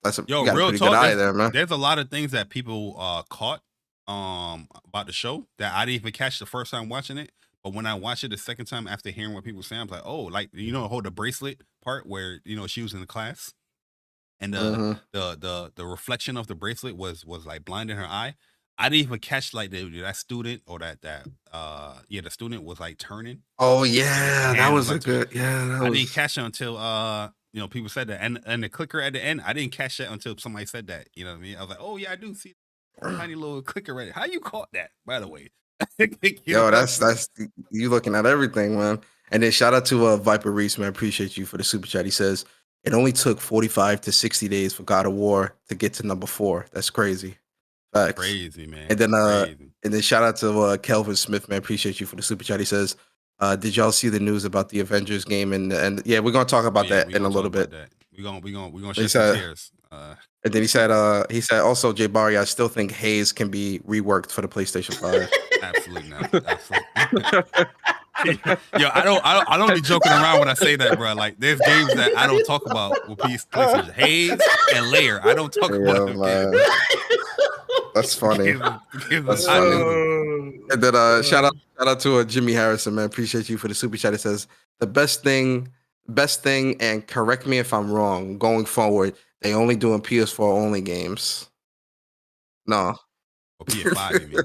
a real pretty talk, good eye there, man. There's a lot of things that people caught about the show that I didn't even catch the first time watching it. But when I watched it the second time after hearing what people say, I'm like, oh, like hold the bracelet part where she was in the class. And the reflection of the bracelet was like blinding her eye. I didn't even catch like that student or the student was like turning. Oh yeah, that was a good. Yeah, I didn't catch it until people said that, and the clicker at the end. I didn't catch that until somebody said that. You know what I mean? I was like, oh yeah, I do see a tiny little clicker right. How you caught that? By the way, that's you looking at everything, man. And then shout out to Viper Reese, man. Appreciate you for the super chat. He says, it only took 45 to 60 days for God of War to get to number 4. That's crazy. Facts. Crazy, man. And then Crazy. and then shout out to Kelvin Smith, man. Appreciate you for the super chat. He says, did y'all see the news about the Avengers game? And yeah, we're gonna talk about that in a little bit. We're gonna shed some tears. And then he said also, Jay Bari, I still think Haze can be reworked for the PlayStation 5. Absolutely not. Absolutely. Yo, I don't be joking around when I say that, bro. Like, there's games that I don't talk about with PlayStation. Haze and Layer, I don't talk about them games. That's funny. That's funny. And then shout out to Jimmy Harrison, man. Appreciate you for the super chat. It says the best thing, and correct me if I'm wrong. Going forward, they only doing PS4 only games. No. Or PS5, you mean?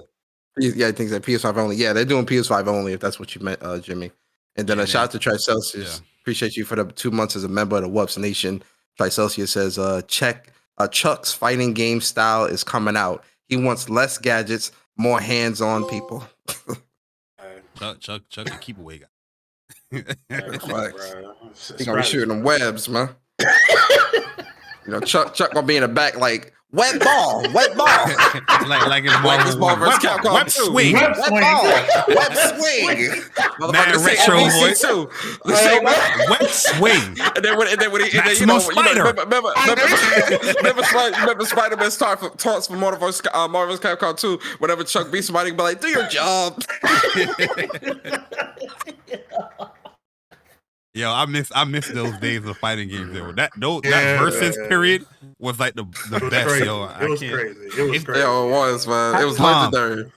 Yeah, I think that PS5 only. Yeah, they're doing PS5 only, if that's what you meant, Jimmy. And then a shout out to Tricelsius. Yeah. Appreciate you for the 2 months as a member of the WUPS Nation. Tricelsius says, Chuck's fighting game style is coming out. He wants less gadgets, more hands-on people. Chuck, the keep away guy. He gonna be shooting them webs, man. Chuck gonna be in the back like wet ball. like it's Marvel vs. Capcom web 2. Swing. Web swing. Mad retro voice. Too. Web swing. And then when he remember Spider-Man's taunts for Marvel vs. Capcom 2. Whenever Chuck beats somebody, he be like, "Do your job." Yo, I miss those days of fighting games. That versus period was like the best. Crazy. Yo, it was crazy. Yo, it was, man. It was legendary.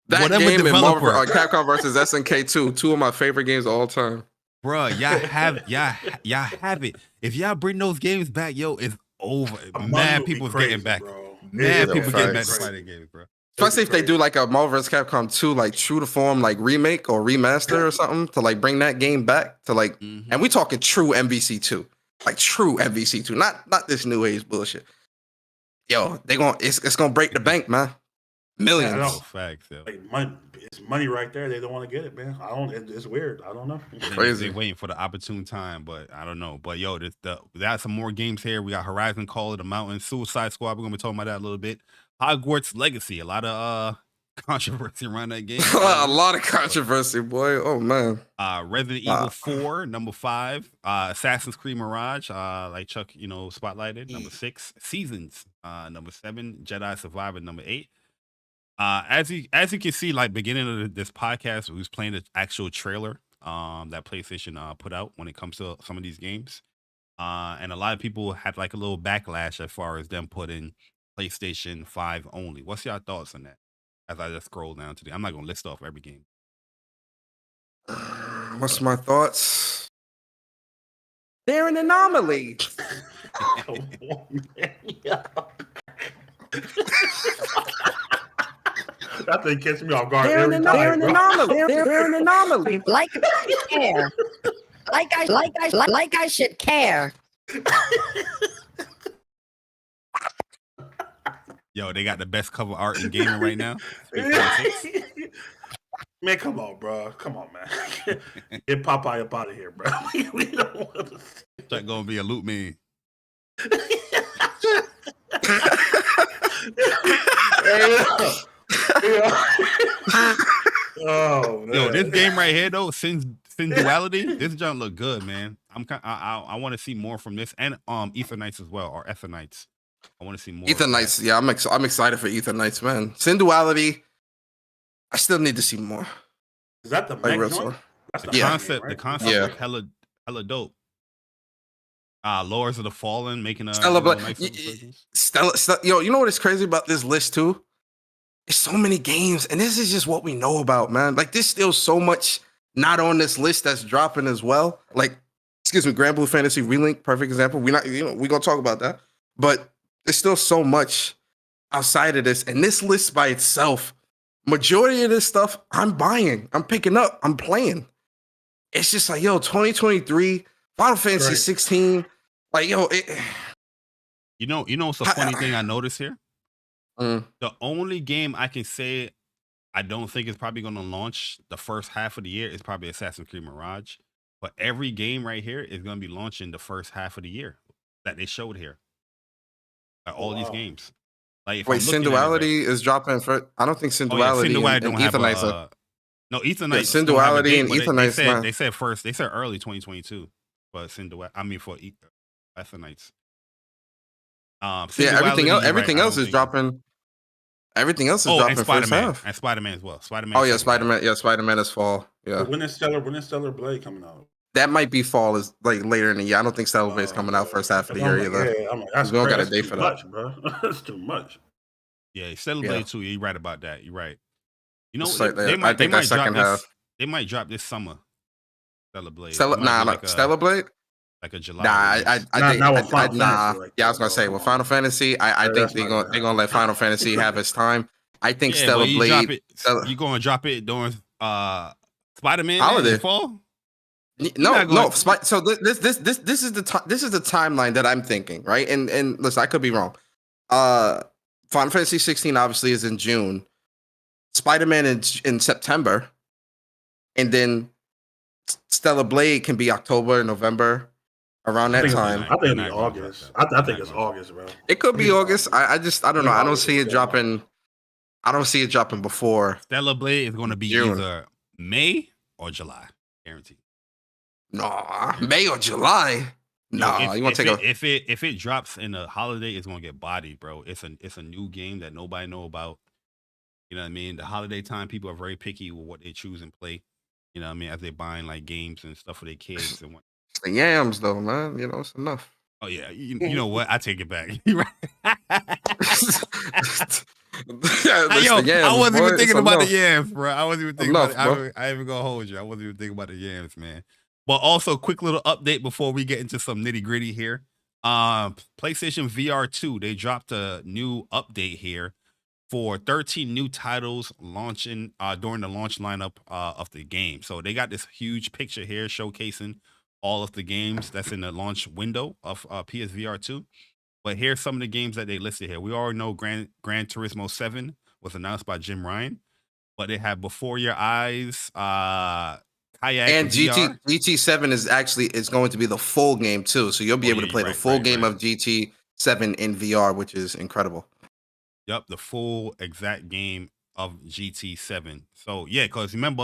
That game and Marvel Capcom versus SNK 2, two of my favorite games of all time. Bruh, y'all have it. If y'all bring those games back, yo, it's over. Mad people's getting back. Mad people getting back to fighting games, bro. Especially if they do like a Marvel vs. Capcom 2, like true to form, like remake or remaster or something to like bring that game back to like, and we talking true MVC2, like true MVC2, not this new age bullshit. Yo, it's gonna break the bank, man. Millions. Facts, yo. Like it's money right there. They don't want to get it, man. It's weird. I don't know. Crazy. They're waiting for the opportune time, but I don't know. But yo, there's some more games here. We got Horizon Call of the Mountain, Suicide Squad. We're gonna be talking about that a little bit. Hogwarts Legacy, a lot of controversy around that game. A lot of controversy, boy. Oh man. Resident Evil 4, number 5. Assassin's Creed Mirage, like Chuck, spotlighted. Number 6. Seasons, number 7. Jedi Survivor, number 8. As you can see, like beginning of this podcast, we was playing the actual trailer that PlayStation put out when it comes to some of these games. And a lot of people had like a little backlash as far as them putting PlayStation 5 only. What's your thoughts on that? As I just scroll down to I'm not gonna list off every game. What's my thoughts? They're an anomaly. That thing catch me off guard. They're an anomaly. They're an anomaly. Like I should care. Like I should care. Yo, they got the best cover art in gaming right now. Man, come on, bro. Come on, man. Get Popeye up out of here, bro. We don't want to. That's gonna be a loot man. Oh man. Yo, this game right here though, Sin Duality, this junk look good, man. I want to see more from this and Ether Knights as well, or Ether Knights. I want to see more. Ether Knights, yeah, I'm excited for Ether Knights, man. Sin Duality, I still need to see more. Is that the like mech joint? The concept yeah. is hella dope. Lords of the Fallen making a Stella, Stella, yo, you know what is crazy about this list too? There's so many games, and this is just what we know about, man. Like, there's still so much not on this list that's dropping as well. Like, Granblue Fantasy Relink, perfect example. We're gonna talk about that, but there's still so much outside of this, and this list by itself, majority of this stuff, I'm buying, I'm picking up, I'm playing. It's just like, yo, 2023, Final Fantasy 16, like, yo, you know, it's a funny thing I noticed here. Mm. The only game I can say I don't think is probably going to launch the first half of the year is probably Assassin's Creed Mirage. But every game right here is going to be launching the first half of the year that they showed here. All these games. Like, if Wait, I'm looking at it, Synduality is dropping for. I don't think Synduality Synduality and don't have Aethernight's a. No, Aethernight's Yeah, don't have a Synduality date, and but Aethernight's not. they said first. They said early 2022 for Synduality. I mean for Aethernight's. Everything else is dropping. Everything else is dropping first half. And Spider-Man as well. Oh yeah, Spider-Man. Yeah, Spider-Man is fall. Yeah. When is Stellar Blade coming out? That might be fall, is like later in the year. I don't think Stellar Blade's coming out first half of the year either. Yeah, we don't got a date for that, bro. That's too much. Yeah, Stellar Blade 2. You're right about that. You're right. You know, they might drop this. They might drop this summer. Stellar Blade. Stellar Blade. Like a July. Yeah, I was gonna say with Final Fantasy, I think they're gonna let Final Fantasy have its time. I think Stellar Blade. You gonna drop it during Spider-Man holiday fall? No. So this is the timeline that I'm thinking, right? And listen, I could be wrong. Final Fantasy 16 obviously is in June. Spider-Man in September, and then Stellar Blade can be October, November, around that time. I think it's August. I think it's August, bro. It could be August. I don't know. I don't see it dropping. I don't see it dropping before. Stellar Blade is going to be June. Either May or July, guaranteed. No, May or July. No, you want to take if it drops in a holiday, it's going to get bodied, bro. It's a new game that nobody know about. You know what I mean? The holiday time, people are very picky with what they choose and play. You know what I mean? As they're buying like games and stuff for their kids and what. It's the yams, though, man. You know, it's enough. Oh yeah, you know what? I take it back. You're right. I wasn't even thinking about the yams, bro. I wasn't even thinking about it. I ain't even gonna hold you. I wasn't even thinking about the yams, man. But also, quick little update before we get into some nitty gritty here. PlayStation VR2, they dropped a new update here for 13 new titles launching during the launch lineup of the game. So they got this huge picture here showcasing all of the games that's in the launch window of PSVR2. But here's some of the games that they listed here. We already know Gran Turismo 7 was announced by Jim Ryan, but they have Before Your Eyes, Kayak, and GT7 is going to be the full game too. So you'll be able to play the full game of GT7 in VR, which is incredible. Yep, the full exact game of GT7. So yeah, because remember,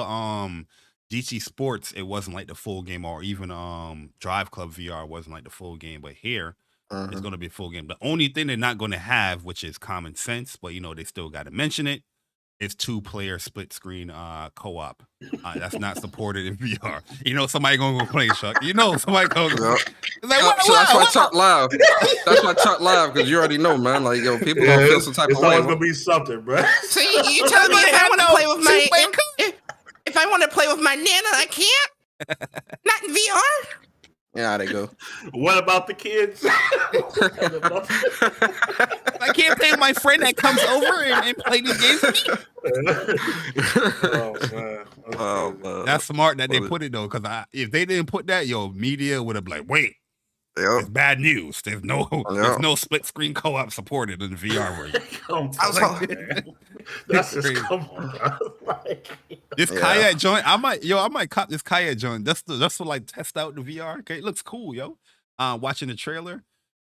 GT Sports, it wasn't like the full game, or even Drive Club VR wasn't like the full game. But here, it's going to be a full game. The only thing they're not going to have, which is common sense, but you know they still got to mention it, is 2-player split screen co-op. That's not supported in VR. You know somebody gonna go play, Chuck. You know somebody gonna go. It's like, so that's why Chuck live. That's why Chuck live, because you already know, man. Like, yo, people gonna feel some type of way. It's always gonna be something, bro. So you telling me if I want to play with my if I want to play with my Nana, I can't? Not in VR? Yeah, they go. What about the kids? I can't play with my friend that comes over and play these games with me. Oh, man. That's smart that they put it though, because if they didn't put that, media would have been like, wait, it's bad news. There's no split screen co-op supported in the VR version. That's just come on, bro. This kayak joint, I might cop this kayak joint. That's to like test out the VR. Okay, it looks cool, yo. Watching the trailer.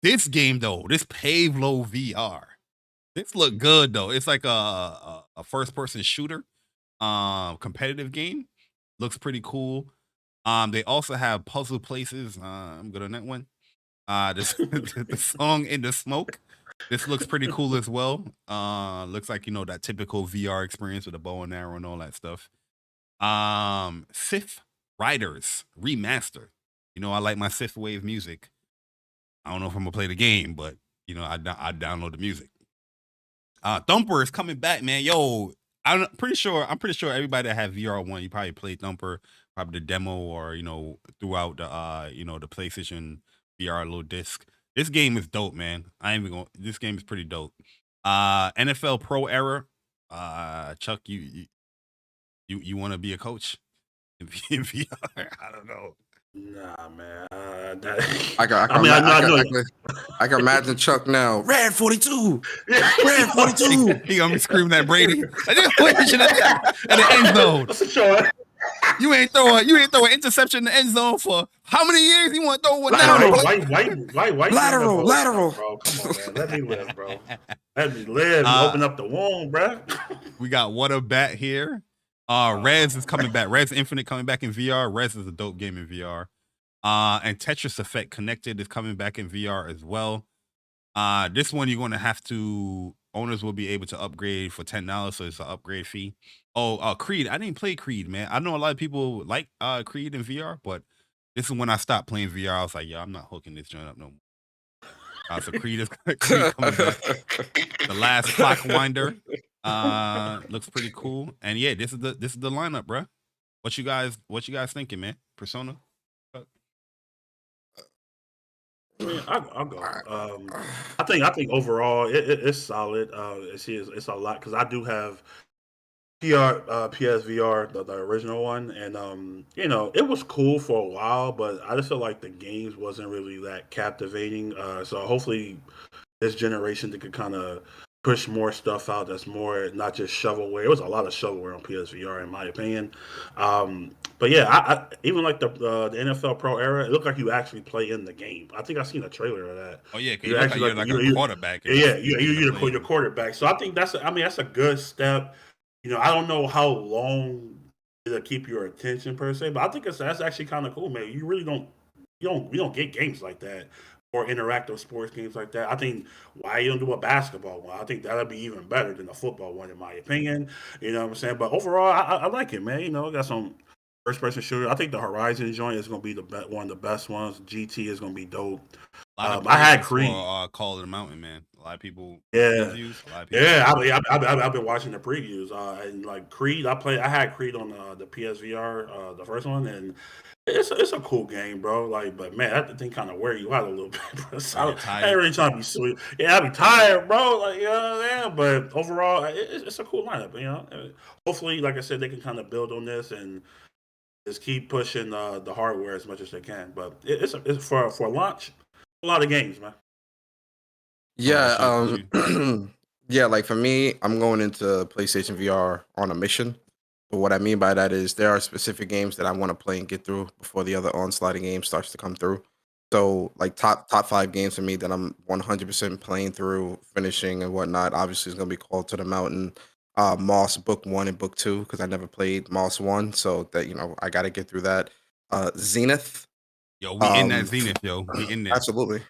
This game though, this Pavlo VR, this look good though. It's like a first person shooter, competitive game. Looks pretty cool. They also have puzzle places. I'm good on that one. The song In the Smoke. This looks pretty cool as well. Looks like, that typical VR experience with a bow and arrow and all that stuff. Sith Riders Remastered. I like my Sith Wave music. I don't know if I'm gonna play the game, but I download the music. Thumper is coming back, man. Yo, I'm pretty sure everybody that had VR1, you probably played Thumper, probably the demo, or throughout the the PlayStation VR little disc. This game is dope, man. This game is pretty dope. NFL Pro Era. Chuck, you want to be a coach in VR? I don't know. Nah, man. I can imagine Chuck now. Red 42. Red 42. He gonna be screaming at Brady. I just at the end zone. You ain't throw an interception in the end zone for how many years? You want to throw one now? Why? Lateral. Bro, come on, man. Let me live, bro. Let me live. Open up the womb, bro. We got What a Bat here. Rez is coming back. Rez Infinite coming back in VR. Rez is a dope game in VR. And Tetris Effect Connected is coming back in VR as well. This one you're going to have to, owners will be able to upgrade for $10, so it's an upgrade fee. Oh, Creed. I didn't play Creed, man. I know a lot of people like Creed in VR, but this is when I stopped playing VR. I was like, yo, I'm not hooking this joint up no more. So Creed is coming back. The Last Clockwinder looks pretty cool. And yeah, this is the lineup, bro. What you guys thinking, man? Persona? Yeah, I'll go. I think overall it's solid. It's a lot because I do have PSVR, the original one, and it was cool for a while, but I just feel like the games wasn't really that captivating. So hopefully this generation they could kind of push more stuff out that's more not just shovelware. It was a lot of shovelware on PSVR in my opinion. But yeah, I even like the NFL Pro era. It looked like you actually play in the game. I think I seen a trailer of that. Oh yeah, you actually like a quarterback. Yeah, you're your quarterback. So I think that's a good step. I don't know how long it'll keep your attention per se, but I think that's actually kind of cool, man. You really don't get games like that or interactive sports games like that. I think why you don't do a basketball one? I think that'll be even better than a football one, in my opinion. You know what I'm saying? But overall, I like it, man. Got some first-person shooter. I think the Horizon joint is going to be one of the best ones. GT is going to be dope. I had Creed. Call of the Mountain, man. A lot of people. Yeah, I've been watching the previews. And like Creed, I had Creed on the PSVR, the first one, and it's a cool game, bro. Like, but man, that thing kind of wear you out a little bit, bro. So I ain't really trying to be sweet. Yeah, I be tired, bro. Like, but overall, it's a cool lineup. Hopefully, like I said, they can kind of build on this and just keep pushing the hardware as much as they can. But it's for launch. A lot of games, man. Yeah, yeah, like for me, I'm going into PlayStation VR on a mission. But what I mean by that is there are specific games that I want to play and get through before the other onslaught game starts to come through. So like top 5 games for me that I'm 100% playing through, finishing and whatnot. Obviously, it's gonna be Call to the Mountain, Moss Book 1 and Book 2 because I never played Moss 1, so that I got to get through that. Zenith. Yo, we in that Zenith, yo. We in there. Absolutely.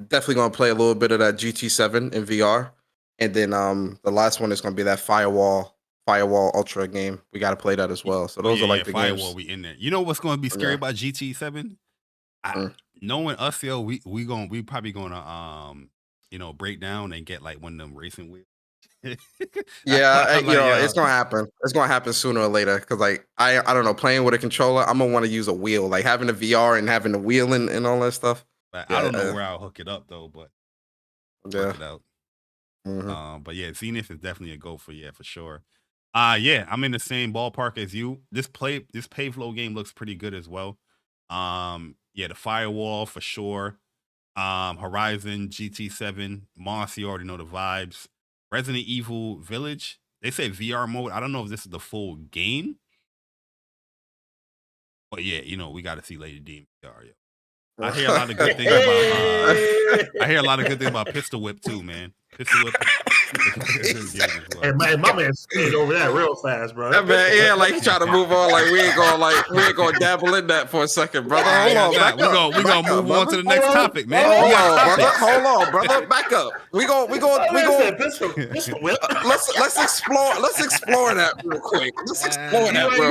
Definitely gonna play a little bit of that GT7 in VR, and then the last one is gonna be that Firewall Ultra game. We got to play that as well. So those are like the Firewall, games. we in there. You know what's gonna be scary about GT7? Knowing us, yo, we probably gonna break down and get like one of them racing wheels. Yeah, it's gonna happen. It's gonna happen sooner or later because like I don't know, playing with a controller, I'm gonna want to use a wheel, like having the VR and having the wheel and all that stuff. But I don't know where I'll hook it up though, but hook it out. But yeah, Zenith is definitely a go for sure. Yeah, I'm in the same ballpark as you. This Payflow game looks pretty good as well. Yeah, the Firewall for sure. Horizon, GT7, Moss, you already know the vibes. Resident Evil Village, they say VR mode. I don't know if this is the full game. But yeah, we got to see Lady D in VR, yo. I hear a lot of good things about Pistol Whip too, man. Pistol Whip. Hey, my man slid over that real fast, bro. That man, like he trying to move on, like we ain't gonna dabble in that for a second, brother. Hold on, we gonna move on to the next topic, man. Hold on, brother. Back up. We go. Pistol Whip. Let's explore that real quick. Hold on, brother.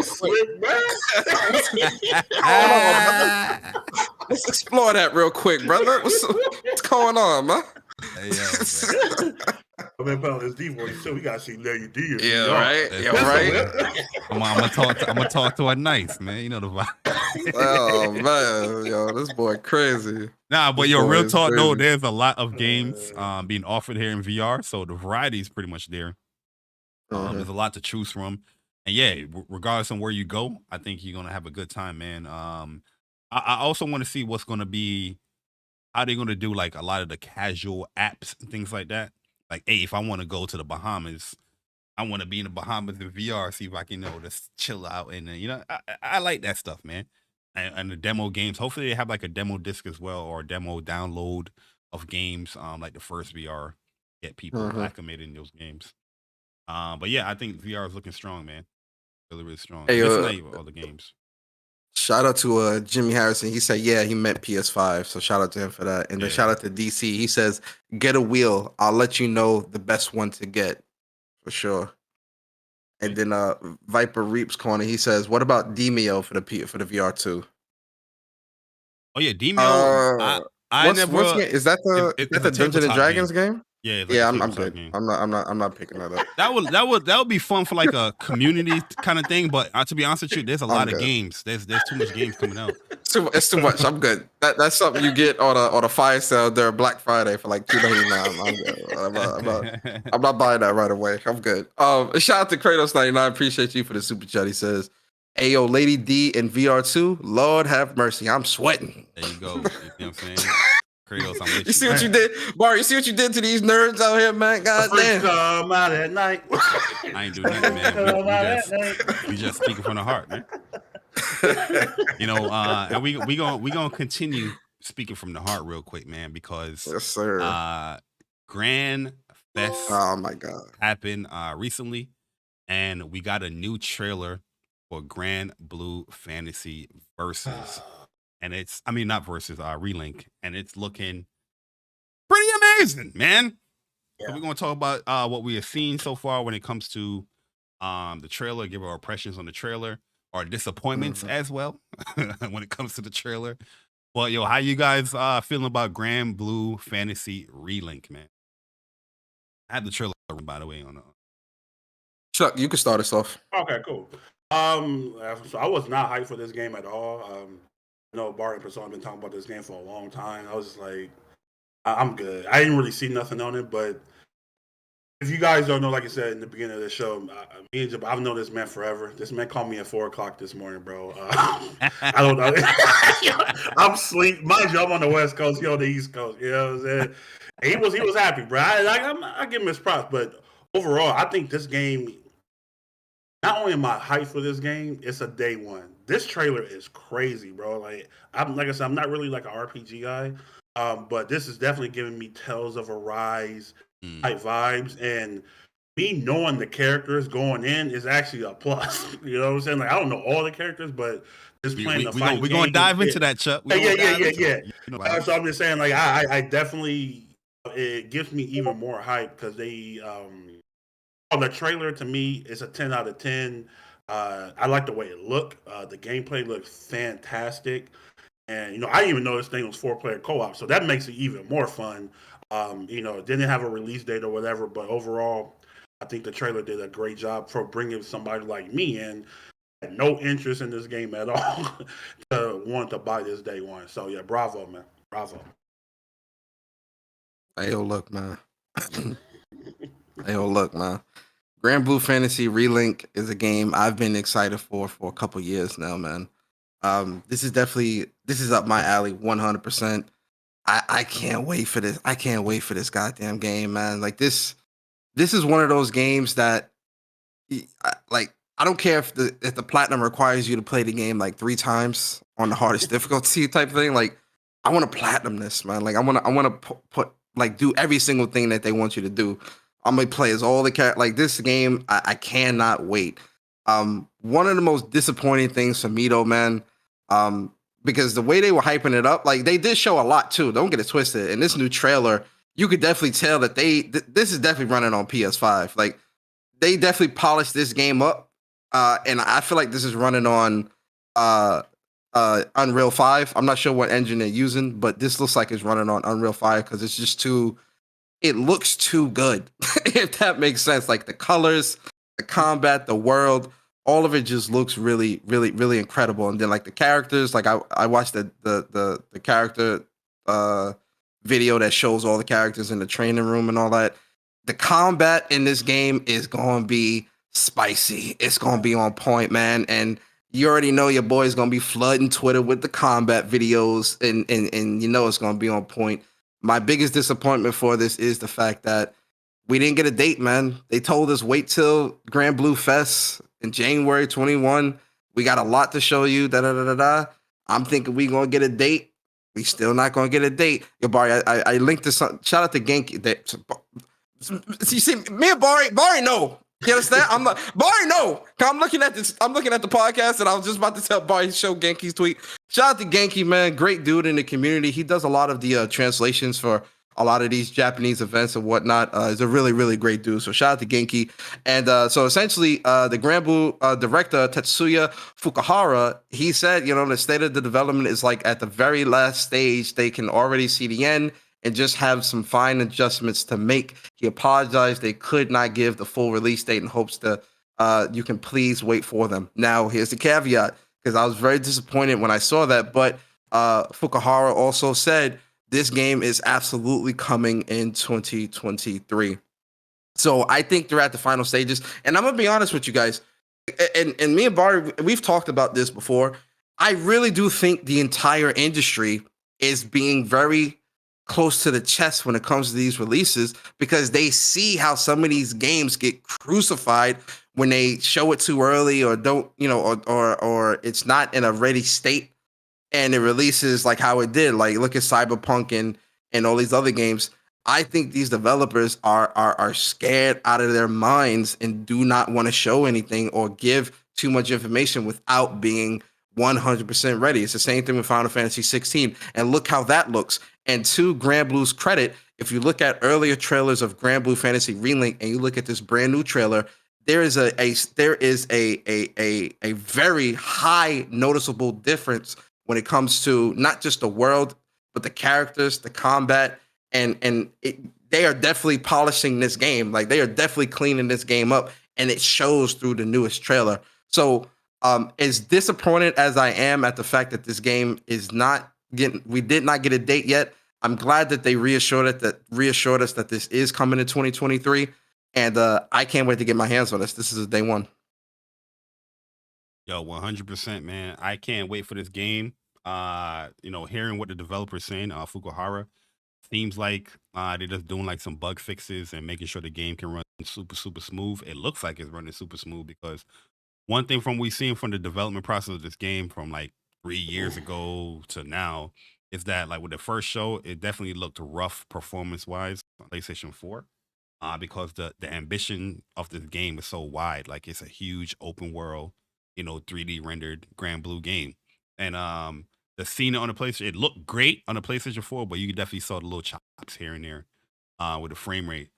Let's explore that real quick, brother. What's going on, man? Hey, yo, man. I mean, it's D-Boy, so we gotta see Lady D. Yeah, right. Yeah, right. I'm gonna talk to her nice, man. You know the vibe. Oh man, yo, this boy crazy. Nah, but yo, real talk though, there's a lot of games being offered here in VR, so the variety is pretty much there. There's a lot to choose from, and yeah, regardless of where you go, I think you're gonna have a good time, man. I also want to see what's gonna be, how they're gonna do like a lot of the casual apps and things like that. Like, hey, if I want to go to the Bahamas, I want to be in the Bahamas in VR, see if I can just chill out and I like that stuff, man. And the demo games. Hopefully they have like a demo disc as well or a demo download of games, like the first VR, get people acclimated in those games. But yeah, I think VR is looking strong, man. Really, really strong. Hey, all the games. Shout out to Jimmy Harrison. He said, yeah, he meant PS5. So shout out to him for that. And then shout out to DC. He says, get a wheel. I'll let you know the best one to get. For sure. And then Viper Reaps Corner, he says, what about Demio for the VR2? Oh yeah, Demio. Is that the Dungeons and Dragons game? Yeah, yeah, I'm good. Game. I'm not picking that up. That would be fun for like a community kind of thing. But to be honest with you, there's a lot of games. There's too much games coming out. It's too much. I'm good. That's something you get on a fire sale during Black Friday for like $2.99. I'm not buying that right away. I'm good. Shout out to Kratos99. Appreciate you for the super chat. He says, "Ayo, Lady D in VR2. Lord have mercy. I'm sweating." There you go. You know what I'm saying? Kratos, I'm with you see what you did, Bari? You see what you did to these nerds out here, man? God damn. Come out at night. I ain't doing nothing, man. We just speaking from the heart, man. And we gonna continue speaking from the heart real quick, man, because yes, sir. Grand Fest oh my god happened recently, and we got a new trailer for Granblue Fantasy Versus. And not versus Relink, and it's looking pretty amazing, man. Yeah. So we're gonna talk about what we have seen so far when it comes to the trailer, give our impressions on the trailer, our disappointments as well when it comes to the trailer. Well, how you guys feeling about Granblue Fantasy Relink, man? I have the trailer, by the way, on. Chuck, you can start us off. Okay, cool. So I was not hyped for this game at all. I know Bari and Persona have been talking about this game for a long time. I was just like, I'm good. I didn't really see nothing on it, but if you guys don't know, like I said in the beginning of the show, me and Jab, I've known this man forever. This man called me at 4:00 this morning, bro. I don't know. I'm asleep. Mind you, I'm on the West Coast, he on the East Coast. You know what I'm saying? And he was happy, bro. I give him his props, but overall, I think this game, not only am I hyped for this game, it's a day one. This trailer is crazy, bro. Like I said, I'm not really like an RPG guy, but this is definitely giving me Tales of Arise type vibes. And me knowing the characters going in is actually a plus. You know what I'm saying? Like I don't know all the characters, but just playing the fight. We're gonna dive into that, Chuck. Yeah. So I'm just saying, like I definitely, it gives me even more hype because they the trailer to me is a 10 out of 10. I like the way it looked. The gameplay looks fantastic. And, I didn't even know this thing was 4-player co-op, so that makes it even more fun. It didn't have a release date or whatever, but overall, I think the trailer did a great job for bringing somebody like me in, had no interest in this game at all, to want to buy this day one. So, yeah, bravo, man. Bravo. Hey, look, man. Granblue Fantasy Relink is a game I've been excited for a couple years now, man. This is up my alley 100%. I can't wait for this. I can't wait for this goddamn game, man. Like this is one of those games that I don't care if the platinum requires you to play the game like 3 times on the hardest difficulty type thing. Like I want to platinum this, man. Like I want to put do every single thing that they want you to do. I'm gonna play as all the characters. Like this game, I cannot wait. One of the most disappointing things for me though, man, because the way they were hyping it up, like they did show a lot too. Don't get it twisted. In this new trailer, you could definitely tell that this is definitely running on PS5. Like they definitely polished this game up, and I feel like this is running on Unreal 5. I'm not sure what engine they're using, but this looks like it's running on Unreal 5 because it's just too. It looks too good, if that makes sense. Like the colors, the combat, the world, all of it just looks really, really, really incredible. And then like the characters, like I watched the character video that shows all the characters in the training room and all that. The combat in this game is going to be spicy. It's going to be on point, man. And you already know your boy's going to be flooding Twitter with the combat videos, and it's going to be on point. My biggest disappointment for this is the fact that we didn't get a date, man. They told us wait till Granblue Fest in January 21. We got a lot to show you. Da da da da da. I'm thinking we gonna get a date. We still not gonna get a date. Yo, Bari, I linked to some. Shout out to Genki. You see, me and Bari no. You understand? I'm not Bari. No, I'm looking at this. I'm looking at the podcast, and I was just about to tell Bari to show Genki's tweet. Shout out to Genki, man. Great dude in the community. He does a lot of the translations for a lot of these Japanese events and whatnot. He's a really, really great dude. So shout out to Genki. And so essentially, the Granblue director, Tetsuya Fukuhara, he said, the state of the development is like at the very last stage. They can already see the end and just have some fine adjustments to make. He apologized. They could not give the full release date in hopes that you can please wait for them. Now, here's the caveat, because I was very disappointed when I saw that. But Fukuhara also said, this game is absolutely coming in 2023. So I think they're at the final stages. And I'm going to be honest with you guys. And me and Bari, we've talked about this before. I really do think the entire industry is being very close to the chest when it comes to these releases, because they see how some of these games get crucified when they show it too early or don't, or it's not in a ready state. And it releases like how it did. Like, look at Cyberpunk and all these other games. I think these developers are scared out of their minds and do not want to show anything or give too much information without being 100% ready. It's the same thing with Final Fantasy 16. And look how that looks. And to Granblue's credit, if you look at earlier trailers of Granblue Fantasy Relink and you look at this brand new trailer, there is a very high noticeable difference when it comes to not just the world, but the characters, the combat, and they are definitely polishing this game. Like, they are definitely cleaning this game up, and it shows through the newest trailer. So, as disappointed as I am at the fact that this game is we did not get a date yet, I'm glad that they reassured us that this is coming in 2023, and I can't wait to get my hands on this. This is day one. Yo, 100%, man. I can't wait for this game. Hearing what the developer's saying, Fukuhara, seems like they're just doing like some bug fixes and making sure the game can run super, super smooth. It looks like it's running super smooth, because one thing we've seen from the development process of this game from like 3 years ago to now is that, like, with the first show, it definitely looked rough performance-wise on PlayStation 4. Because the ambition of this game is so wide. Like, it's a huge open world, 3D rendered Granblue game. And the scene on the PlayStation, it looked great on the PlayStation 4, but you definitely saw the little chops here and there with the frame rate.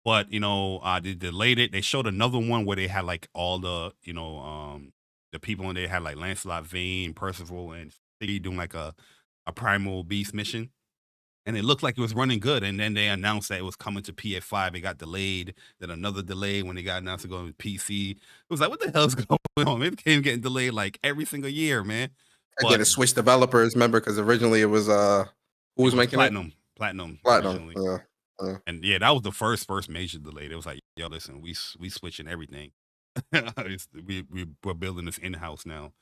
But, they delayed it. They showed another one where they had like all the, the people in there had like Lancelot, Vane, Percival, and Siggy doing like a Primal Beast mission. And it looked like it was running good. And then they announced that it was coming to PS5. It got delayed. Then another delay when they got announced to go to PC. It was like, what the hell's going on? It came getting delayed like every single year, man. I get to switch developers, remember, because originally it was who was making Platinum. it? Platinum. And yeah, that was the first major delay. It was like, yo, listen, we switching everything. We're building this in-house now,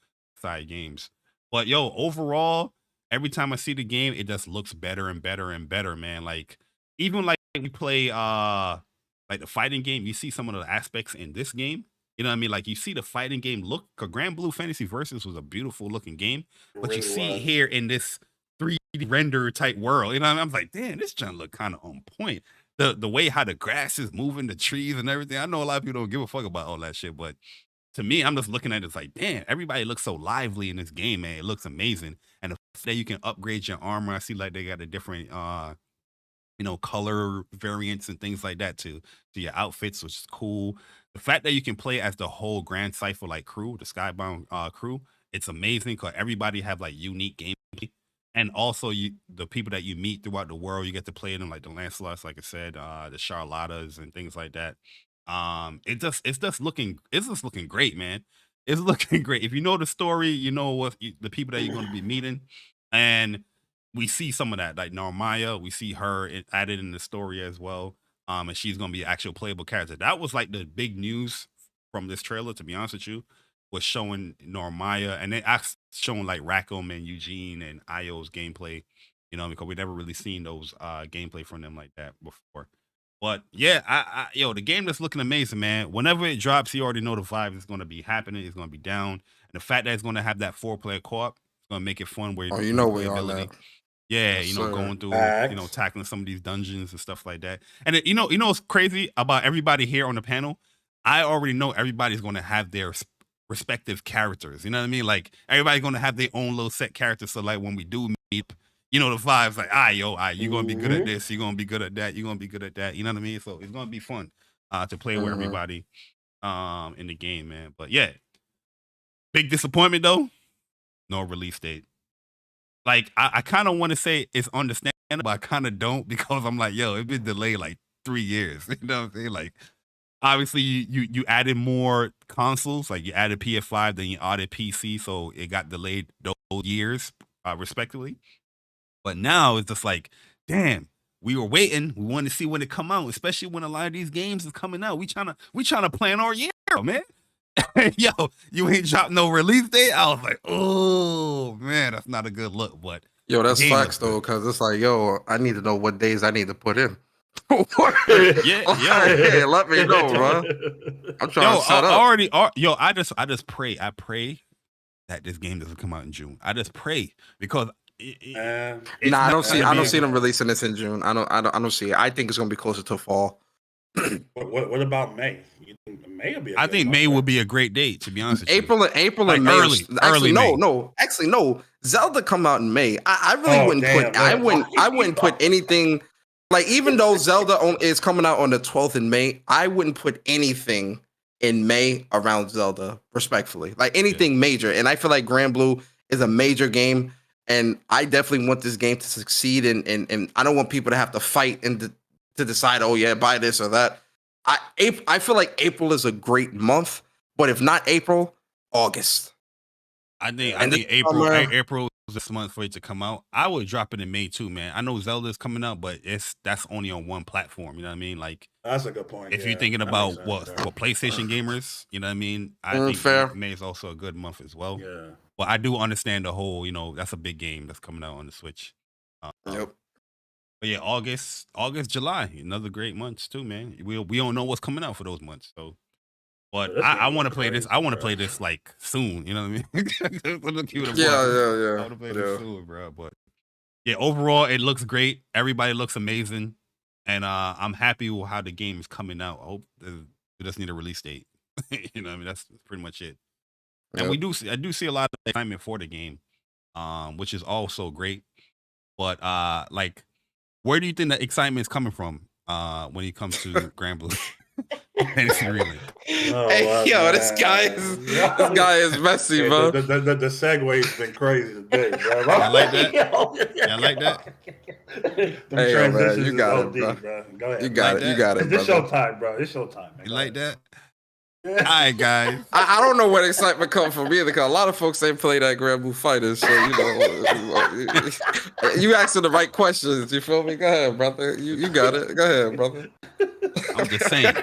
side games. But yo, overall, every time I see the game, it just looks better and better and better, man. Like, even like we play like the fighting game, you see some of the aspects in this game. You know what I mean? Like, you see the fighting game look, because Granblue Fantasy Versus was a beautiful looking game, but Really you see was. it here in this 3D render type world. You know what I mean? I'm like, damn, this junk look kind of on point. The way how the grass is moving, the trees and everything. I know a lot of people don't give a fuck about all that shit, but to me, I'm just looking at it, it's like, damn, everybody looks so lively in this game, man. It looks amazing. And the fact that you can upgrade your armor, I see like they got a different color variants and things like that to your outfits, which is cool. The fact that you can play as the whole Grand Cypher like crew, the Skybound crew, it's amazing, because everybody have like unique gameplay. And also the people that you meet throughout the world, you get to play them, like the Lancelots, like I said, the Charlottas and things like that. It's just looking great, man. It's looking great. If you know the story, you know what the people that you're going to be meeting, and we see some of that, like Narmaya, we see her added in the story as well. And she's going to be an actual playable character. That was like the big news from this trailer, to be honest with you, was showing Narmaya, and they showing like Rackham and Eugene and Io's gameplay, because we never really seen those gameplay from them like that before. But yeah, yo, the game that's looking amazing, man. Whenever it drops, you already know the vibe is going to be happening. It's going to be down, and the fact that it's going to have that 4-player co-op, it's going to make it fun. Where you know we on that. Yeah, Yes, you know, sir. going through, you know, tackling some of these dungeons and stuff like that. And you know what's crazy about everybody here on the panel? I already know everybody's going to have their respective characters. You know what I mean? Like everybody's going to have their own little set characters. So like when we do meet, you know, the vibes like, you're going to be good at this. You're going to be good at that. You're going to be good at that. You know what I mean? So it's going to be fun to play with everybody in the game, man. But yeah, big disappointment though. No release date. Like, I kind of want to say it's understandable, but I kind of don't because I'm like, yo, it's been delayed like 3 years. You know what I'm saying? Like, obviously, you added more consoles. Like, you added PS5, then you added PC, so it got delayed those years, respectively. But now it's just like, damn, we were waiting. We wanted to see when it come out, especially when a lot of these games is coming out. We trying to plan our year, man. Yo, you ain't dropped no release date. I was like, oh man, that's not a good look. But yo, that's facts though, because it's like, yo, I need to know what days I need to put in. Yeah, let me know, bro. I'm trying to set up. I just pray. I pray that this game doesn't come out in June. I just pray because I don't see them releasing this in June. I don't see it. I think it's gonna be closer to fall. What about May? You think May will be? I think May would be a great date, to be honest with April you. and May. Early May. Actually, no. Zelda come out in May. I really wouldn't put anything. Like, even though Zelda is coming out on the 12th in May, I wouldn't put anything in May around Zelda, respectfully. Like anything major. And I feel like Granblue is a major game, and I definitely want this game to succeed. And I don't want people to have to fight and to decide, oh yeah, buy this or that. I feel like April is a great month, but if not April, August. I think April is this month for it to come out. I would drop it in May too, man. I know Zelda's coming out, but that's only on one platform. You know what I mean? Like, that's a good point. If you're thinking about what PlayStation gamers, you know what I mean? I think May is also a good month as well. Yeah. But I do understand the whole, you know, that's a big game that's coming out on the Switch. Yep. But yeah, August, July, another great months too, man. We don't know what's coming out for those months, so. But I want to play this. I want to play this like soon. You know what I mean? Yeah. I want to play this soon, bro. But yeah, overall, it looks great. Everybody looks amazing, and I'm happy with how the game is coming out. I hope we just need a release date. You know what I mean? That's pretty much it. And I do see a lot of excitement for the game, which is also great. But like, where do you think the excitement is coming from when it comes to Granblue Fantasy Relink? This guy is messy, bro. The segue's been crazy today, bro. I like that. I like that. Hey, man, you got it, bro. Go ahead. You got it. It's showtime, bro. It's showtime, man. You like that? All right, guys. I don't know where excitement comes from either, because a lot of folks ain't play that Granblue Fighters, so you asking the right questions. You feel me? Go ahead, brother. You got it. Go ahead, brother. I'm just saying.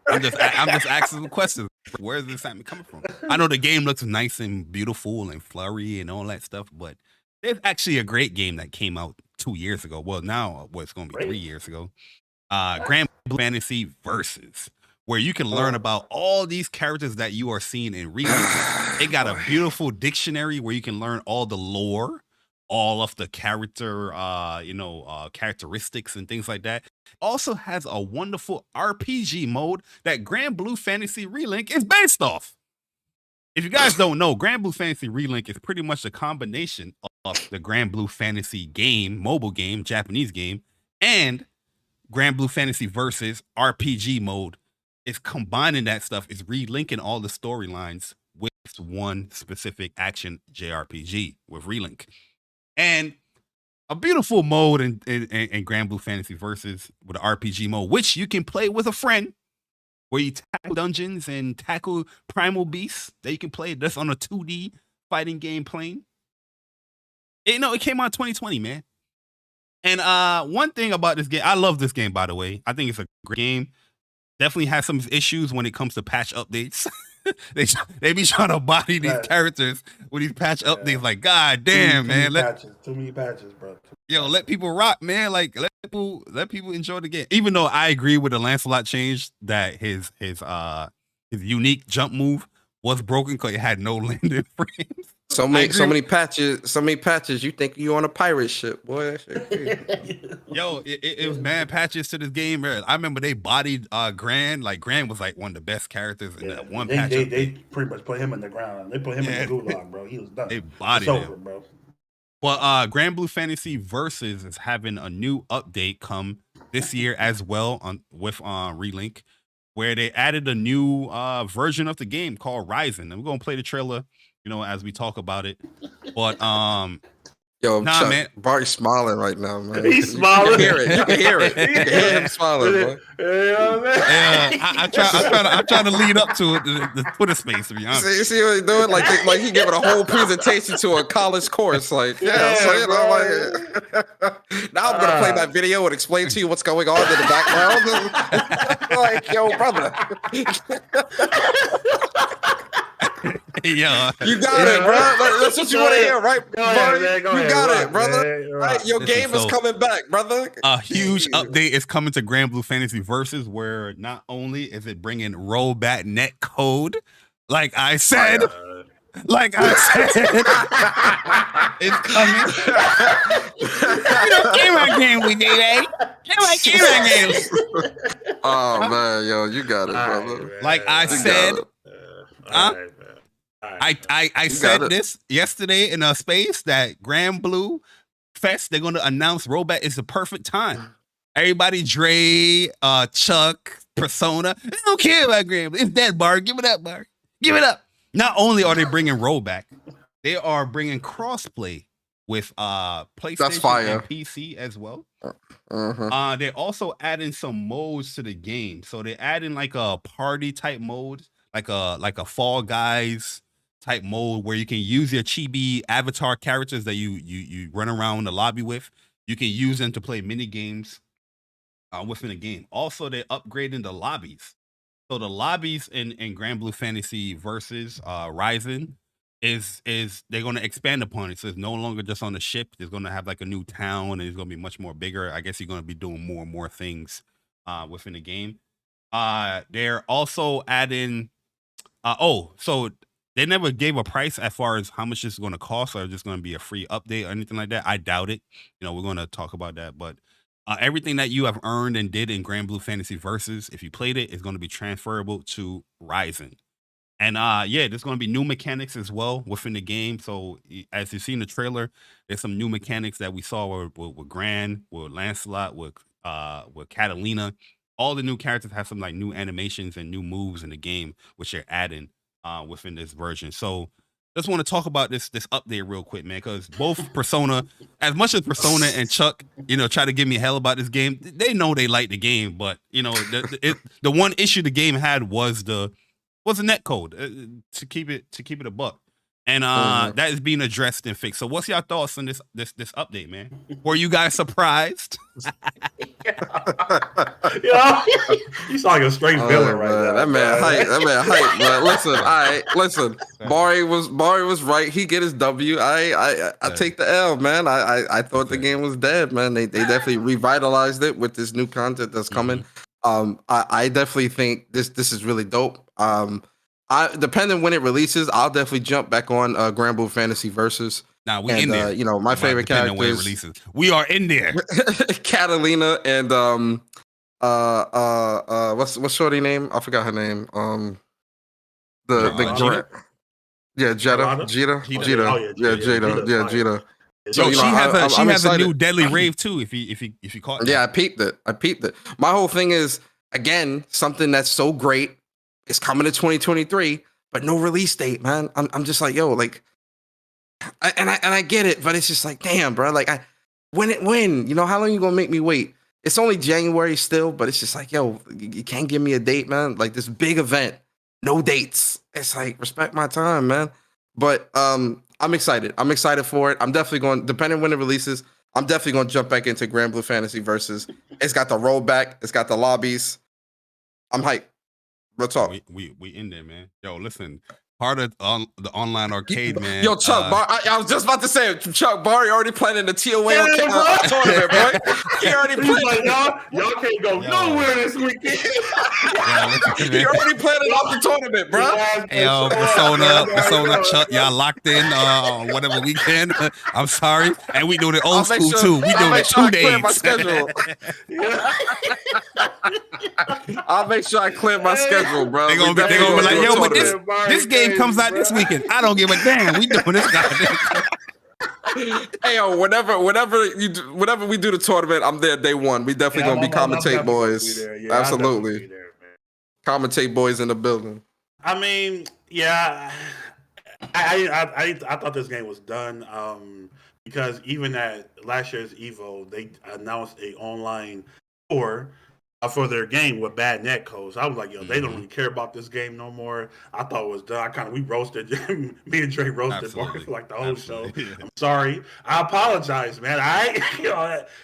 I'm just asking the questions. Where's this excitement coming from? I know the game looks nice and beautiful and flurry and all that stuff, but there's actually a great game that came out 2 years ago. Well, now it's going to be 3 years ago. Granblue Fantasy Versus, where you can learn about all these characters that you are seeing in Relink. It got a beautiful dictionary where you can learn all the lore, all of the character, characteristics and things like that. Also has a wonderful RPG mode that Granblue Fantasy Relink is based off. If you guys don't know, Granblue Fantasy Relink is pretty much a combination of the Granblue Fantasy game, mobile game, Japanese game, and Granblue Fantasy Versus RPG mode. It's combining that stuff, is relinking all the storylines with one specific action JRPG with Relink. And a beautiful mode in Granblue Fantasy Versus with an RPG mode, which you can play with a friend, where you tackle dungeons and tackle primal beasts that you can play. That's on a 2D fighting game plane. It came out in 2020, man. And one thing about this game, I love this game, by the way. I think it's a great game. Definitely has some issues when it comes to patch updates. they be trying to body these characters with these patch updates. Like, god damn, man. Too many patches, bro. Yo, let people rock, man. Like let people enjoy the game. Even though I agree with the Lancelot change that his unique jump move was broken because it had no landing frames. So many patches. You think you on a pirate ship, boy? That shit crazy. Yo, it was mad patches to this game, man. I remember they bodied Gran. Like Gran was like one of the best characters in that one patch. They pretty much put him in the ground. They put him in the gulag, bro. He was done. They bodied him, bro. Well, Granblue Fantasy Versus is having a new update come this year as well with Relink, where they added a new version of the game called Rising. And we're gonna play the trailer, as we talk about it. But yo, Chuck, man, Bari's smiling right now, man. He's smiling. You can hear it. You can hear him smiling, bro. I'm trying to lead up to it, the Twitter space, to be honest. See what he's doing? Like he giving a whole presentation to a college course. Like, now I'm gonna play that video and explain to you what's going on in the background. Like, yo, brother. Yeah, you got it, bro. That's what you want to hear, right? Go ahead, you got it, brother. Man, right, your game is coming back, brother. A huge update is coming to Granblue Fantasy Versus, where not only is it bringing rollback net code, like I said, it's coming. Game with me, eh? Game. Oh man, yo, you got it, brother. Like I said. I said this yesterday in a space that Granblue Fest, they're going to announce rollback is the perfect time. Everybody, Dre, Chuck, Persona, they don't care about Granblue. It's dead, Bar. Give it up, Bar. Give it up. Not only are they bringing rollback, they are bringing crossplay with PlayStation and PC as well. They're also adding some modes to the game. So they're adding like a party type mode, like a Fall Guys type mode where you can use your chibi avatar characters that you run around the lobby with. You can use them to play mini games within the game. Also, they're upgrading the lobbies. So the lobbies in Granblue Fantasy Versus Rising is they're going to expand upon it. So it's no longer just on the ship. It's going to have like a new town, and it's going to be much more bigger. I guess you're going to be doing more and more things within the game. They're also adding. So they never gave a price as far as how much this is going to cost, or just going to be a free update or anything like that. I doubt it. We're going to talk about that, but everything that you have earned and did in Granblue Fantasy Versus, if you played it, is going to be transferable to Rising. And there's going to be new mechanics as well within the game. So as you see in the trailer, there's some new mechanics that we saw with Gran, with Lancelot, with Catalina. All the new characters have some like new animations and new moves in the game, which they're adding within this version. So just want to talk about this update real quick, man, because both Persona, as much as Persona and Chuck, try to give me hell about this game, they know they like the game, but the one issue the game had was the net code to keep it a buck. And that is being addressed and fixed. So what's your thoughts on this update, man? Were you guys surprised? You sound like a straight villain right now. That man hype, man. Listen. Bari was right. He get his W. I take the L, man. I thought the game was dead, man. They definitely revitalized it with this new content that's coming. I definitely think this is really dope. Depending when it releases, I'll definitely jump back on Granblue Fantasy Versus. Nah, we in there. My favorite characters. When it releases. We are in there. Catalina and what's shorty name? I forgot her name. Jetta. So she has a new deadly rave too. If you caught that. Yeah, I peeped it. My whole thing is, again, something that's so great. It's coming to 2023, but no release date, man. I'm just like, yo, like, I get it, but it's just like, damn, bro. Like, when? How long you gonna make me wait? It's only January still, but it's just like, yo, you can't give me a date, man. Like this big event, no dates. It's like, respect my time, man. But I'm excited. I'm excited for it. I'm definitely going, depending when it releases, I'm definitely going to jump back into Granblue Fantasy Versus. It's got the rollback. It's got the lobbies. I'm hyped. Real talk. We in there, man. Yo, listen. part of the online arcade, man. Yo, Chuck, I was just about to say, Chuck, Bari already planning the TLOU tournament, boy. He already planning. Y'all can't go nowhere this weekend. He already planning off the tournament, bro. Hey, Persona, Chuck, y'all locked in on whatever weekend. I'm sorry, and we doing it old school too. We doing it 2 days. My schedule. I'll make sure I clear my schedule, bro. They gonna be like, yo, but this game comes out this weekend. I don't give a damn. We doing this goddamn. Hey, yo, whenever we do the tournament, I'm there day one. We definitely gonna be commentate boys. Yeah, absolutely. Commentate boys in the building. I mean, yeah, I thought this game was done because even at last year's Evo, they announced a online tour for their game with bad netcodes. I was like, yo, they don't really care about this game no more. I thought it was done. We roasted, me and Dre roasted Bari for like the whole show. I'm sorry. I apologize, man.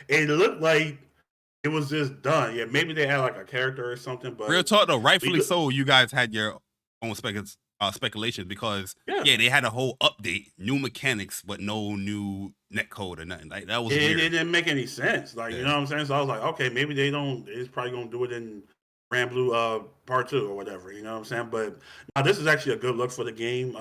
It looked like it was just done. Yeah, maybe they had like a character or something, but real talk though, rightfully so, you guys had your own speculations because they had a whole update, new mechanics, but no new netcode or nothing. Like that was weird. It didn't make any sense. Like you know what I'm saying? So I was like, okay, maybe it's probably gonna do it in Granblue Part 2 or whatever. You know what I'm saying? But this is actually a good look for the game.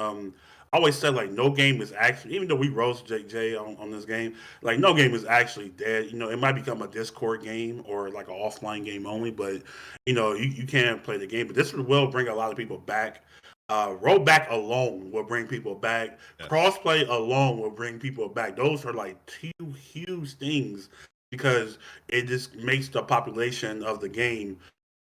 I always said like no game is actually, even though we roast Jay on this game, like no game is actually dead. You know, it might become a Discord game or like an offline game only, but you know, you can't play the game. But this will bring a lot of people back. Rollback alone will bring people back. Crossplay alone will bring people back. Those are like two huge things because it just makes the population of the game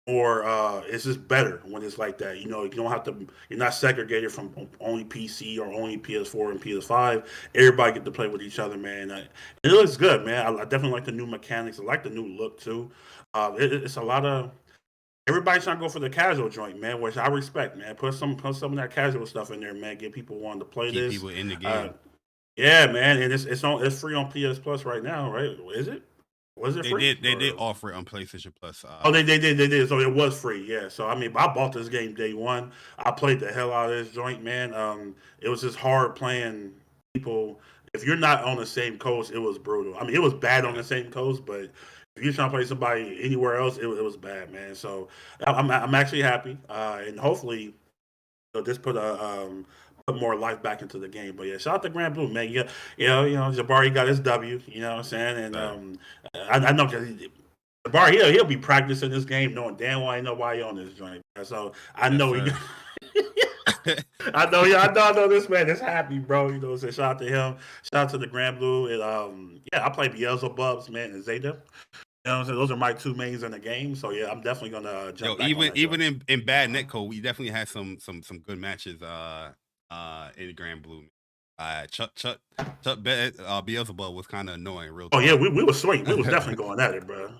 more. It's just better when it's like that. You know, you don't have to. You're not segregated from only PC or only PS4 and PS5. Everybody get to play with each other, man. It looks good, man. I definitely like the new mechanics. I like the new look too. It's a lot of. Everybody's trying to go for the casual joint, man, which I respect, man. Put some of that casual stuff in there, man. Get people wanting to play this. People in the game. Yeah, man, and it's free on PS Plus right now, right? Is it? Was it free? They did offer it on PlayStation Plus. They did. So it was free, yeah. So I mean, I bought this game day one. I played the hell out of this joint, man. It was just hard playing people. If you're not on the same coast, it was brutal. I mean, it was bad on the same coast, but if you're trying to play somebody anywhere else, it was bad, man. So I'm actually happy, and hopefully, this put more life back into the game. But yeah, shout out to Granblue, man. You know, Jabari got his W. You know what I'm saying? And I know Jabari, he'll be practicing this game, knowing damn well I know why he on this joint. So I know I know this man is happy, bro. You know, so shout out to him. Shout out to the Granblue. And I play Beelzebubs, man, and Zeta. You know what I'm saying? Those are my two mains in the game. So yeah, I'm definitely gonna jump back even in bad netcode, we definitely had some good matches in Granblue. Chuck Beelzebub was kind of annoying, real. Oh yeah, we were sweet. We was definitely going at it, bro.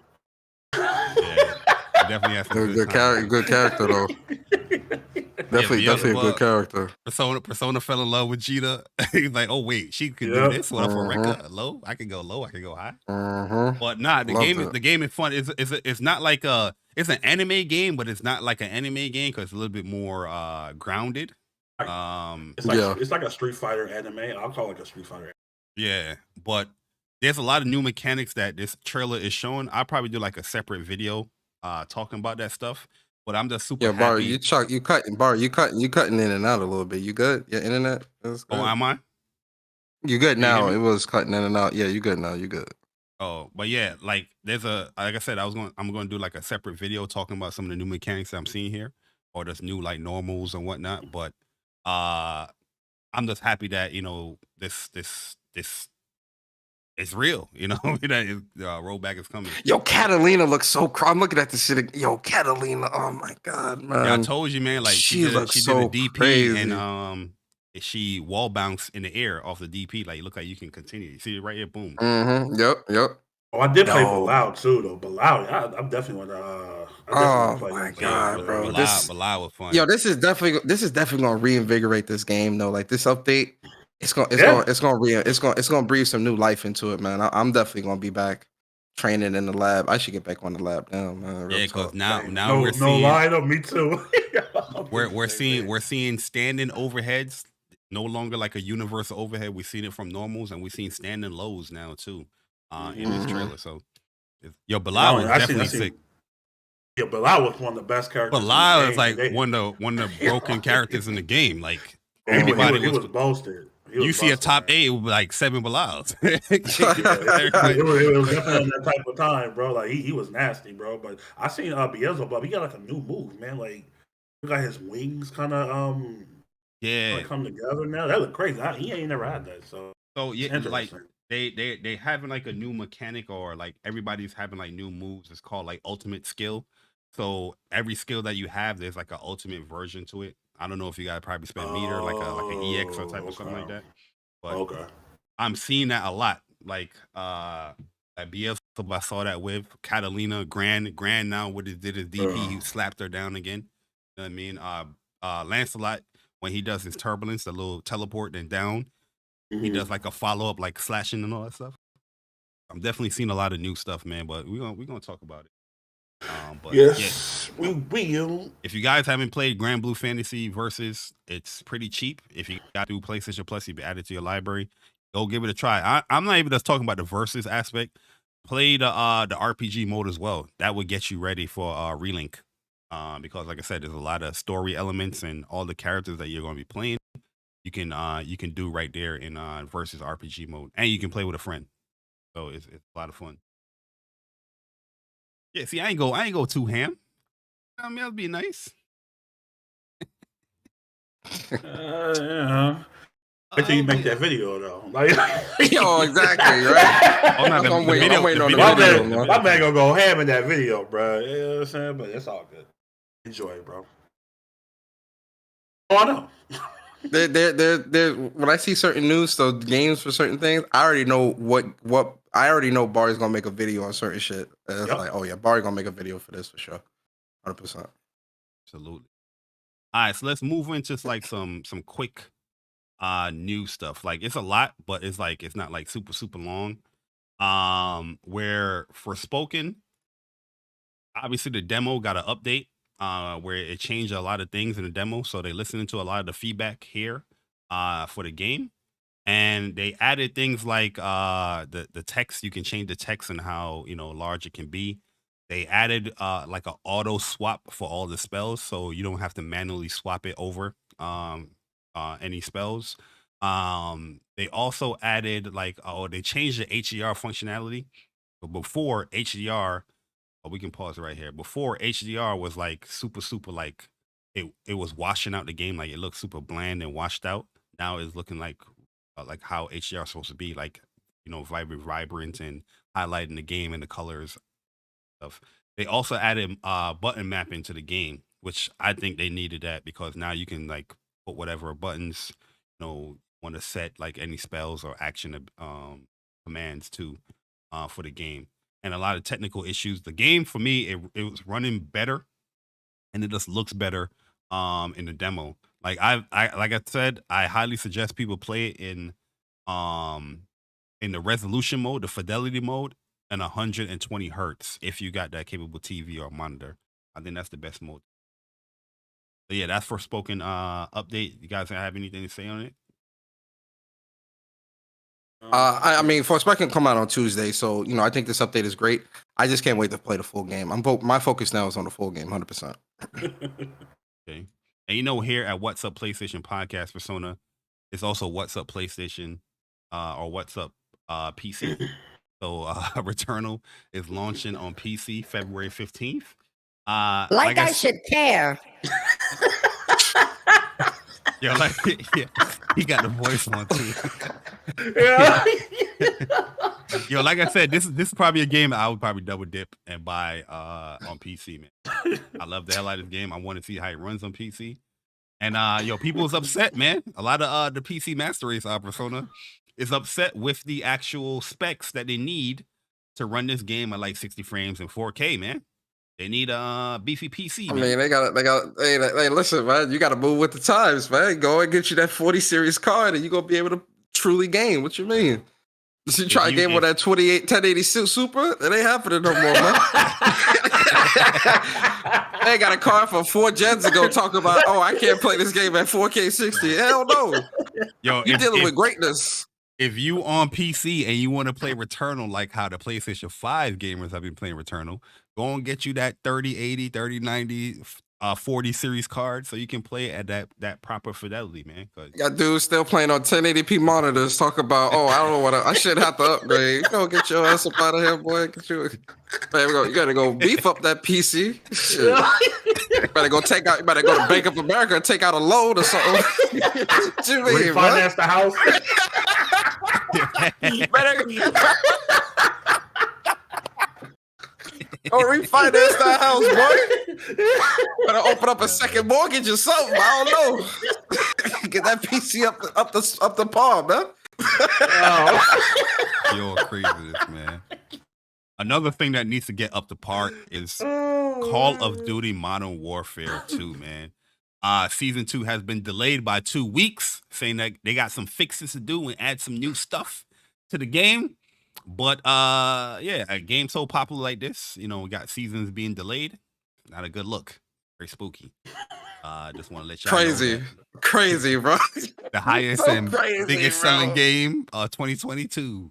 Yeah, definitely had some good character though. Definitely a good character. Persona fell in love with Jita. He's like, oh wait, she could do this. What for record? Low? I can go low. I can go high. But nah, the game is fun. It's not like it's an anime game, but it's not like an anime game because it's a little bit more grounded. It's like a Street Fighter anime. I'll call it a Street Fighter. Yeah, but there's a lot of new mechanics that this trailer is showing. I'll probably do like a separate video talking about that stuff. But I'm just super happy. Bari, you cutting in and out a little bit. You good? Your internet is good. Oh, am I? You good now? It was cutting in and out. Yeah, you good now. You good. Oh, but yeah, like like I said, I'm gonna do like a separate video talking about some of the new mechanics that I'm seeing here, or just new like normals and whatnot. But I'm just happy that this it's real, that rollback is coming. Yo, Catalina looks so I'm looking at this shit. Yo, Catalina, oh my god, man. Yeah, I told you, man, like she did a DP crazy. And she wall bounced in the air off the DP. Like, look like you can continue. You see it right here, boom. Yep. Oh, I did play Bilal too, though. Bilal, I'm definitely gonna. Oh my god, bro! Bilal was fun. Yo, this is definitely gonna reinvigorate this game, though. Like this update. It's gonna breathe some new life into it, man. I'm definitely gonna be back. training in the lab. I should get back on the lab now, man. Yeah, because now no, we're seeing lie though. Me too. we're seeing standing overheads, no longer like a universal overhead. We've seen it from normals, and we've seen standing lows now too, in this trailer. So, yo, Bilal is definitely sick. Yeah, Bilal was one of the best characters. Bilal is like one of the broken characters in the game. Like everybody he was boasted. You see a top 8 with like 7 Bilals. It was definitely on that type of time, bro. Like he was nasty, bro. But I seen Beelzebub. He got like a new move, man. Like he got his wings kind of come together now. That look crazy. He ain't never had that. So yeah, like they having like a new mechanic, or like everybody's having like new moves. It's called like ultimate skill. So every skill that you have, there's like an ultimate version to it. I don't know if you guys probably spend meter like an EX or type of something like that. But I'm seeing that a lot. Like at Beelzebub, I saw that with Catalina, Grand now what it did his DP, he slapped her down again. You know what I mean? Lancelot, when he does his turbulence, the little teleport and down, he does like a follow-up, like slashing and all that stuff. I'm definitely seeing a lot of new stuff, man, but we're gonna talk about it. But yes, we will. If you guys haven't played Granblue Fantasy Versus, it's pretty cheap. If you got through PlayStation Plus, you be added to your library. Go give it a try. I'm not even just talking about the versus aspect. Play the RPG mode as well. That would get you ready for Relink. Because like I said, there's a lot of story elements and all the characters that you're going to be playing. You can do right there in versus RPG mode, and you can play with a friend. So it's a lot of fun. Yeah, see, I ain't go too ham. I mean, that'd be nice. Yeah. Until you make that video though. Like, yo, exactly, right? I'm waiting on the video. My man gonna go ham in that video, bro. You know what I'm saying? But it's all good. Enjoy it, bro. Oh, I know. They're when I see certain news, so games for certain things, I already know what I already know. Bari's gonna make a video on certain shit. It's like, oh yeah, Bari gonna make a video for this for sure, 100%. Absolutely. All right, so let's move into like some quick new stuff. Like it's a lot, but it's not like super long. Where Forspoken, obviously the demo got an update. Where it changed a lot of things in the demo, so they listened to a lot of the feedback here for the game, and they added things like the text. You can change the text and how large it can be. They added like an auto swap for all the spells, so you don't have to manually swap it over any spells. They also added they changed the HDR functionality. But before HDR, we can pause right here. Before, HDR was like super like it was washing out the game, like it looked super bland and washed out. Now it's looking like how HDR is supposed to be, like vibrant and highlighting the game and the colors stuff. They also added button mapping to the game, which I think they needed that, because now you can like put whatever buttons want to set, like any spells or action commands to for the game. And a lot of technical issues. The game for me, it was running better, and it just looks better in the demo. Like I said, I highly suggest people play it in the resolution mode, the fidelity mode, and 120 hertz if you got that capable TV or monitor. I think that's the best mode. But yeah, that's Forspoken update. You guys have anything to say on it? I mean, Forspoken come out on Tuesday, so I think this update is great. I just can't wait to play the full game. My focus now is on the full game, 100%. Okay, and here at What's Up PlayStation Podcast Persona, it's also What's Up PlayStation or What's Up PC. So Returnal is launching on PC February 15th. Like I should care. Yo, he got the voice on too. Yo, like I said, this is probably a game I would probably double dip and buy on PC, man. I love the hell out of this game. I want to see how it runs on PC. And people's upset, man. A lot of the PC master race Persona is upset with the actual specs that they need to run this game at like 60 frames and 4K, man. They need a beefy PC. Man. I mean, they got. Hey, listen, man. You got to move with the times, man. Go and get you that 40 series card, and you are gonna be able to truly game. What you mean? You try a game with that 1080 Super? It ain't happening no more, man. They got a car from 4 gens ago talking about, oh, I can't play this game at 4K 60. Hell no. Yo, You're dealing with greatness. If you on PC and you want to play Returnal like how the PlayStation 5 gamers have been playing Returnal, go and get you that 3080, 3090, 40 series card so you can play at that proper fidelity, man. Got dudes still playing on 1080p monitors talk about, oh, I don't know what I should have to upgrade. You go get your ass up out of here, boy. Get you. Man, you gotta go beef up that PC. You better go to Bank of America and take out a loan or something. What you mean, refinance the house. Go refinance that house, boy. Better open up a second mortgage or something. I don't know. Get that PC up the par, man. You're crazy, man. Another thing that needs to get up to par is Call of Duty Modern Warfare 2, man. Season 2 has been delayed by 2 weeks, saying that they got some fixes to do and add some new stuff to the game. But yeah, a game so popular like this, we got seasons being delayed. Not a good look. Very spooky. Just want to let y'all know crazy, bro. The highest and biggest selling game 2022.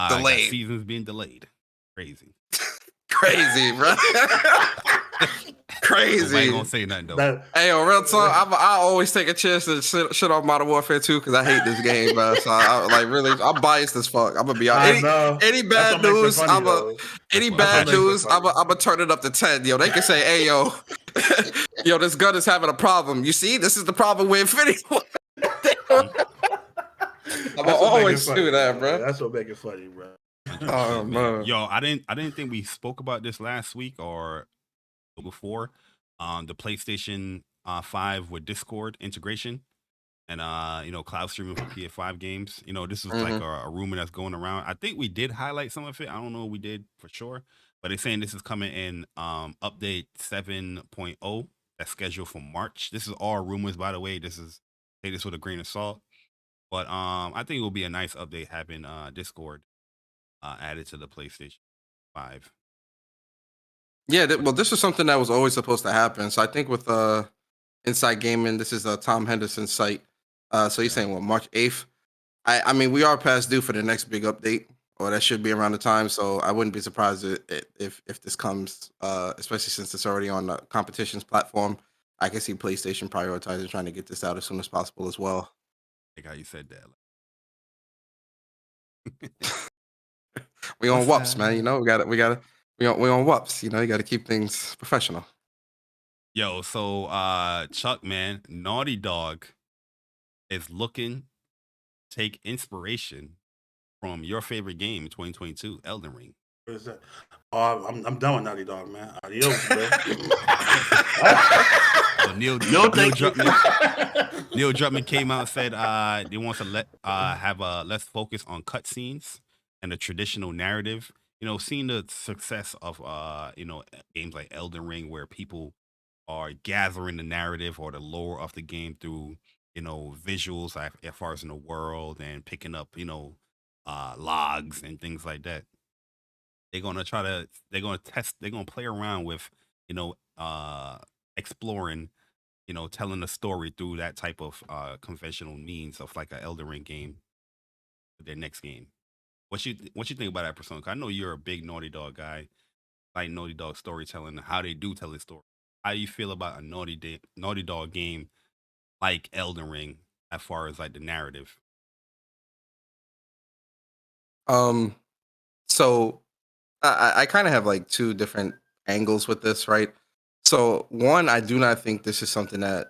Delayed. Seasons being delayed. Crazy. Crazy, bro. Crazy. I ain't gonna say nothing though. Hey, yo, real talk. I always take a chance to shit on Modern Warfare 2 because I hate this game, bro. So I'm biased as fuck. I'm gonna be honest. Any bad news, I'm gonna turn it up to 10. Yo, they can say, hey, yo, this gun is having a problem. You see, this is the problem with Infinity War. I'm gonna always do that, bro. That's what make it funny, bro. Oh man. Yo, I didn't think we spoke about this last week or before. The PlayStation 5 with Discord integration and cloud streaming for PS5 games. This is like a rumor that's going around. I think we did highlight some of it. I don't know if we did for sure, but they're saying this is coming in update 7.0 that's scheduled for March. This is all rumors, by the way. Take this with a grain of salt. But I think it will be a nice update having Discord added to the PlayStation 5. Yeah, this is something that was always supposed to happen. So I think with Inside Gaming, this is Tom Henderson's site. So he's saying, March 8th? I mean, we are past due for the next big update, or that should be around the time. So I wouldn't be surprised if this comes, especially since it's already on the competition's platform. I can see PlayStation prioritizing trying to get this out as soon as possible as well. Like how you said that. We on WUPS, man. We on WUPS. You got to keep things professional. Yo, so Chuck, man, Naughty Dog is looking to take inspiration from your favorite game in 2022, Elden Ring. What is that? Oh, I'm done with Naughty Dog, man. Adios, bro. So Neil Druckmann came out and said they want to have less focus on cutscenes and the traditional narrative. Seeing the success of games like Elden Ring, where people are gathering the narrative or the lore of the game through visuals as far as in the world and picking up logs and things like that. They're gonna play around with exploring, telling a story through that type of conventional means of like an Elden Ring game for their next game. What you think about that, Persona? I know you're a big Naughty Dog guy, like Naughty Dog storytelling, how they do tell the story. How do you feel about a Naughty Dog game like Elden Ring as far as like the narrative? So I kind of have like two different angles with this, right? So one, I do not think this is something that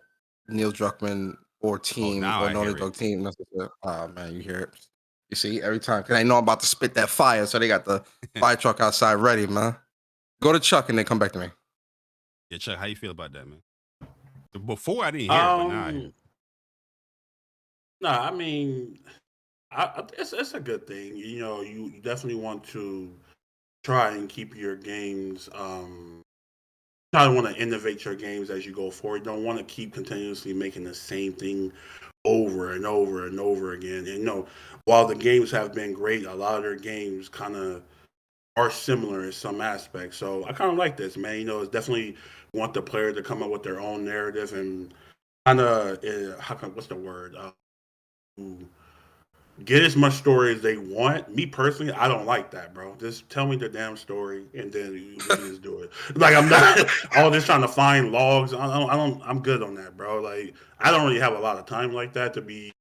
Neil Druckmann or team or Naughty Dog team necessarily. Oh man, you hear it. You see, every time, because I know I'm about to spit that fire, so they got the fire truck outside ready, man. Go to Chuck and then come back to me. Yeah, Chuck, how you feel about that, man? Before I didn't hear it, but now I hear it. No, I mean, it's a good thing. You definitely want to try and keep your games. Try to want to innovate your games as you go forward. You don't want to keep continuously making the same thing over and over and over again. And while the games have been great, a lot of their games kind of are similar in some aspects. So I kind of like this, man. It's definitely want the player to come up with their own narrative and kind of what's the word? Get as much story as they want. Me personally, I don't like that, bro. Just tell me the damn story and then we can just do it. Like I'm not all just trying to find logs. I'm good on that, bro. Like I don't really have a lot of time like that to be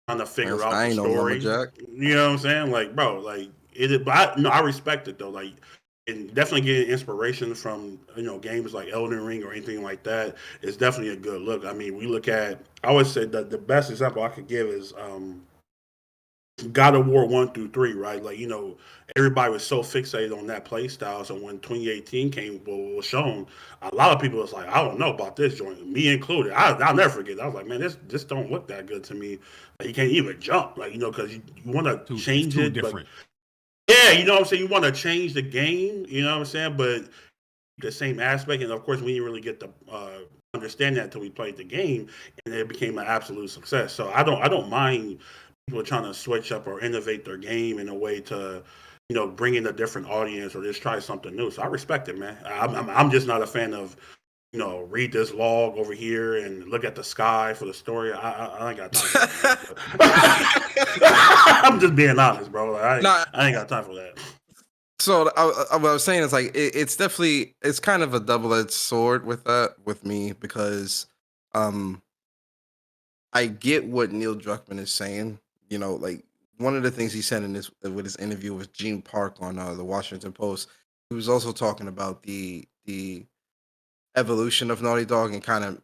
trying to figure out I the ain't no story. lumberjack. You know what I'm saying? Like, bro, like it. But I respect it though. Like, and definitely getting inspiration from games like Elden Ring or anything like that is definitely a good look. I mean, we look at. I always say that the best example I could give is God of War 1 through 3, right? Like, everybody was so fixated on that play style. So when 2018 was shown, a lot of people was like, I don't know about this joint, me included. I'll never forget. I was like, man, this don't look that good to me. Like, you can't even jump, like, because you want to change it. Different. But, yeah, you know what I'm saying? You want to change the game, you know what I'm saying? But the same aspect. And of course, we didn't really get to understand that until we played the game, and it became an absolute success. So I don't mind people trying to switch up or innovate their game in a way to, bring in a different audience or just try something new. So I respect it, man. I'm just not a fan of, read this log over here and look at the sky for the story. I ain't got time for that. I'm just being honest, bro. Like, I ain't got time for that. So what I was saying is like it's definitely it's kind of a double-edged sword with me because I get what Neil Druckmann is saying. Like one of the things he said with his interview with Gene Park on the Washington Post, he was also talking about the evolution of Naughty Dog and kind of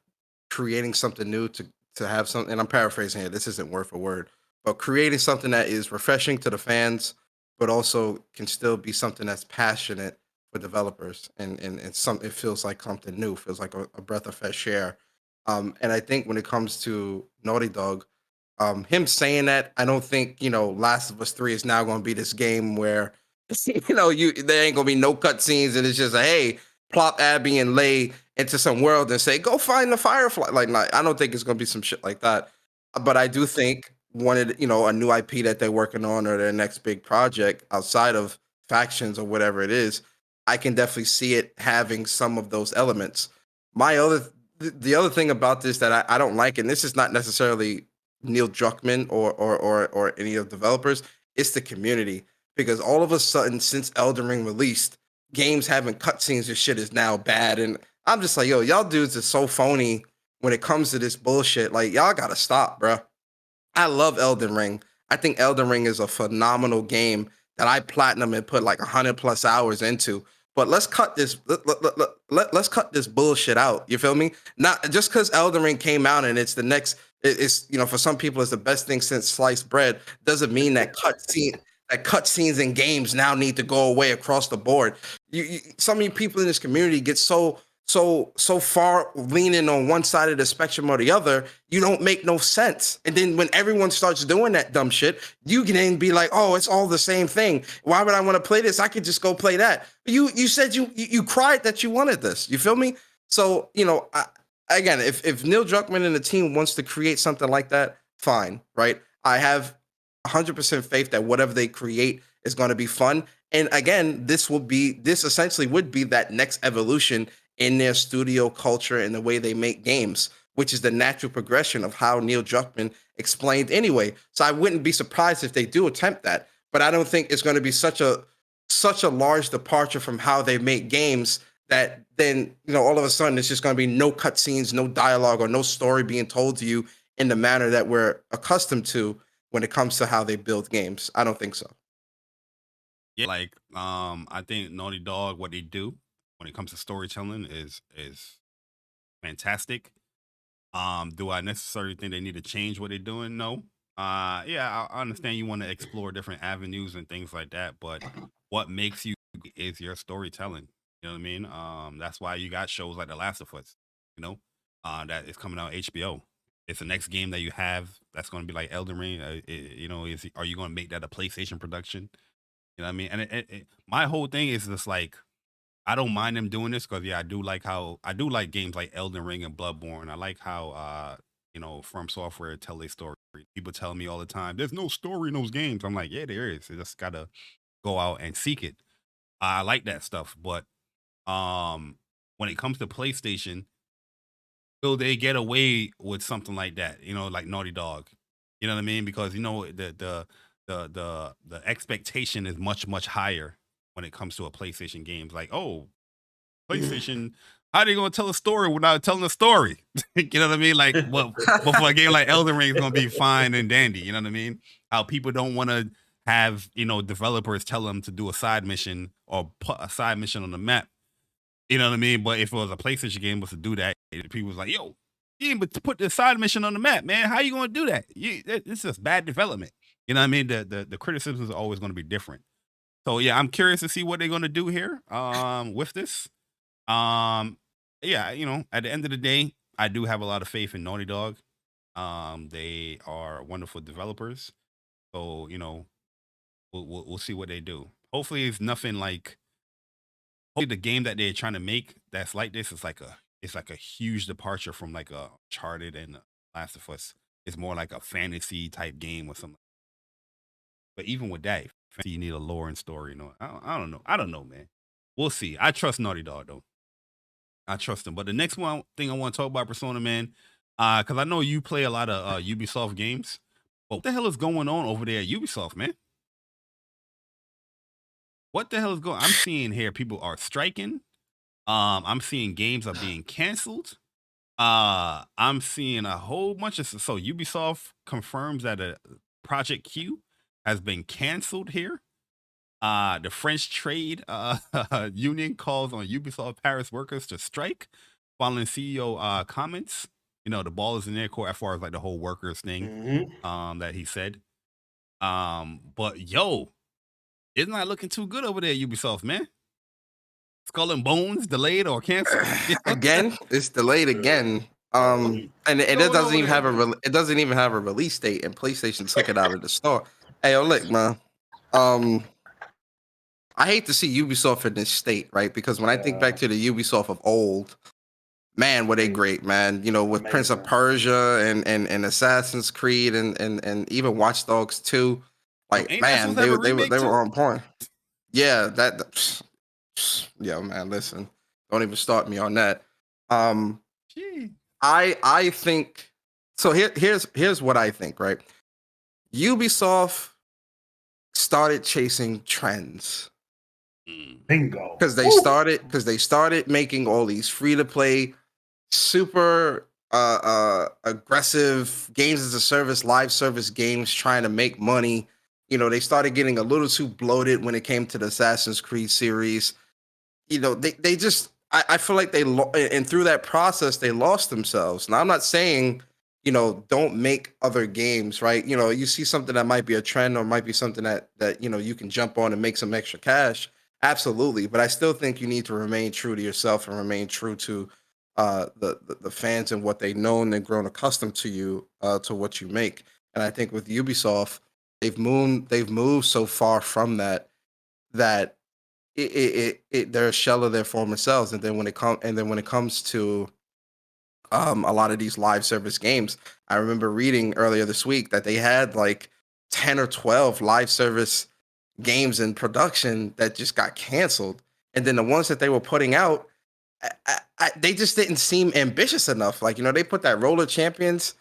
creating something new to have something. And I'm paraphrasing here. This isn't word for word, but creating something that is refreshing to the fans, but also can still be something that's passionate for developers and it feels like something new, feels like a breath of fresh air. And I think when it comes to Naughty Dog, him saying that, I don't think Last of Us 3 is now going to be this game where there ain't gonna be no cutscenes and it's just hey, plop Abby and Lay into some world and say go find the Firefly. Like, I don't think it's gonna be some shit like that. But I do think a new IP that they're working on or their next big project outside of factions or whatever it is, I can definitely see it having some of those elements. The other thing about this that I don't like, and this is not necessarily Neil Druckmann or any of the developers, it's the community. Because all of a sudden, since Elden Ring released, games having cutscenes and shit is now bad. And I'm just like, yo, y'all dudes are so phony when it comes to this bullshit. Like, y'all gotta stop, bro. I love Elden Ring. I think Elden Ring is a phenomenal game that I platinum and put like 100+ hours into. But let's cut this. Let's cut this bullshit out. You feel me? Not just because Elden Ring came out and it's the next. It's for some people it's the best thing since sliced bread. Doesn't mean that cutscenes in games now need to go away across the board. So many people in this community get so far leaning on one side of the spectrum or the other, you don't make no sense. And then when everyone starts doing that dumb shit, you can then be like, oh, it's all the same thing. Why would I want to play this? I could just go play that. But you said you cried that you wanted this. You feel me? So, again, if Neil Druckmann and the team wants to create something like that, fine, right? I have 100% faith that whatever they create is going to be fun. And again, this essentially would be that next evolution in their studio culture and the way they make games, which is the natural progression of how Neil Druckmann explained anyway. So I wouldn't be surprised if they do attempt that, but I don't think it's going to be such a large departure from how they make games that then, all of a sudden it's just going to be no cutscenes, no dialogue, or no story being told to you in the manner that we're accustomed to when it comes to how they build games. I don't think so. Yeah, like I think Naughty Dog, what they do when it comes to storytelling is fantastic. Do I necessarily think they need to change what they're doing? No. Yeah, I understand you want to explore different avenues and things like that, but what makes you is your storytelling. You know what I mean? That's why you got shows like The Last of Us, that is coming out HBO. It's the next game that you have that's going to be like Elden Ring. Are you going to make that a PlayStation production? You know what I mean? And my whole thing is just like, I don't mind them doing this because I do like games like Elden Ring and Bloodborne. I like how From Software tell their story. People tell me all the time, there's no story in those games. I'm like, yeah, there is. You just gotta go out and seek it. I like that stuff, but when it comes to PlayStation, will they get away with something like that? Like Naughty Dog. You know what I mean? Because the expectation is much, much higher when it comes to a PlayStation game. It's like, oh, PlayStation, how are they gonna tell a story without telling a story? You know what I mean? Like, well, before a game like Elden Ring is gonna be fine and dandy. You know what I mean? How people don't want to have developers tell them to do a side mission or put a side mission on the map. You know what I mean? But if it was a PlayStation game was to do that, people was like, yo, you didn't to put the side mission on the map, man. How you gonna do that? It's just bad development. You know what I mean? The criticisms are always gonna be different. So yeah, I'm curious to see what they're gonna do here with this. Yeah, at the end of the day, I do have a lot of faith in Naughty Dog. They are wonderful developers. So, we'll see what they do. Hopefully it's nothing like the game that they're trying to make that's like this is like a huge departure from like a Uncharted and Last of Us. It's more like a fantasy type game or something. But even with that, you need a lore and story. I don't know. I don't know, man. We'll see. I trust Naughty Dog though. I trust them. But the next thing I want to talk about, Persona, man, because I know you play a lot of Ubisoft games. But what the hell is going on over there at Ubisoft, man? What the hell is going on? I'm seeing here people are striking. I'm seeing games are being canceled. I'm seeing a whole bunch of so Ubisoft confirms that a Project Q has been canceled here. The French trade union calls on Ubisoft Paris workers to strike following CEO comments. The ball is in their court as far as like the whole workers thing that he said. But yo, isn't that looking too good over there, Ubisoft, man? Skull and Bones delayed or canceled again. It's delayed again. And it doesn't even have a release date, and PlayStation took it out of the store. Hey, look, man. I hate to see Ubisoft in this state, right? Because when I think back to the Ubisoft of old, man, were they great, man. With Prince of Persia and Assassin's Creed and even Watch Dogs 2. Like, man, they were on point. Yeah, yeah, man, listen. Don't even start me on that. I think so here's what I think, right? Ubisoft started chasing trends. Bingo. Because they started making all these free-to-play, super aggressive games as a service, live service games trying to make money. They started getting a little too bloated when it came to the Assassin's Creed series. They just, I feel like and through that process, they lost themselves. Now, I'm not saying, don't make other games, right? You see something that might be a trend or might be something that you can jump on and make some extra cash. Absolutely. But I still think you need to remain true to yourself and remain true to the fans and what they know, and they've grown accustomed to you, to what you make. And I think with Ubisoft, they've moved so far from that they're a shell of their former selves. And then when it comes to a lot of these live service games, I remember reading earlier this week that they had like 10 or 12 live service games in production that just got canceled. And then the ones that they were putting out, they just didn't seem ambitious enough. Like, they put that Roller Champions,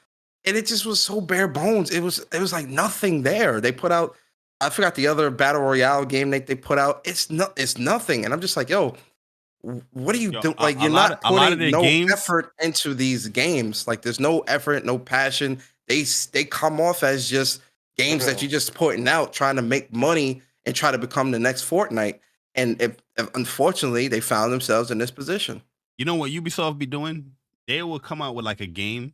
and it just was so bare bones. It was like nothing there. They put out, I forgot the other battle royale game they put out. It's nothing. And I'm just like, yo, what are you doing? Like, you're not putting no effort into these games. Like, there's no effort, no passion. They come off as just games that you're just putting out, trying to make money and try to become the next Fortnite. And if unfortunately, they found themselves in this position. You know what Ubisoft be doing? They will come out with like a game,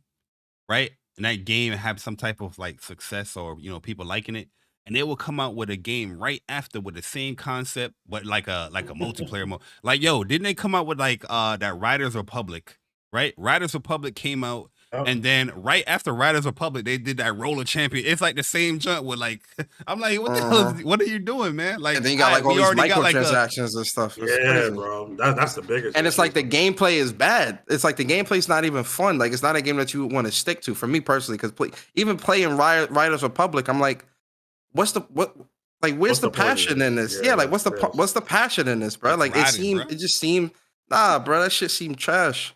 right? And that game have some type of like success or people liking it, and they will come out with a game right after with the same concept, but like a multiplayer mode. Like, yo, didn't they come out with like that Riders Republic, right? Riders Republic came out And then right after Riders Republic, they did that Roller Champion. It's like the same jump with like, I'm like, what the hell? What are you doing, man? Like, and then you got like all these microtransactions and stuff. It's yeah, crazy. bro. That's the biggest. And it's like the gameplay is bad. It's like the gameplay's not even fun. Like it's not a game that you want to stick to. For me personally, because even playing Riders Republic, I'm like, where's the passion in this? Yeah, like what's the passion in this, bro? Like it just seemed, nah, bro, that shit seemed trash.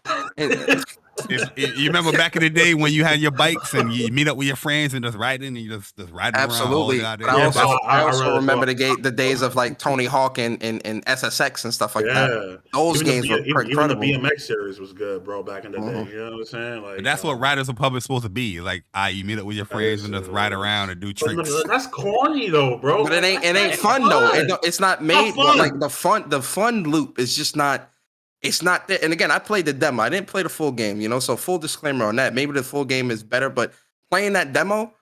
You remember back in the day when you had your bikes and you meet up with your friends and just riding and you just riding absolutely. around. I also remember the days of like Tony Hawk and SSX and stuff like that. Those games were incredible. Even the BMX series was good, bro, back in the day. You know what I'm saying? Like, but that's what Riders Republic supposed to be. Like, you meet up with your friends and just ride around and do tricks. That's corny though, bro. But it ain't fun though. It's not made like the fun loop is just not. It's not there. And again, I played the demo. I didn't play the full game, you know. So full disclaimer on that. Maybe the full game is better, but playing that demo,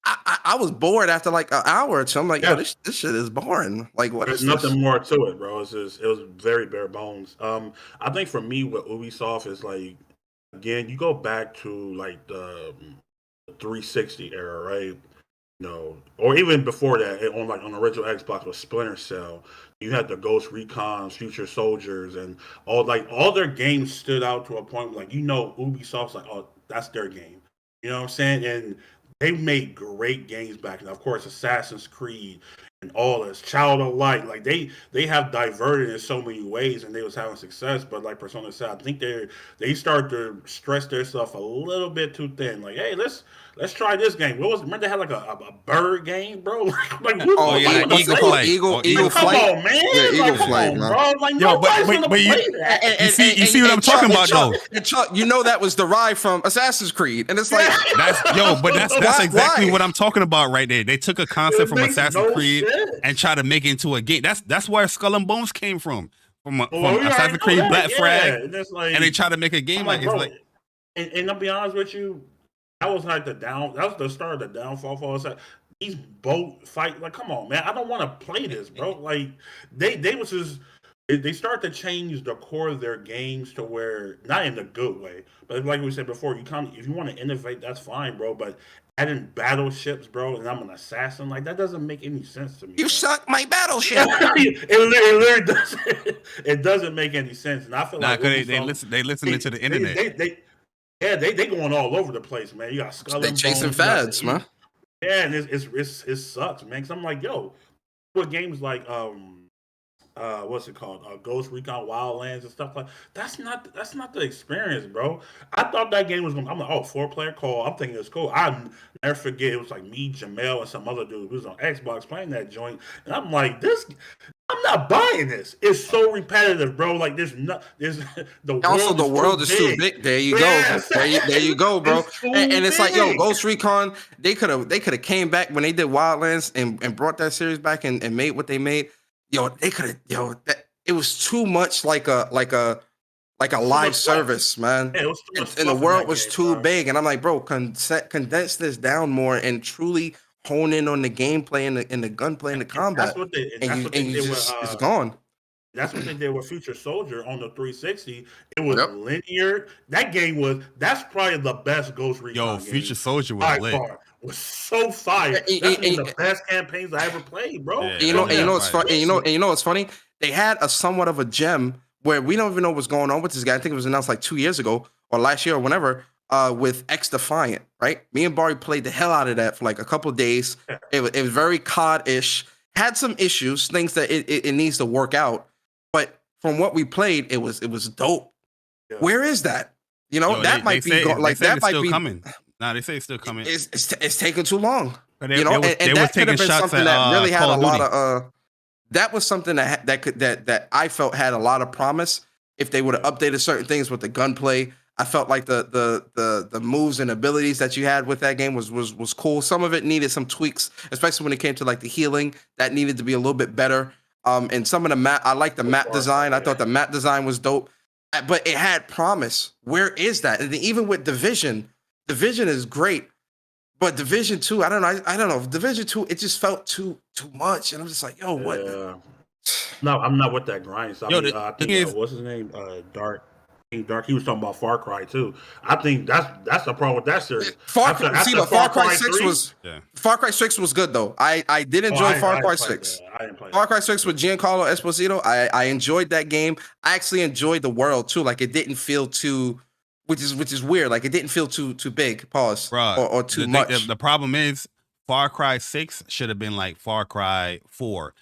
I was bored after like an hour or two. I'm like, yo, this shit is boring. Like, what? There's nothing more to it, bro. It was very bare bones. I think for me, what Ubisoft is like, again, you go back to like the 360 era, right? No, or even before that, on the original Xbox with Splinter Cell, you had the Ghost Recon, Future Soldiers, and all their games stood out to a point like Ubisoft's like, oh, that's their game. You know what I'm saying? And they made great games back then. Of course, Assassin's Creed and all this, Child of Light. Like they have diverted in so many ways, and they was having success. But like Persona said, I think they started to stretch their stuff a little bit too thin. Like, hey, let's try this game. Remember they had like a bird game, bro? Like Eagle Flight. Eagle Come Flight. on, man. Yeah, Eagle Flight, man. Bro. Like, yo, but you see what I'm talking about, though. And Chuck, you know that was derived from Assassin's Creed, and it's like that's exactly what I'm talking about right there. They took a concept from Assassin's Creed and tried to make it into a game. That's where Skull and Bones came from Assassin's Creed Black Flag, and they tried to make a game like it's like. And I'll be honest with you. That was like that was the start of the downfall for us. These boat fight, like, come on, man. I don't want to play this, bro. Like, they start to change the core of their games to where, not in the good way, but like we said before, if you want to innovate, that's fine, bro. But adding battleships, bro, and I'm an assassin, like, that doesn't make any sense to me. You suck my battleship. It literally doesn't. It doesn't make any sense, and I feel like they listen to the internet. They going all over the place, man. You got Skull and Bones. They chasing fads, man. Yeah, and it sucks, man. Because I'm like, yo, with games like what's it called? Ghost Recon Wildlands and stuff like that's not the experience, bro. I thought that game was gonna. I'm like, 4-player call. I'm thinking it's cool. I never forget it was like me, Jamel, and some other dude who was on Xbox playing that joint, and I'm like, I'm not buying this. It's so repetitive, bro. Like the world is too big. There you go. There you go, bro. And it's like, yo, Ghost Recon. They could have came back when they did Wildlands and brought that series back and made what they made. Yo, they could have. It was too much like a live service, man. Yeah, and the world was too big. And I'm like, bro, condense this down more and truly hone in on the gameplay and the gunplay and the combat. It's gone. That's what they did with Future Soldier on the 360. It was linear. That's probably the best Ghost Recon game. Future Soldier was lit. Was so fire. That's one of the best campaigns I ever played, bro. Yeah, you know what's funny? You know what's funny? They had a somewhat of a gem where we don't even know what's going on with this guy. I think it was announced like 2 years ago or last year or whenever. With X Defiant, right? Me and Bari played the hell out of that for like a couple of days. It was very COD-ish. Had some issues, things that it needs to work out. But from what we played, it was dope. Yeah. Where is that? You know, that might be coming. Nah, they say it's still coming. It's taking too long. They that could have been something that really had a lot of. That was something that I felt had a lot of promise. If they would have updated certain things with the gunplay, I felt like the moves and abilities that you had with that game was cool. Some of it needed some tweaks, especially when it came to like the healing. That needed to be a little bit better. And some of the map, I like the map design. I thought the map design was dope, but it had promise. Where is that? And even with Division is great, but Division 2, I don't know. Division 2, it just felt too much, and I'm just like, yo, what? No, I'm not with that grind. So I think what's his name? Dark. Dark. He was talking about Far Cry too. I think that's the problem with that series. Far Cry 6 was Far Cry 6 was good though. I did enjoy Far Cry 6. Far Cry 6 with Giancarlo Esposito. I enjoyed that game. I actually enjoyed the world too. Like it didn't feel too, which is weird. Like it didn't feel too big. Pause. Bruh, or too much. The problem is Far Cry 6 should have been like Far Cry 4.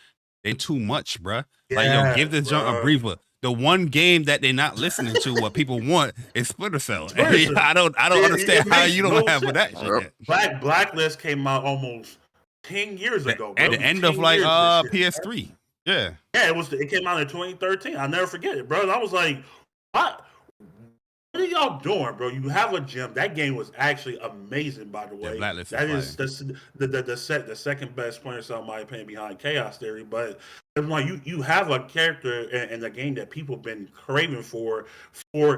They too much, bruh. Like yo, give this junk a breather. The one game that they're not listening to, what people want, is Splinter Cell. I don't understand how you don't have that shit. Blacklist came out almost 10 years ago, bro. At the end of like PS3. Yeah. Yeah, it came out in 2013. I'll never forget it, bro. And I was like, what? What are y'all doing, bro? You have a gem. That game was actually amazing, by the way. Blacklist that is the second best Splinter Cell, in my opinion, behind Chaos Theory. But it's like you have a character in the game that people have been craving for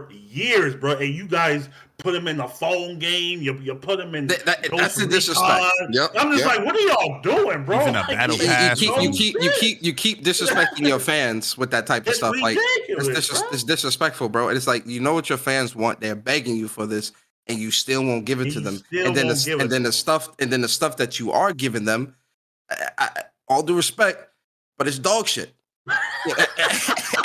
years, bro. And you guys put him in a phone game. You put him in that's the disrespect. Yep. I'm just like, what are y'all doing, bro? He's in a battle pass. You keep disrespecting your fans with that type of stuff. Like it's disrespectful, bro. And it's like, you know what your fans want. They're begging you for this, and you still won't give it to them. And then the stuff that you are giving them, all due respect, but it's dog shit.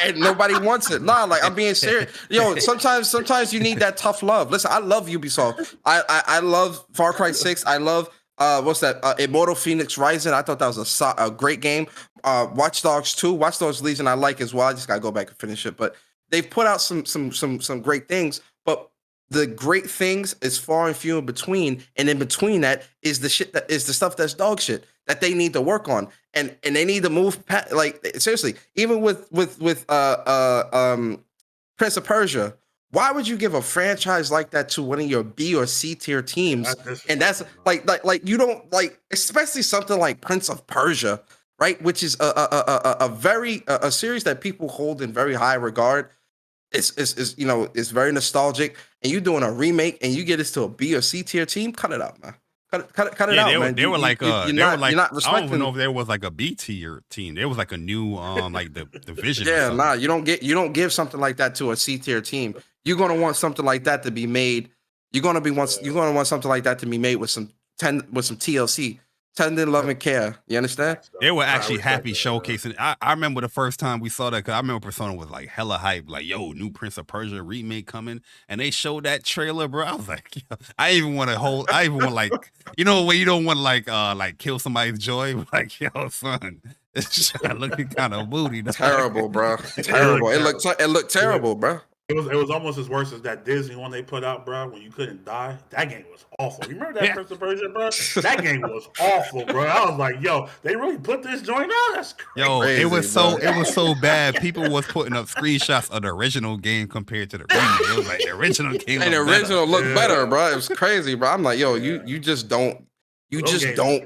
And nobody wants it. Nah, like I'm being serious. Yo, sometimes you need that tough love. Listen, I love Ubisoft. I love Far Cry 6. I love what's that? Immortal Phoenix Rising. I thought that was a great game. Watch Dogs 2, Watch Dogs Legion I like as well. I just gotta go back and finish it. But they've put out some great things, but the great things is far and few in between. And in between that is the shit that is the stuff that's dog shit that they need to work on. And they need to move like seriously, even with Prince of Persia. Why would you give a franchise like that to one of your B or C tier teams? And that's like you don't like, especially something like Prince of Persia, right? Which is a series that people hold in very high regard. It's very nostalgic, and you're doing a remake and you get this to a B or C tier team. Cut it out, man. Cut it out, man. They were like you're not respecting. I don't even know if there was like a B tier team. There was like a new like the division. Yeah, nah, you don't give something like that to a C tier team. You're gonna want something like that to be made. You're gonna want something like that to be made with some TLC. Tender love and care. You understand? They were actually happy showcasing. I remember the first time we saw that, because I remember Persona was like hella hype, like, yo, new Prince of Persia remake coming, and they showed that trailer, bro. I was like, yo, I even want like, you know, when you don't want like kill somebody's joy, like, yo, son, it's looking kind of moody. Terrible, bro. Terrible. It looked terrible, bro. It was almost as worse as that Disney one they put out, bro, when you couldn't die. That game was awful. You remember that Prince of Persia, bro? That game was awful, bro. I was like, yo, they really put this joint out? That's crazy. Yo, it was so bad. People was putting up screenshots of the original game compared to the remake. It was like the original game. And the original looked better, bro. It was crazy, bro. I'm like, yo, you just don't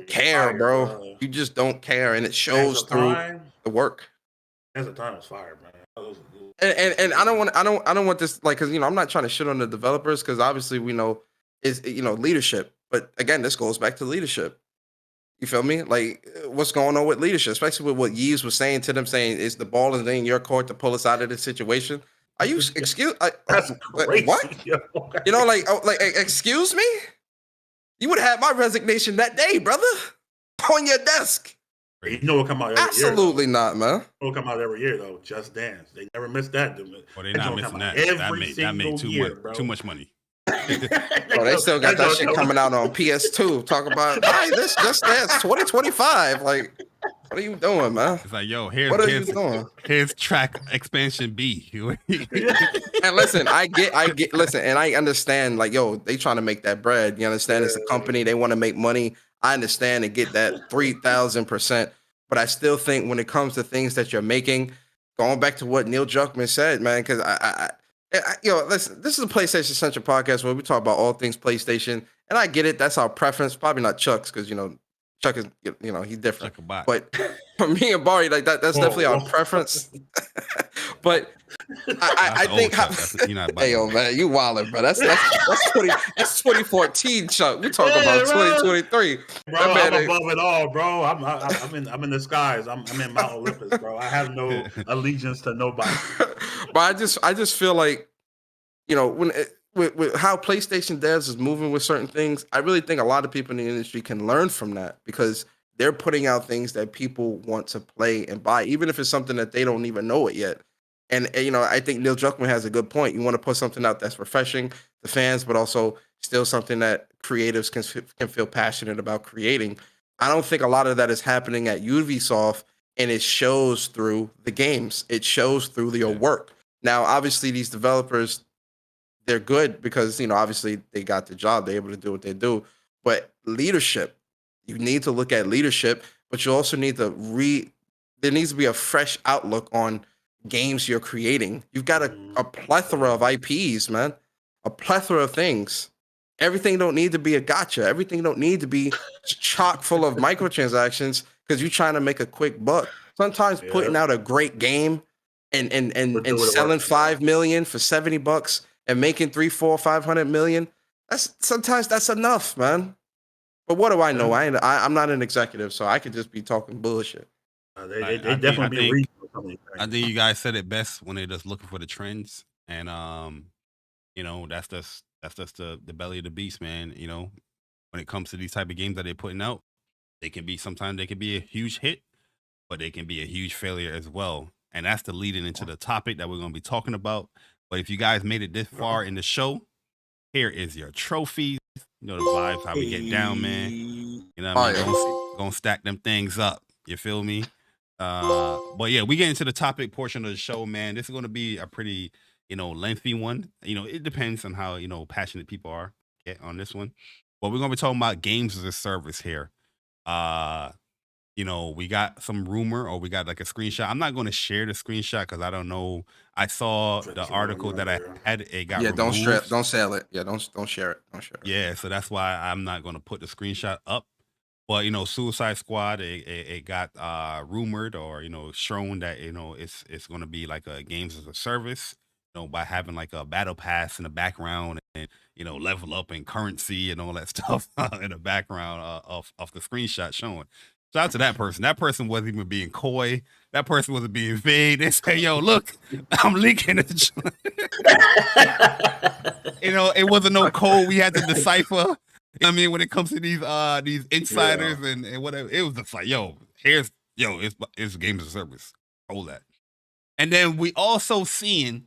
care, bro. You just don't care, and it shows through the work. As a time, it's fire, man. And I don't want this, like, because I'm not trying to shit on the developers, because obviously we know is leadership, but again, this goes back to leadership. You feel me? Like, what's going on with leadership, especially with what Yeeves was saying to them, saying is the ball is in your court to pull us out of this situation. Are you that's crazy. What? Excuse me? You would have had my resignation that day, brother, on your desk. You know what come out every Absolutely year, not, man. It will come out every year though. Just Dance. They never miss that. Well, they're not missing that. That made too much money. Bro, they still got that shit coming out on PS2. Talk about this Dance 2025. Like, what are you doing, man? It's like, yo, here's track expansion B. And listen, and I understand, like, yo, they trying to make that bread. You understand? It's a company, they want to make money. I understand and get that 3,000%, but I still think when it comes to things that you're making, going back to what Neil Druckmann said, man, because listen, this is a PlayStation Central podcast where we talk about all things PlayStation, and I get it. That's our preference. Probably not Chuck's, because Chuck is he's different. But for me and Bari, like that's definitely our preference. But I think hey, yo, man, you wildin', bro. That's 2014, Chuck. We talking about 2023. Bro, I'm above it all, bro. I'm in the skies. I'm in Mount Olympus, bro. I have no allegiance to nobody. But I just feel like you know, with how PlayStation devs is moving with certain things, I really think a lot of people in the industry can learn from that because they're putting out things that people want to play and buy, even if it's something that they don't even know it yet. And you know, I think Neil Druckmann has a good point. You want to put something out that's refreshing to fans, but also still something that creatives can feel passionate about creating. I don't think a lot of that is happening at Ubisoft, and it shows through the games. It shows through your work. Now, obviously, these developers, they're good because, you know, obviously they got the job. They're able to do what they do. But leadership, you need to look at leadership, but you also need to there needs to be a fresh outlook on games you're creating. You've got a plethora of IPs, man, a plethora of things. Everything don't need to be a gotcha. Everything don't need to be chock full of microtransactions because you're trying to make a quick buck. Sometimes putting out a great game and selling 5 million for $70 and making 300, 400, 500 million. Sometimes that's enough, man. But what do I know? I'm not an executive, so I could just be talking bullshit. They definitely be reading something. I think you guys said it best when they're just looking for the trends, and you know, that's just the belly of the beast, man. You know, when it comes to these type of games that they're putting out, sometimes they can be a huge hit, but they can be a huge failure as well. And that's the leading into the topic that we're going to be talking about. But if you guys made it this far in the show, here is your trophies. You know the vibes, how we get down, man. You know what I mean? Gonna stack them things up. You feel me? But yeah, we get into the topic portion of the show, man. This is gonna be a pretty, you know, lengthy one. You know, it depends on how, you know, passionate people are on this one. But we're gonna be talking about games as a service here. You know, we got some rumor or we got like a screenshot. I'm not going to share the screenshot because I don't know. I saw the article that I had. It got removed. Don't sell it. Yeah, don't share it. Don't share it. Yeah, so that's why I'm not going to put the screenshot up. But you know, Suicide Squad, it got rumored or, you know, shown that, you know, it's going to be like a games as a service. You know, by having like a battle pass in the background and, you know, level up in currency and all that stuff in the background of the screenshot showing. Shout out to that person. That person wasn't even being coy. That person wasn't being vague. They say, yo, look, I'm leaking it. You know, it wasn't no code we had to decipher. I mean, when it comes to these insiders and whatever, it was just like, it's games as a service. Hold that. And then we also seeing,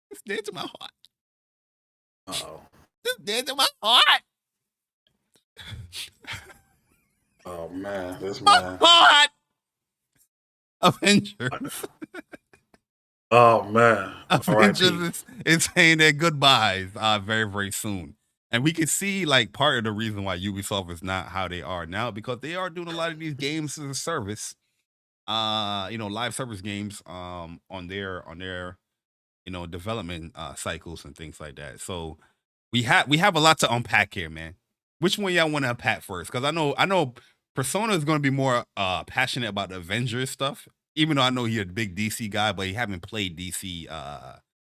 it's dead to my heart. Uh-oh. It's dead to my heart. Oh man, this man. Heart. Avengers. Oh man. Avengers is saying their goodbyes very, very soon. And we can see like part of the reason why Ubisoft is not how they are now, because they are doing a lot of these games as a service, you know, live service games on their you know, development cycles and things like that. So we have a lot to unpack here, man. Which one y'all want to unpack first? Because I know Persona is going to be more passionate about the Avengers stuff, even though I know he's a big DC guy, but he haven't played DC.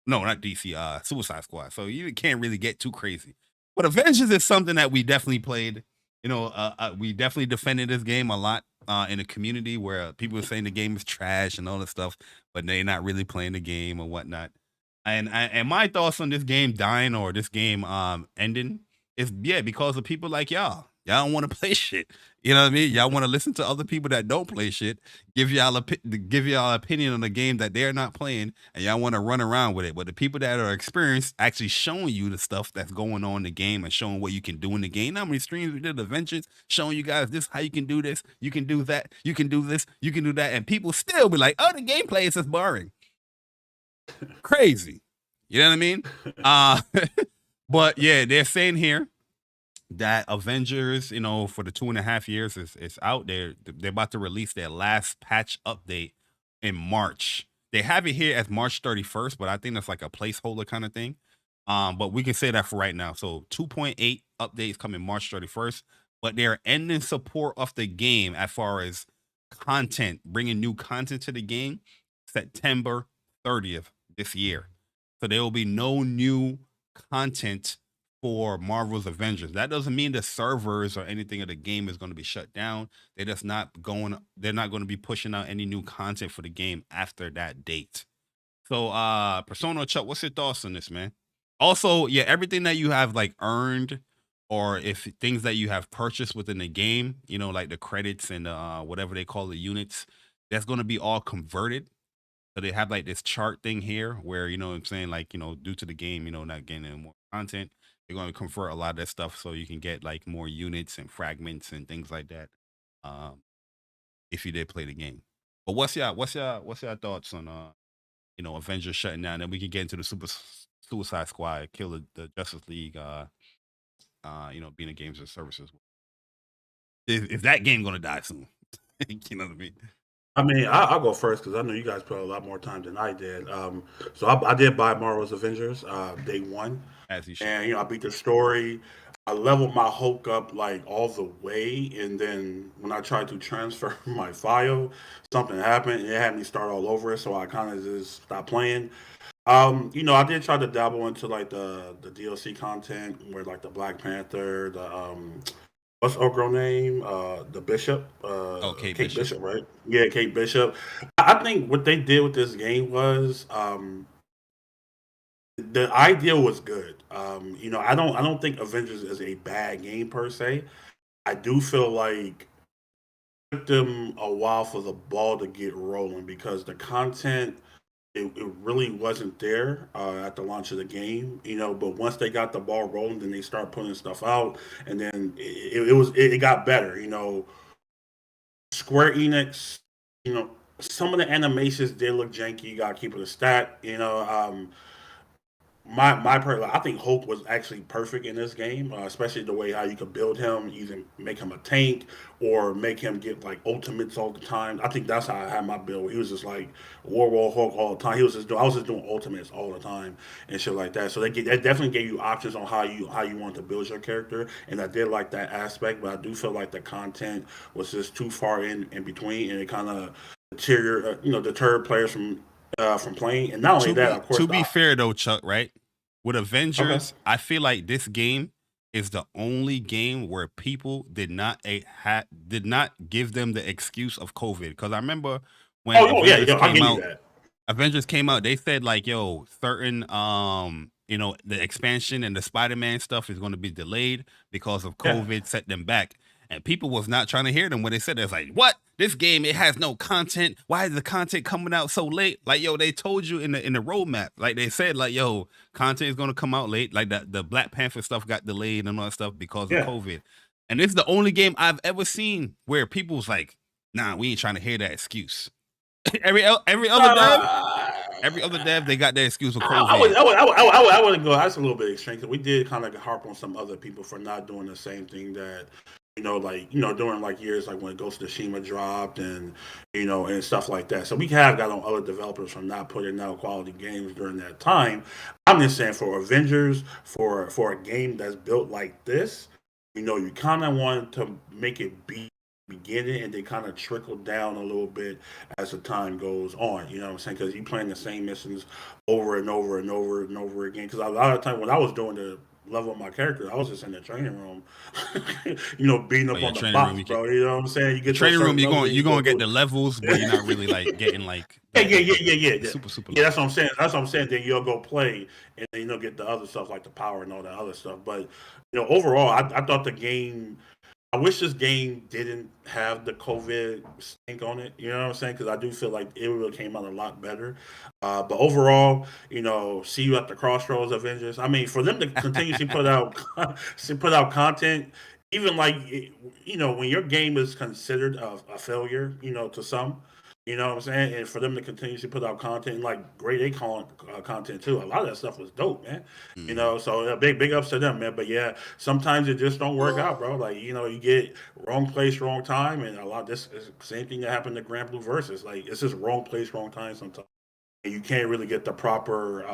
No, not DC. Suicide Squad. So you can't really get too crazy. But Avengers is something that we definitely played. You know, we definitely defended this game a lot in the community where people were saying the game is trash and all this stuff, but they're not really playing the game or whatnot. And my thoughts on this game dying or this game ending is because of people like y'all. Y'all don't want to play shit. You know what I mean? Y'all want to listen to other people that don't play shit, give y'all opinion on the game that they're not playing, and y'all want to run around with it. But the people that are experienced actually showing you the stuff that's going on in the game and showing what you can do in the game. How many streams we did Avengers showing you guys this, how you can do this, you can do that, you can do this, you can do that, and people still be like, oh, the gameplay is just boring. Crazy. You know what I mean? But yeah, they're saying here that Avengers, you know, for the 2.5 years is out there. They're about to release their last patch update in March. They have it here as March 31st, but I think that's like a placeholder kind of thing. But we can say that for right now. So 2.8 updates coming March 31st, but they're ending support of the game as far as content, bringing new content to the game September 30th this year. So there will be no new content for Marvel's Avengers. That doesn't mean the servers or anything of the game is going to be shut down. They're not going to be pushing out any new content for the game after that date. So, Persona Chuck, what's your thoughts on this, man? Also, yeah, everything that you have like earned, or if things that you have purchased within the game, you know, like the credits and whatever they call the units, that's going to be all converted. So they have like this chart thing here where, you know what I'm saying, like, you know, due to the game, you know, not getting more content, they're going to convert a lot of that stuff so you can get like more units and fragments and things like that. If you did play the game. But what's your thoughts on you know, Avengers shutting down? Then we can get into the Suicide Squad, kill the Justice League, you know, being a games and services. Is that game gonna die soon? You know what I mean? I mean, I'll go first because I know you guys put a lot more time than I did. So I did buy Marvel's Avengers day one, As you should. and I beat the story. I leveled my Hulk up like all the way, and then when I tried to transfer my file, something happened. And it had me start all over, so I kind of just stopped playing. I did try to dabble into like the DLC content where like the Black Panther, the what's her girl name? The Bishop. Kate Kate Bishop. Bishop, right? Yeah, Kate Bishop. I think what they did with this game was the idea was good. I don't think Avengers is a bad game per se. I do feel like it took them a while for the ball to get rolling because the content it really wasn't there at the launch of the game, but once they got the ball rolling, then they start putting stuff out, and then it got better. Square Enix, some of the animations did look janky. You gotta keep it a stat. I think Hulk was actually perfect in this game, especially the way how you could build him, either make him a tank or make him get like ultimates all the time. I think that's how I had my build. He was just like War Hulk all the time. I was just doing ultimates all the time and shit like that. So that definitely gave you options on how you want to build your character, and I did like that aspect. But I do feel like the content was just too far in between, and it kind of deterred players from playing. And not only that, of course, To be fair though, Chuck, right? With okay. Avengers, I feel like this game is the only game where people did not give them the excuse of COVID. Because I remember when Avengers came out, they said like, yo, certain the expansion and the Spider-Man stuff is going to be delayed because of COVID set them back. And people was not trying to hear them when they said it's like, what? This game, it has no content. Why is the content coming out so late? Like, yo, they told you in the roadmap. Like they said, like, yo, content is gonna come out late. Like the Black Panther stuff got delayed and all that stuff because of COVID. And it's the only game I've ever seen where people's like, nah, we ain't trying to hear that excuse. every other dev, they got their excuse of COVID. I wouldn't go. That's a little bit extreme. We did kind of harp on some other people for not doing the same thing that during like years like when Ghost of Tsushima dropped and and stuff like that. So we have got on other developers from not putting out quality games during that time. I'm just saying for Avengers, for a game that's built like this, you kind of want to make it be beginning and they kind of trickle down a little bit as the time goes on. You know what I'm saying? Because you playing the same missions over and over and over and over again. Because a lot of time when I was doing the level of my character, I was just in the training room, beating up on the box, bro. You know what I'm saying? You get training room, you're gonna get the levels, but you're not really like getting like super. Yeah, that's what I'm saying. That's what I'm saying. Then you'll go play and then get the other stuff like the power and all that other stuff. But overall, I thought the game. I wish this game didn't have the COVID stink on it. You know what I'm saying? Because I do feel like it really came out a lot better. But overall, see you at the crossroads, Avengers. I mean, for them to continuously put out content, even like when your game is considered a failure, to some. You know what I'm saying? And for them to continuously put out content, like grade A content too. A lot of that stuff was dope, man. So big ups to them, man. But yeah, sometimes it just don't work out, bro. Like, you get wrong place, wrong time. And a lot of this is the same thing that happened to Granblue Versus. Like, it's just wrong place, wrong time sometimes. And you can't really get the proper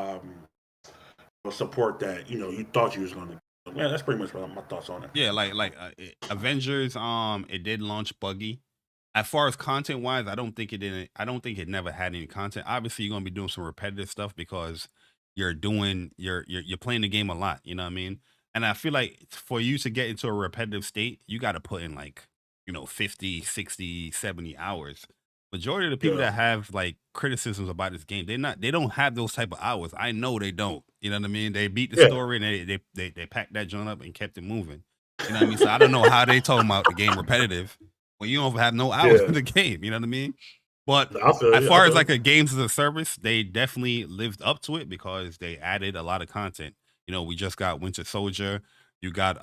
support that, you thought you was going to. Yeah, that's pretty much my thoughts on it. Yeah, like Avengers, it did launch buggy. As far as content wise, I don't think it never had any content. Obviously, you're gonna be doing some repetitive stuff because you're playing the game a lot. You know what I mean? And I feel like for you to get into a repetitive state, you got to put in like 50, 60, 70 hours. majority of the people that have like criticisms about this game, they don't have those type of hours. I know they don't. You know what I mean? They beat the story and they packed that joint up and kept it moving. You know what I mean? So I don't know how they talking about the game repetitive when you don't have no hours in the game. You know what I mean? But as far as like a games as a service, they definitely lived up to it because they added a lot of content. You know, we just got Winter Soldier. You got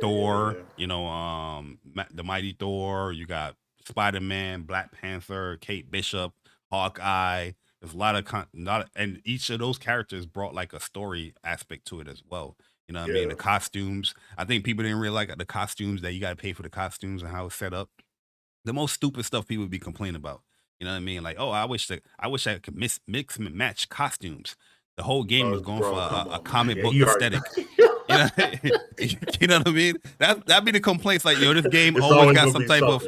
Thor. You know, the Mighty Thor. You got Spider-Man, Black Panther, Kate Bishop, Hawkeye. There's a lot of and each of those characters brought like a story aspect to it as well. You know what I mean? The costumes. I think people didn't really like the costumes, that you got to pay for the costumes and how it's set up. The most stupid stuff people would be complaining about. You know what I mean? Like, oh, I wish I could mix and match costumes. The whole game was going for a comic book aesthetic. You know what I mean? That'd be the complaints. Like, yo, this game always got some type of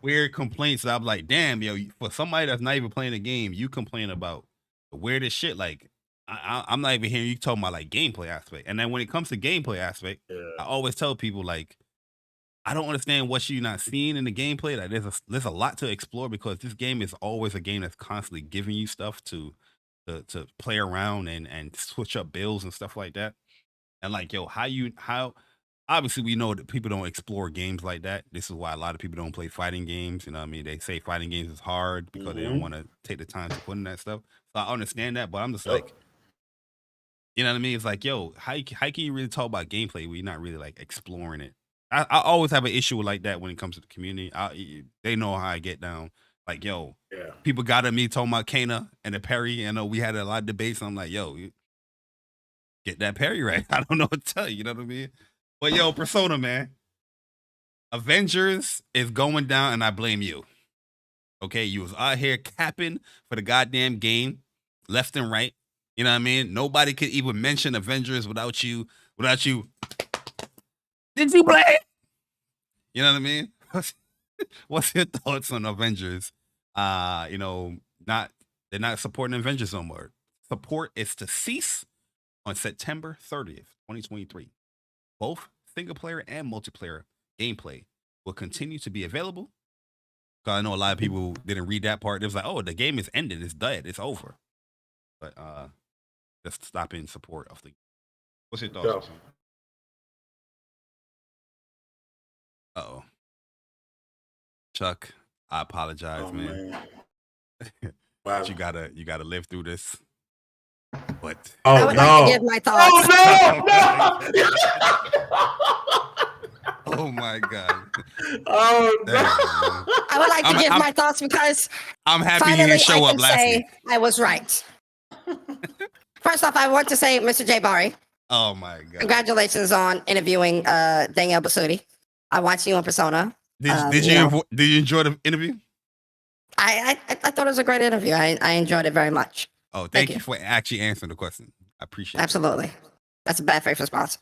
weird complaints. I'm like, damn, yo, for somebody that's not even playing the game, you complain about the weirdest shit. Like, I'm not even hearing you talking about like gameplay aspect. And then when it comes to gameplay aspect, I always tell people like, I don't understand what you're not seeing in the gameplay. Like, there's a lot to explore because this game is always a game that's constantly giving you stuff to play around and switch up builds and stuff like that. And like, yo, how obviously we know that people don't explore games like that. This is why a lot of people don't play fighting games. You know what I mean? They say fighting games is hard because they don't want to take the time to put in that stuff. So I understand that, but I'm just like, you know what I mean? It's like, yo, how can you really talk about gameplay when you're not really like exploring it? I always have an issue like that when it comes to the community. They know how I get down. Like, yo, people got at me talking about Kana and the parry. You know, we had a lot of debates. I'm like, yo, get that parry right. I don't know what to tell you. You know what I mean? But yo, Persona, man, Avengers is going down, and I blame you. Okay, you was out here capping for the goddamn game, left and right. You know what I mean? Nobody could even mention Avengers without you. Did you play it? You know what I mean? What's your thoughts on Avengers? You know, they're not supporting Avengers no more. Support is to cease on September 30th, 2023. Both single player and multiplayer gameplay will continue to be available. Because I know a lot of people didn't read that part. It was like, oh, the game is ended, it's dead, it's over. But just stopping support of the game. What's your thoughts? Uh-oh. Chuck, I apologize, man. Wow. But you gotta live through this. But I would like to give my thoughts. Oh my god. Oh no. I would like to give my thoughts because I'm happy you didn't show up last week. I was right. First off, I want to say, Mr. J. Bari. Oh my god. Congratulations on interviewing Danielle Basudi. I watched you on Persona. Did you enjoy the interview? I thought it was a great interview. I enjoyed it very much. Oh, thank you for actually answering the question. I appreciate it. Absolutely. That's a bad faith response.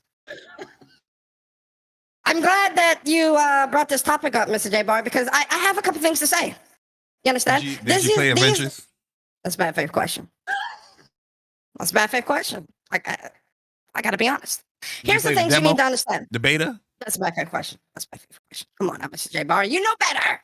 I'm glad that you brought this topic up, Mr. J. Bar, because I have a couple things to say. You understand? Did you play Avengers? That's a bad faith question. That's a bad faith question. I got to be honest. Here's the things you need to understand. The beta? That's a bad faith question. That's a bad faith question. Come on, Mr. J. Bar. You know better.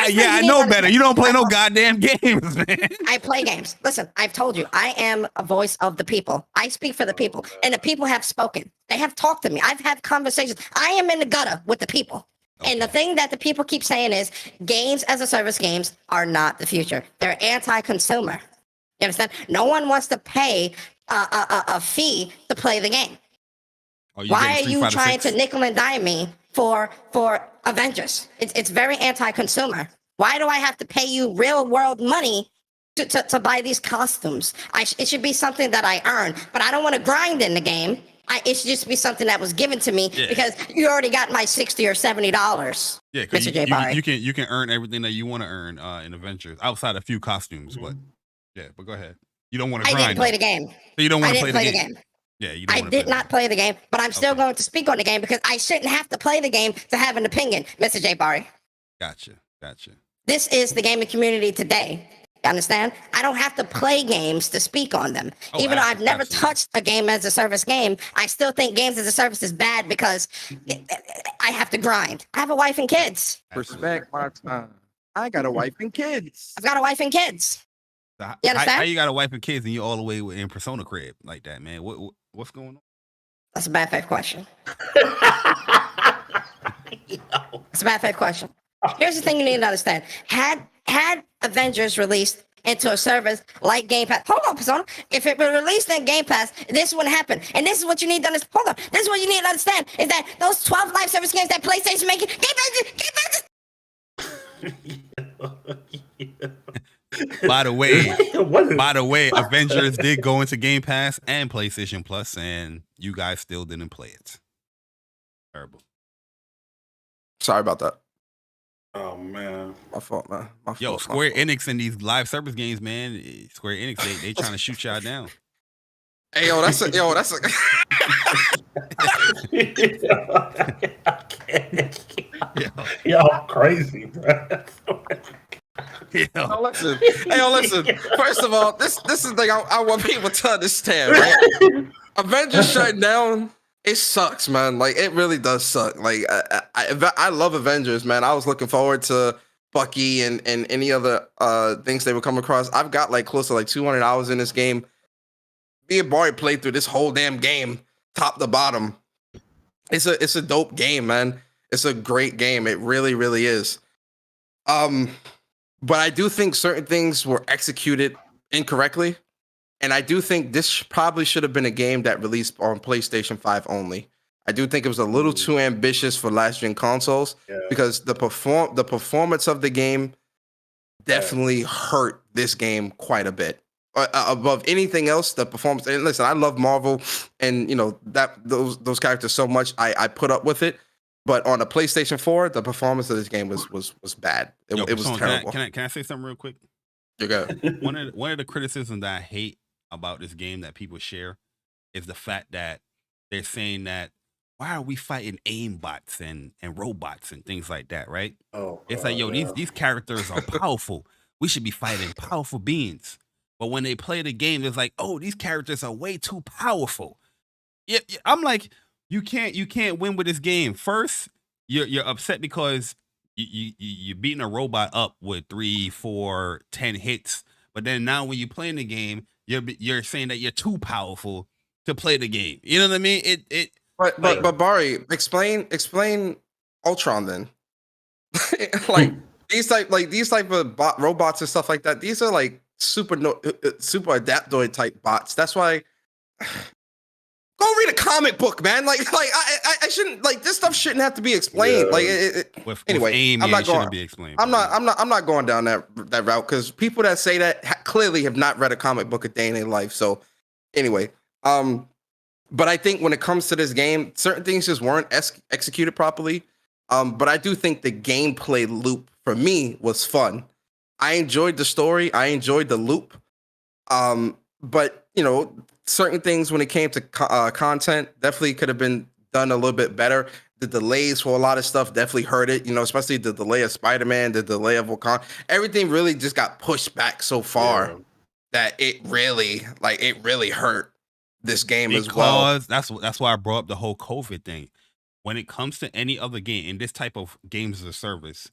I know better. You don't play no goddamn games, man. I play games. Listen, I've told you, I am a voice of the people. I speak for the people, and the people have spoken. They have talked to me. I've had conversations. I am in the gutter with the people. Okay. And the thing that the people keep saying is games as a service games are not the future. They're anti-consumer. You understand? No one wants to pay a fee to play the game. Why are you trying to nickel and dime me for Avengers? It's very anti-consumer. Why do I have to pay you real world money to buy these costumes? It should be something that I earn, but I don't want to grind in the game. It should just be something that was given to me because you already got my $60 or $70. Yeah, because you can earn everything that you want to earn in Avengers outside a few costumes. But but go ahead. You don't want to grind. I didn't play the game. So you don't want to play the game. Yeah, I did not play the game, but I'm still going to speak on the game because I shouldn't have to play the game to have an opinion, Mr. J. Bari. Gotcha. This is the gaming community today. You understand? I don't have to play games to speak on them. Even though I've never touched a game as a service game, I still think games as a service is bad because I have to grind. I have a wife and kids. Respect my time. I got a wife and kids. I've got a wife and kids. So You understand? how you got a wife and kids and you all the way in Persona crib like that, man? What's going on? That's a bad faith question. It's a bad faith question. Here's the thing you need to understand. Had Avengers released into a service like Game Pass, hold on, Persona. If it were released in Game Pass, this wouldn't happen. And this is what you need to understand. Hold on. This is what you need to understand is that those 12 live service games that PlayStation making, By the way, Avengers did go into Game Pass and PlayStation Plus, and you guys still didn't play it. Terrible. Sorry about that. Oh man, my fault, man. Yo, Square Enix in these live service games, man. Square Enix, they trying to shoot y'all down. Hey, that's a. Y'all crazy, bro. Listen. First of all, this is the thing I want people to understand. Right? Avengers shutting down. It sucks, man. Like it really does suck. Like I love Avengers, man. I was looking forward to Bucky and any other things they would come across. I've got like close to like 200 hours in this game. Me and Bari played through this whole damn game, top to bottom. It's a dope game, man. It's a great game. It really, really is. But I do think certain things were executed incorrectly. And I do think this probably should have been a game that released on PlayStation 5 only. I do think it was a little too ambitious for last-gen consoles because the performance of the game definitely hurt this game quite a bit. Above anything else, the performance. And listen, I love Marvel, and those characters so much. I put up with it. But on a PlayStation 4, the performance of this game was bad. It was terrible. Can I say something real quick? You good. One of the criticisms that I hate about this game that people share is the fact that they're saying that why are we fighting aimbots and robots and things like that, right? It's like, yo, these characters are powerful. We should be fighting powerful beings. But when they play the game, it's like, oh, these characters are way too powerful. Yeah, I'm like, you can't win with this game. First, you're upset because you're beating a robot up with 3, 4, 10 hits. But then now when you're playing the game, you're saying that you're too powerful to play the game. You know what I mean? But Bari, explain Ultron then. Like these type of robots and stuff like that. These are like super adaptoid type bots. That's why. Go read a comic book, man. Like I shouldn't, like, this stuff shouldn't have to be explained. Yeah. Anyway, I'm not going. Be explained, I'm not going down that route because people that say that clearly have not read a comic book a day in their life. So anyway, but I think when it comes to this game, certain things just weren't executed properly. But I do think the gameplay loop for me was fun. I enjoyed the story. I enjoyed the loop. But certain things when it came to content definitely could have been done a little bit better. The delays for a lot of stuff definitely hurt it, especially the delay of Spider-Man, the delay of Wakanda. Everything really just got pushed back so far that it really hurt this game as well. That's why I brought up the whole COVID thing. When it comes to any other game, in this type of games as a service,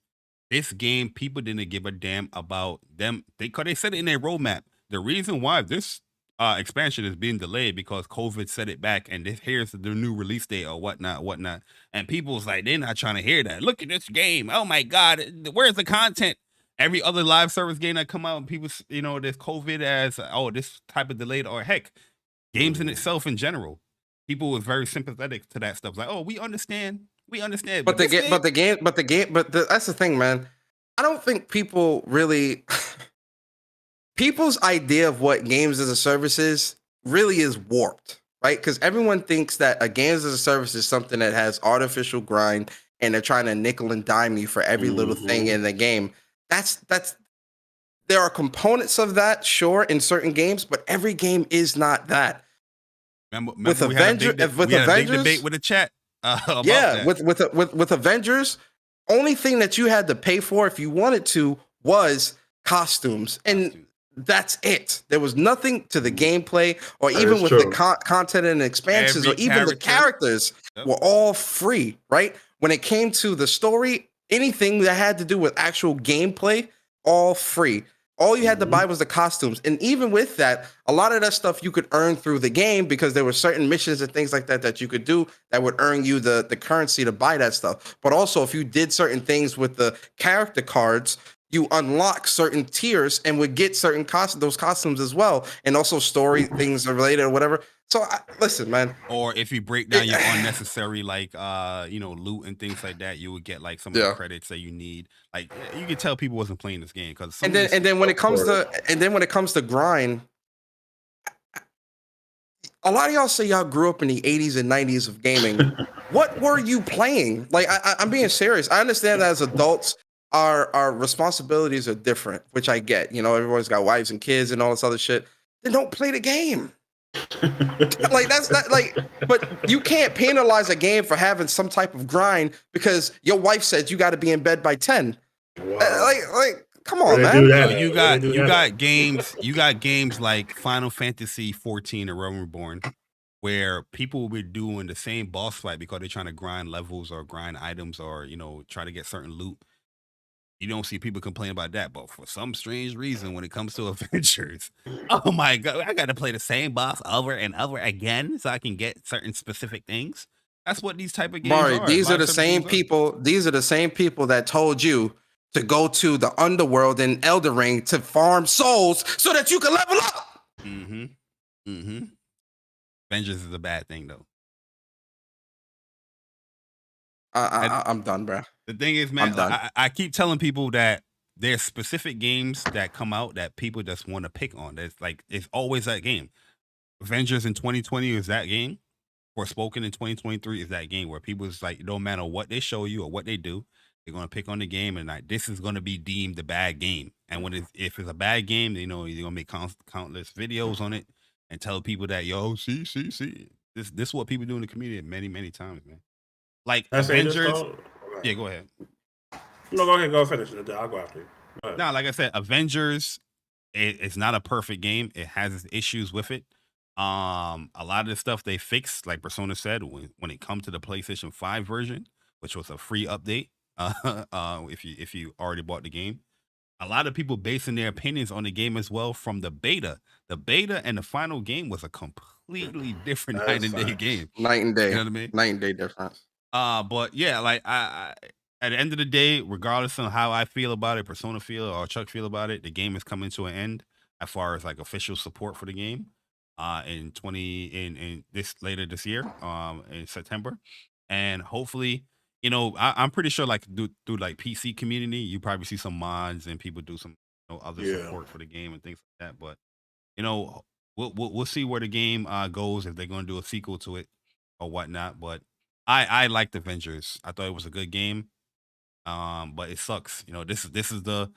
this game, people didn't give a damn about them. Because they said it in their roadmap. The reason why this expansion is being delayed because COVID set it back, and here's the new release date or whatnot. And people was like, they're not trying to hear that. Look at this game. Oh my God, where's the content? Every other live service game that come out, and people, there's COVID as this type of delayed, or heck, games in itself in general. People was very sympathetic to that stuff. Like, oh, we understand. But that's the thing, man. I don't think people really. People's idea of what games as a service is really is warped, right? Because everyone thinks that a games as a service is something that has artificial grind and they're trying to nickel and dime you for every little thing in the game. That's there are components of that, sure, in certain games, but every game is not that. Remember with Avengers, we had a big debate with the chat. About that. With Avengers, only thing that you had to pay for if you wanted to was costumes. And that's it. There was nothing to the gameplay, or even with the content and expansions, or even the characters were all free, right? When it came to the story, anything that had to do with actual gameplay, all free. All you had to buy was the costumes. And even with that, a lot of that stuff you could earn through the game because there were certain missions and things like that that you could do that would earn you the currency to buy that stuff. But also, if you did certain things with the character cards, you unlock certain tiers and would get certain those costumes as well. And also story things related or whatever. So listen, man. Or if you break down your unnecessary loot and things like that, you would get like some of the credits that you need. Like you could tell people wasn't playing this game because and then when it comes to grind, a lot of y'all say y'all grew up in the 80s and 90s of gaming. What were you playing? Like I'm being serious. I understand that as adults, our responsibilities are different, which I get. You know, everyone's got wives and kids and all this other shit. Then don't play the game. Like that's not like, but you can't penalize a game for having some type of grind because your wife said you got to be in bed by 10. Wow. Like come on, man. You got games like Final Fantasy 14 or Realm Reborn where people will be doing the same boss fight because they're trying to grind levels or grind items or try to get certain loot. You don't see people complain about that, but for some strange reason, when it comes to Avengers, oh my god, I got to play the same boss over and over again so I can get certain specific things. That's what these type of games are. These are the same people. These are the same people that told you to go to the underworld in Elden Ring to farm souls so that you can level up. Avengers is a bad thing, though. I'm done, bro. The thing is, man, I keep telling people that there's specific games that come out that people just want to pick on. It's always that game. Avengers in 2020 is that game. Forspoken in 2023 is that game where people is like, no matter what they show you or what they do, they're gonna pick on the game and like this is gonna be deemed a bad game. And when if it's a bad game, you're gonna make countless videos on it and tell people that see this is what people do in the community many times, man. Like Avengers. Yeah, go ahead. No, go ahead. Go finish it. I'll go after you. No, like I said, Avengers, it's not a perfect game. It has its issues with it. A lot of the stuff they fixed, like Persona said, when it comes to the PlayStation 5 version, which was a free update, if you already bought the game. A lot of people basing their opinions on the game as well from the beta. The beta and the final game was a completely different night and day game. Night and day. You know what I mean? Night and day difference. But yeah, like I at the end of the day, regardless of how I feel about it, Persona feel or Chuck feel about it, the game is coming to an end as far as like official support for the game in later this year, in September. And hopefully, I'm pretty sure like through like PC community, you probably see some mods and people do some other support for the game and things like that. But we'll see where the game goes if they're gonna do a sequel to it or whatnot. But I liked Avengers. I thought it was a good game. But it sucks. This is the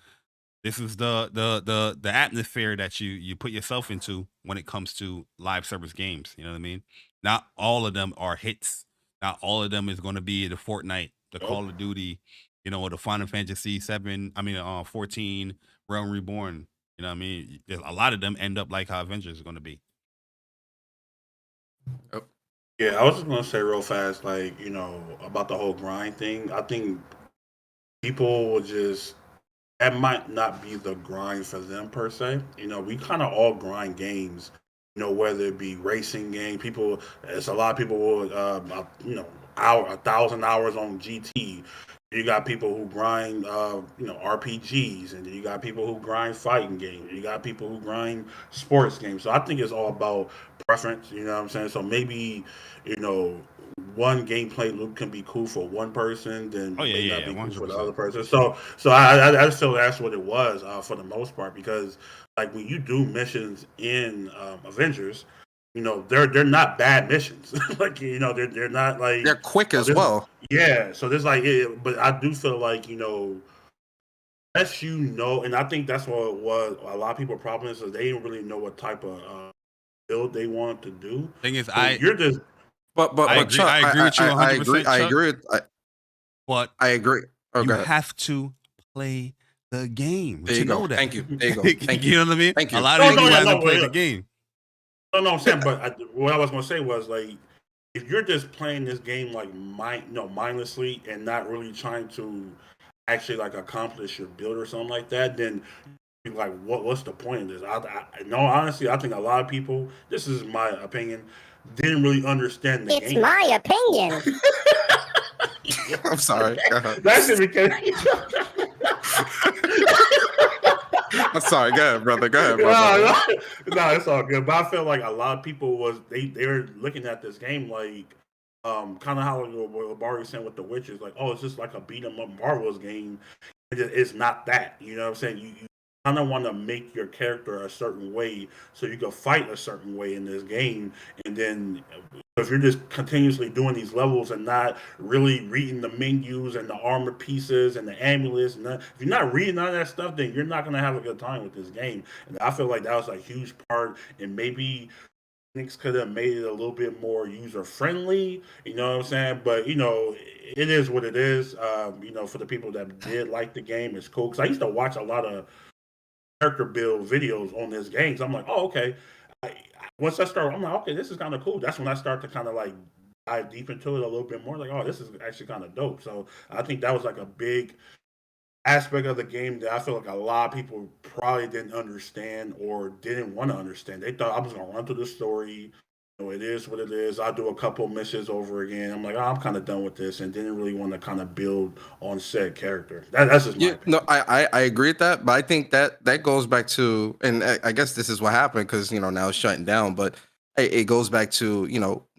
atmosphere that you put yourself into when it comes to live service games. You know what I mean? Not all of them are hits. Not all of them is going to be the Fortnite, the Call of Duty, or the Final Fantasy 14, Realm Reborn. You know what I mean? A lot of them end up like how Avengers is going to be. Oh. Yeah, I was just going to say real fast, like, about the whole grind thing. I think people will that might not be the grind for them per se. We kind of all grind games, whether it be racing game. It's a lot of people will, 1,000 hours on GT. You got people who grind, RPGs, and then you got people who grind fighting games. You got people who grind sports games. So I think it's all about preference. You know what I'm saying? So maybe, one gameplay loop can be cool for one person, then not be cool for the other person. So I just feel that's what it was for the most part, because like when you do missions in Avengers, they're not bad missions. Like they're not like they're quick as well. Yeah, so there's like, but I do feel like unless and I think that's what it was. A lot of people's problem is they didn't really know what type of build they wanted to do. Thing is, you're just. But I agree, Chuck, I agree with you 100%. I agree. But I agree. You have to play the game. There you go. That. Thank you. There you go. Thank you. You know what I mean? Thank you. A lot of people haven't played the game. No, Sam. But what I was going to say was like, if you're just playing this game like mindlessly and not really trying to actually like accomplish your build or something like that, then like what's the point of this? No, honestly, I think a lot of people, this is my opinion, didn't really understand the It's game. my opinion. I'm sorry. That's it because I'm sorry. Go ahead, brother. Go ahead, brother. no, it's all good. But I feel like a lot of people they were looking at this game like kind of how what Bari was saying with the Witches, like, oh, it's just like a beat 'em up Marvel's game. It's not that. You know what I'm saying? You kind of want to make your character a certain way so you can fight a certain way in this game, and then if you're just continuously doing these levels and not really reading the menus and the armor pieces and the amulets, and if you're not reading all that stuff, then you're not gonna have a good time with this game. And I feel like that was a huge part, and maybe could have made it a little bit more user friendly, you know what I'm saying? But it is what it is. For the people that did like the game, it's cool. Because I used to watch a lot of character build videos on this game. So I'm like, oh, okay. Once I start, I'm like, okay, this is kind of cool. That's when I start to kind of like dive deep into it a little bit more. Like, oh, this is actually kind of dope. So I think that was like a big aspect of the game that I feel like a lot of people probably didn't understand or didn't want to understand. They thought I was gonna run through the story. It is what it is. I'll do a couple missions over again. I'm like, oh, I'm kind of done with this, and didn't really want to kind of build on said character. That's just my opinion. No, I agree with that, but I think that goes back to, and I guess this is what happened because now it's shutting down, but it goes back to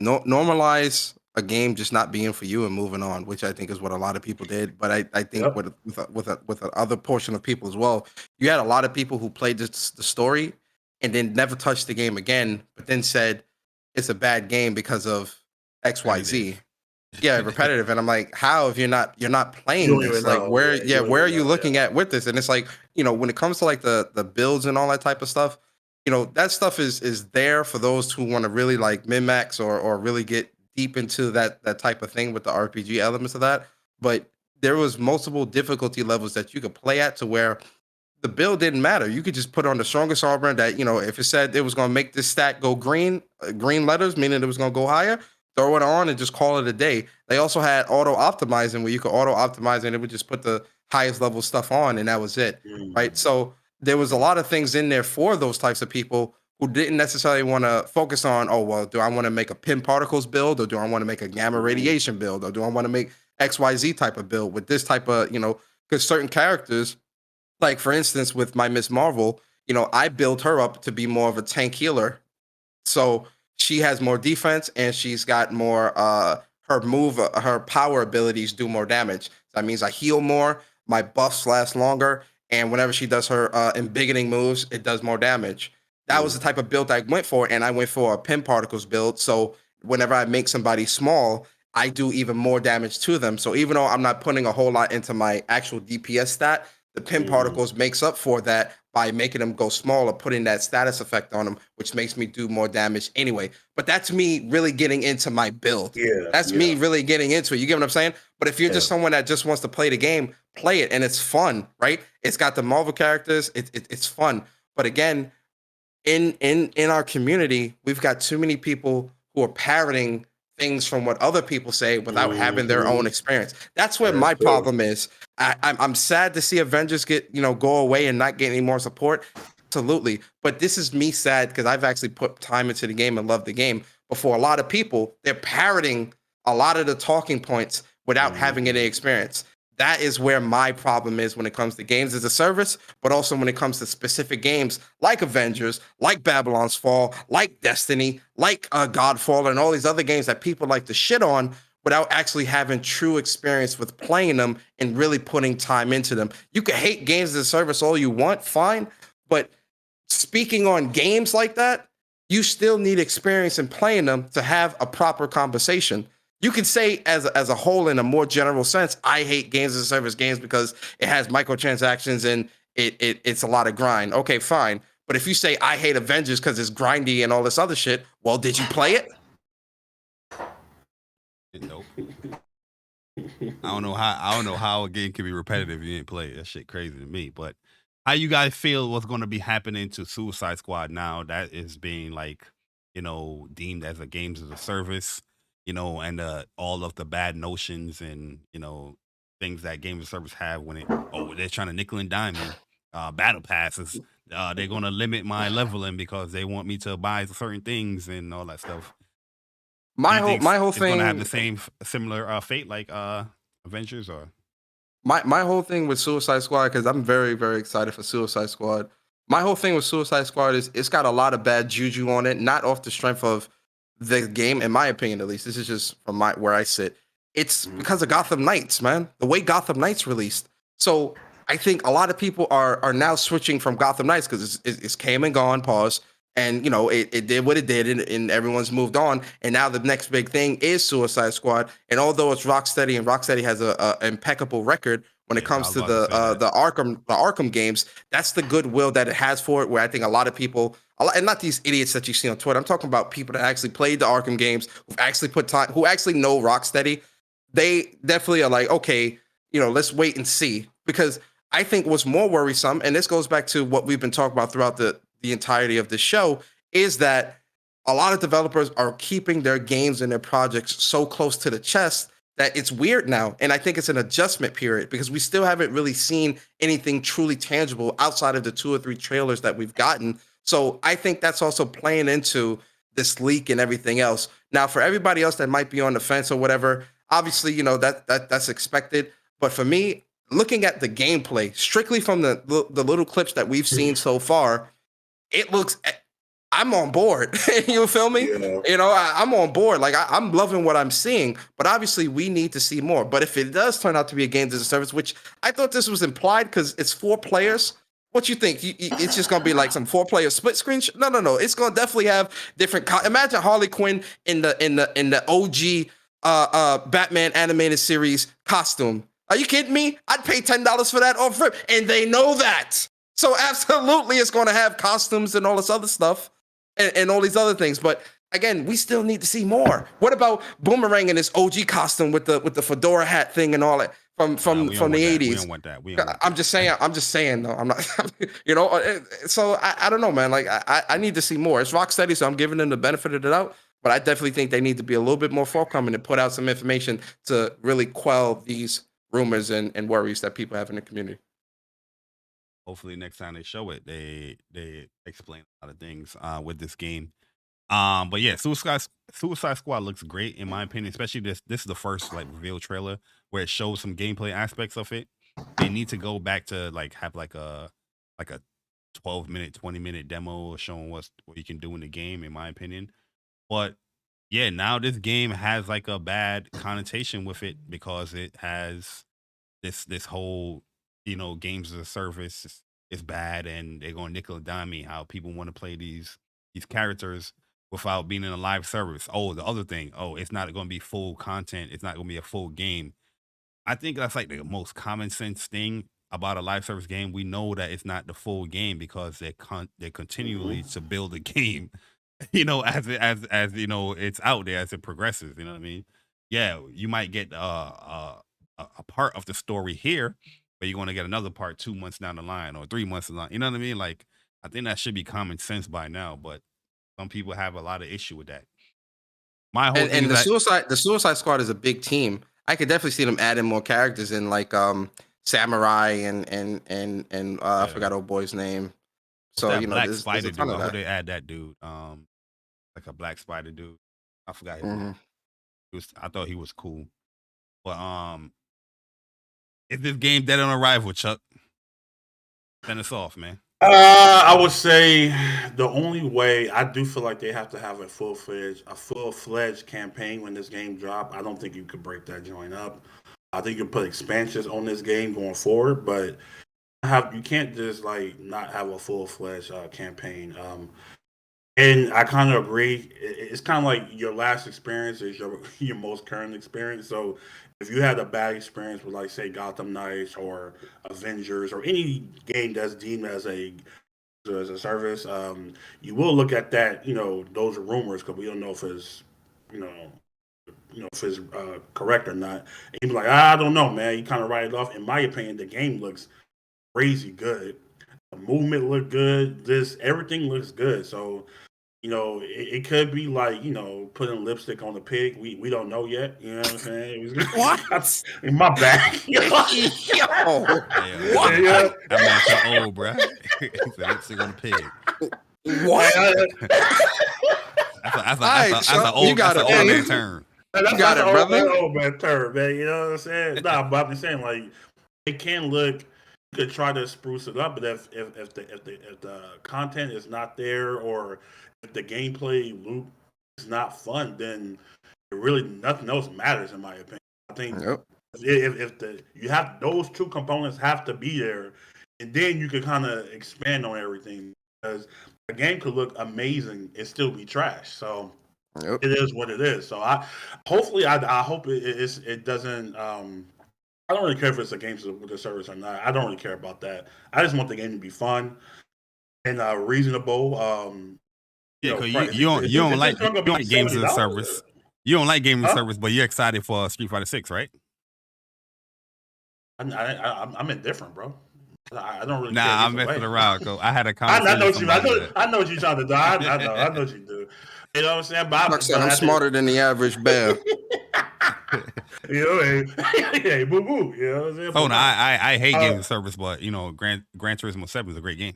normalize a game just not being for you and moving on, which I think is what a lot of people did. But I think Yep. with another portion of people as well, you had a lot of people who played the story and then never touched the game again, but then said it's a bad game because of XYZ. Yeah, repetitive. And I'm like, how if you're not playing don't this? even Like know. where Yeah, you don't where are even you know, looking at with this? And it's like, when it comes to like the builds and all that type of stuff, that stuff is there for those who want to really like min-max or really get deep into that type of thing with the RPG elements of that. But there was multiple difficulty levels that you could play at to where the build didn't matter. You could just put on the strongest armor that, if it said it was going to make this stat go green letters, meaning it was going to go higher, throw it on and just call it a day. They also had auto optimizing where you could auto optimize and it would just put the highest level stuff on and that was it. Right. So there was a lot of things in there for those types of people who didn't necessarily want to focus on, oh, well, do I want to make a pin particles build or do I want to make a gamma radiation build or do I want to make XYZ type of build with this type of, because certain characters, like for instance, with my Miss Marvel, I built her up to be more of a tank healer. So she has more defense and she's got more, her power abilities do more damage. That means I heal more, my buffs last longer, and whenever she does her embiggening moves, it does more damage. That was the type of build I went for, and I went for a pin particles build. So whenever I make somebody small, I do even more damage to them. So even though I'm not putting a whole lot into my actual DPS stat, the pin particles makes up for that by making them go smaller, putting that status effect on them, which makes me do more damage anyway. But that's me really getting into my build. That's me really getting into it. You get what I'm saying? But if you're just someone that just wants to play the game, play it, and it's fun, right? It's got the Marvel characters. It's fun. But again, in our community, we've got too many people who are parroting things from what other people say without having their own experience. That's where my problem is. I'm sad to see Avengers go away and not get any more support. Absolutely. But this is me sad because I've actually put time into the game and love the game. But for a lot of people, they're parroting a lot of the talking points without having any experience. That is where my problem is when it comes to games as a service, but also when it comes to specific games like Avengers, like Babylon's Fall, like Destiny, like Godfall, and all these other games that people like to shit on without actually having true experience with playing them and really putting time into them. You can hate games as a service all you want, fine, but speaking on games like that, you still need experience in playing them to have a proper conversation. You can say as a whole, in a more general sense, I hate games as a service games because it has microtransactions and it's a lot of grind. Okay, fine. But if you say I hate Avengers because it's grindy and all this other shit, well, did you play it? Nope. I don't know how a game can be repetitive if you didn't play it. That shit crazy to me. But how you guys feel what's going to be happening to Suicide Squad now that is being deemed as a games as a service? and all of the bad notions and things that game as a service have when they're trying to nickel and dime me. Battle passes. They're gonna limit my leveling because they want me to buy certain things and all that stuff. My whole it's thing gonna have the same similar fate like Avengers or my whole thing with Suicide Squad, because I'm very, very excited for Suicide Squad. My whole thing with Suicide Squad is it's got a lot of bad juju on it, not off the strength of the game, in my opinion, at least. This is just from where I sit. It's because of Gotham Knights, man. The way Gotham Knights released. So I think a lot of people are now switching from Gotham Knights because it's came and gone, pause. And it did what it did, and everyone's moved on. And now the next big thing is Suicide Squad. And although it's Rocksteady, and Rocksteady has a impeccable record when it comes to the Arkham games, that's the goodwill that it has for it. Where I think a lot of people, and not these idiots that you see on Twitter, I'm talking about people that actually played the Arkham games, who've actually put time, who actually know Rocksteady. They definitely are like, okay, let's wait and see. Because I think what's more worrisome, and this goes back to what we've been talking about throughout the entirety of the show, is that a lot of developers are keeping their games and their projects so close to the chest that it's weird now. And I think it's an adjustment period because we still haven't really seen anything truly tangible outside of the 2 or 3 trailers that we've gotten. So I think that's also playing into this leak and everything else. Now, for everybody else that might be on the fence or whatever, obviously, that's expected. But for me, looking at the gameplay, strictly from the little clips that we've seen so far, it looks, I'm on board. You feel me? Yeah. I'm on board. Like I'm loving what I'm seeing, but obviously we need to see more. But if it does turn out to be a games as a service, which I thought this was implied because it's 4 players, what you think? It's just gonna be like some 4-player split screen? No. It's gonna definitely have different. Imagine Harley Quinn in the OG Batman animated series costume. Are you kidding me? I'd pay $10 for that off rip, and they know that. So absolutely, it's going to have costumes and all this other stuff, and all these other things. But again, we still need to see more. What about Boomerang in his OG costume with the fedora hat thing and all that from the 80s? We don't want that. I'm just saying though. I'm not. So I don't know, man. Like I need to see more. It's Rocksteady, so I'm giving them the benefit of the doubt. But I definitely think they need to be a little bit more forthcoming and put out some information to really quell these rumors and worries that people have in the community. Hopefully next time they show it, they explain a lot of things with this game. But yeah, Suicide Squad looks great in my opinion, especially this is the first reveal trailer where it shows some gameplay aspects of it. They need to go back to have a 12-minute, 20-minute demo showing what you can do in the game, in my opinion. But yeah, now this game has a bad connotation with it because it has this whole games as a service is bad, and they're going to nickel and dime me how people want to play these characters without being in a live service. Oh, the other thing, it's not going to be full content. It's not going to be a full game. I think that's the most common sense thing about a live service game. We know that it's not the full game because they're continually to build a game, as it's out there as it progresses. You know what I mean? Yeah, you might get a part of the story here, but you're going to get another part 2 months down the line or 3 months down the line. You know what I mean? I think that should be common sense by now, but some people have a lot of issue with that. My whole thing and the Suicide Squad is a big team. I could definitely see them adding more characters in Samurai and I forgot old boy's name. So that Black Spider dude. I hope they add that dude. A Black Spider dude. I forgot his name. I thought he was cool. But is this game dead on arrival, Chuck? Send us off, man. I would say the only way, I do feel like they have to have a full-fledged campaign when this game drops. I don't think you could break that joint up. I think you can put expansions on this game going forward, but you can't just not have a full-fledged campaign. And I kind of agree. It's kind of like your last experience is your most current experience. So if you had a bad experience with, say, Gotham Knights or Avengers or any game that's deemed as a service, you will look at that, those rumors, because we don't know if it's, if it's correct or not. And you'd be like, I don't know, man. You kind of write it off. In my opinion, the game looks crazy good. The movement looked good. Everything looks good. So You know, it could be like, you know, putting lipstick on the pig. We don't know yet. You know what I'm saying? It was What? in my back. Yo. What? Yeah. That man so old, bro. He said lipstick on the pig. What? That's an old man term. That's You got it, brother. Old man term, man. You know what I'm saying? Nah, but I'm just saying, like, it can look. You could try to spruce it up, but if the content is not there, or if the gameplay loop is not fun, then really nothing else matters, in my opinion. I think if you have those two components have to be there, and then you can kind of expand on everything, because a game could look amazing and still be trash. So it is what it is. So I hope it doesn't. I don't really care if it's a game with a service or not. I don't really care about that. I just want the game to be fun and reasonable. You don't like games as a service. You don't like games as a service, but you're excited for Street Fighter 6, right? I'm indifferent, bro. I don't really. Nah, I'm messing around. I had a conversation. I know what you're trying to do. I know what you do. You know what I'm saying? But I'm smarter than the average bear. You know, hey, boo boo. You know what I'm saying? Oh no, I hate games of service, but you know, Gran Turismo 7 is a great game.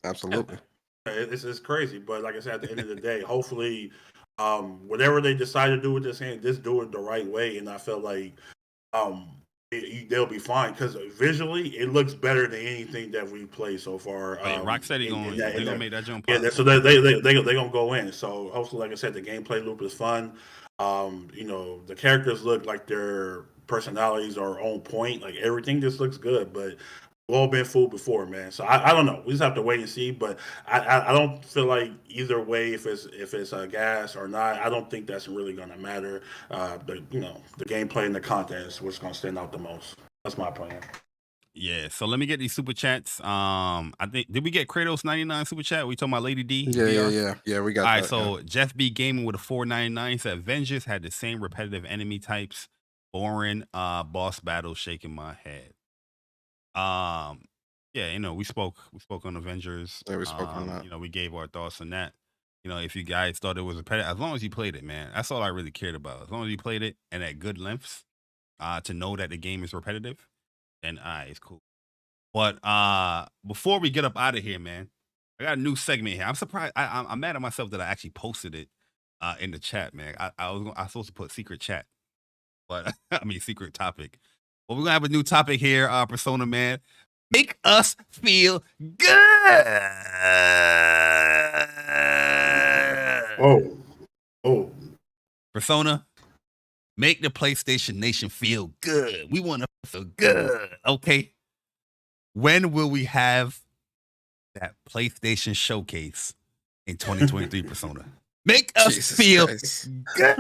Absolutely. It's crazy, but like I said, at the end of the day, hopefully, whatever they decide to do with this game, just do it the right way, and I feel like they'll be fine, because visually it looks better than anything that we played so far. Rocksteady gonna make that jump. Yeah, so they gonna go in. So hopefully, like I said, the gameplay loop is fun. You know, the characters look like their personalities are on point. Like everything just looks good, but we've all been fooled before, man. So I don't know. We just have to wait and see. But I don't feel like either way, if it's a GaaS or not, I don't think that's really gonna matter. The gameplay and the content is what's gonna stand out the most. That's my opinion. Yeah, so let me get these super chats. I think did we get Kratos 99 super chat? We talking about Lady D? Yeah. We got. All right, so Jeff B Gaming with a 499 said Avengers had the same repetitive enemy types, boring boss battles, shaking my head. Yeah, you know, we spoke on Avengers. Yeah, we spoke on that. You know, we gave our thoughts on that. You know, if you guys thought it was repetitive, as long as you played it, man, that's all I really cared about. As long as you played it and at good lengths, to know that the game is repetitive. And it's cool. But before we get up out of here, man, I got a new segment here. I'm surprised. I'm mad at myself that I actually posted it in the chat, man. I was supposed to put secret chat, but I mean secret topic. But we're gonna have a new topic here, Persona, man. Make us feel good. Oh. Persona. Make the PlayStation Nation feel good. We want to feel good. Okay. When will we have that PlayStation showcase in 2023, Persona? Make us Jesus feel Christ. good.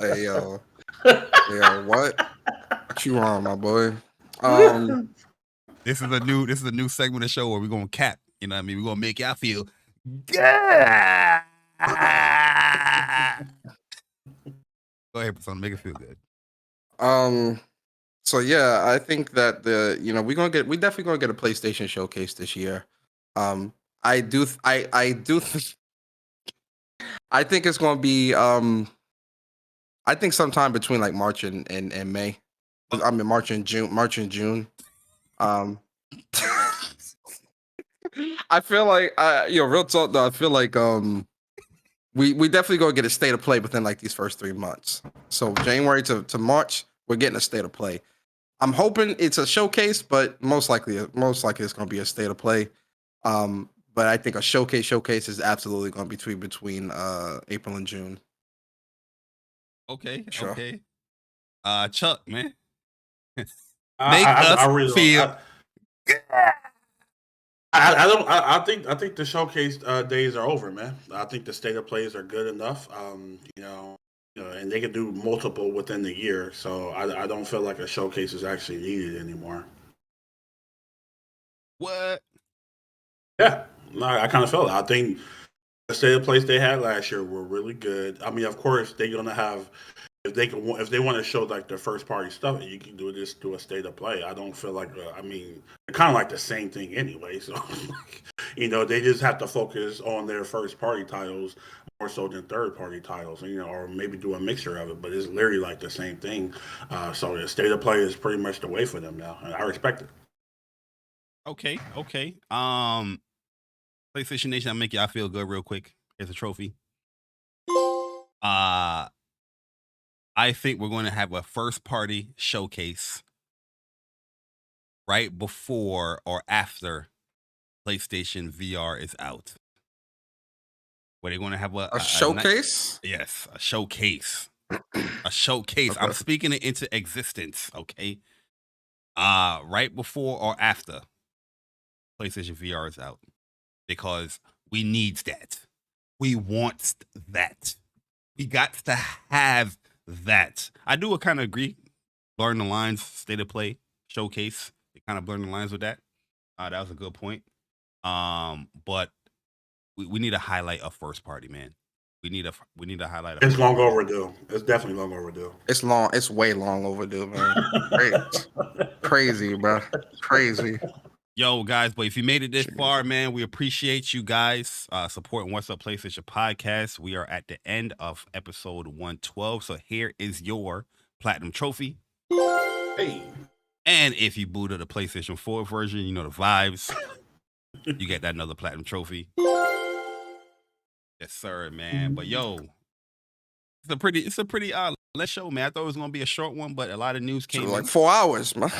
Hey yo, what you on, my boy? This is a new segment of the show where we're gonna cap. You know what I mean? We're gonna make y'all feel good. Go ahead, Persona. Make it feel good. So yeah, I think that we definitely gonna get a PlayStation showcase this year. I think it's gonna be I think sometime between like March and May. I mean March and June. I feel like real talk though, I feel like we definitely gonna get a state of play within like these first 3 months. So January to March, we're getting a state of play. I'm hoping it's a showcase, but most likely it's gonna be a state of play. But I think a showcase is absolutely gonna be between April and June. Okay. Sure. Okay. Chuck, man. Make I us really feel good. I think the showcase days are over, man. I think the state of plays are good enough. And they can do multiple within the year. So I don't feel like a showcase is actually needed anymore. What? Yeah, no, I kind of felt it. I think the state of plays they had last year were really good. I mean, of course, they're gonna have if they want to show like the first party stuff, you can do a state of play. I don't feel like the kind of like the same thing anyway. So, they just have to focus on their first party titles more so than third party titles, or maybe do a mixture of it. But it's literally like the same thing. So the state of play is pretty much the way for them now, and I respect it. Okay. PlayStation Nation, I'll make y'all feel good real quick. Here's a trophy. I think we're going to have a first party showcase right before or after PlayStation VR is out. Where they're going to have a showcase? Yes, a showcase. A showcase. Okay. I'm speaking it into existence, okay? Right before or after PlayStation VR is out. Because we need that. We want that. We got to have that. I do kind of agree. Blurring the lines, state of play, showcase. It kind of blurring the lines with that. That was a good point. But we need to highlight a first party, man. We need to highlight. It's long overdue. It's definitely long overdue. It's long. It's way long overdue, man. Crazy, bro. Crazy. Yo, guys, but if you made it this far, man, we appreciate you guys supporting What's Up PlayStation podcast. We are at the end of episode 112, so here is your platinum trophy. Hey. And if you booted the PlayStation 4 version, you know the vibes. You get that another platinum trophy. Yes, sir, man. But yo, it's a pretty less show, man. I thought it was gonna be a short one, but a lot of news came in. Like 4 hours, man.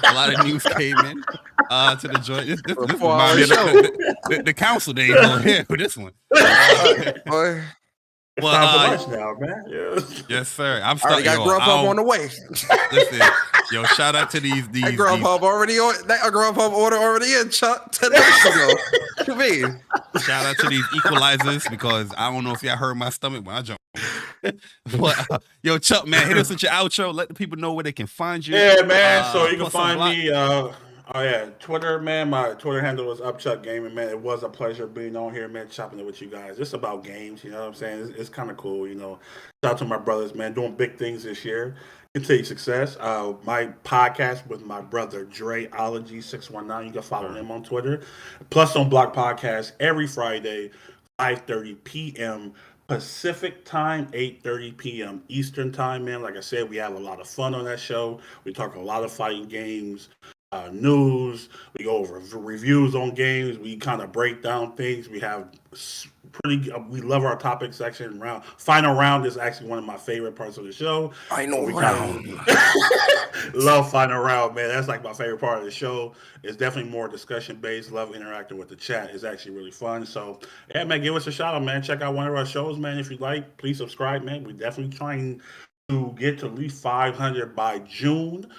A lot of news came in to the joint. This the council days over here with this one. Boy. It's time for lunch now, man. Yeah. Yes, sir. I'm starting. I got Grubhub on the way. Listen, yo, shout out to these Grubhub already on. That Grubhub order already in. 10 minutes ago. What you mean? Shout out to these equalizers because I don't know if y'all heard my stomach when I jumped. But yo, Chuck, man, hit us with your outro. Let the people know where they can find you. Yeah, man. So you can find me. Twitter, man. My Twitter handle was Upchuckgaming, man. It was a pleasure being on here, man, chopping it with you guys. It's about games, you know what I'm saying? It's kind of cool, Shout out to my brothers, man, doing big things this year. Continue success. My podcast with my brother, Dreology619. You can follow him on Twitter. Plus on Block Podcast every Friday, 5:30 p.m. Pacific time, 8:30 p.m. Eastern time, man. Like I said, we have a lot of fun on that show. We talk a lot of fighting games. News, we go over reviews on games, we kind of break down things. We have we love our topic section. Final round is actually one of my favorite parts of the show. Final round. Love final round, man. That's like my favorite part of the show. It's definitely more discussion based. Love interacting with the chat. It's actually really fun. So yeah, man, give us a shout out, man. Check out one of our shows, man. If you like, please subscribe, man. We're definitely trying to get to at least 500 by June.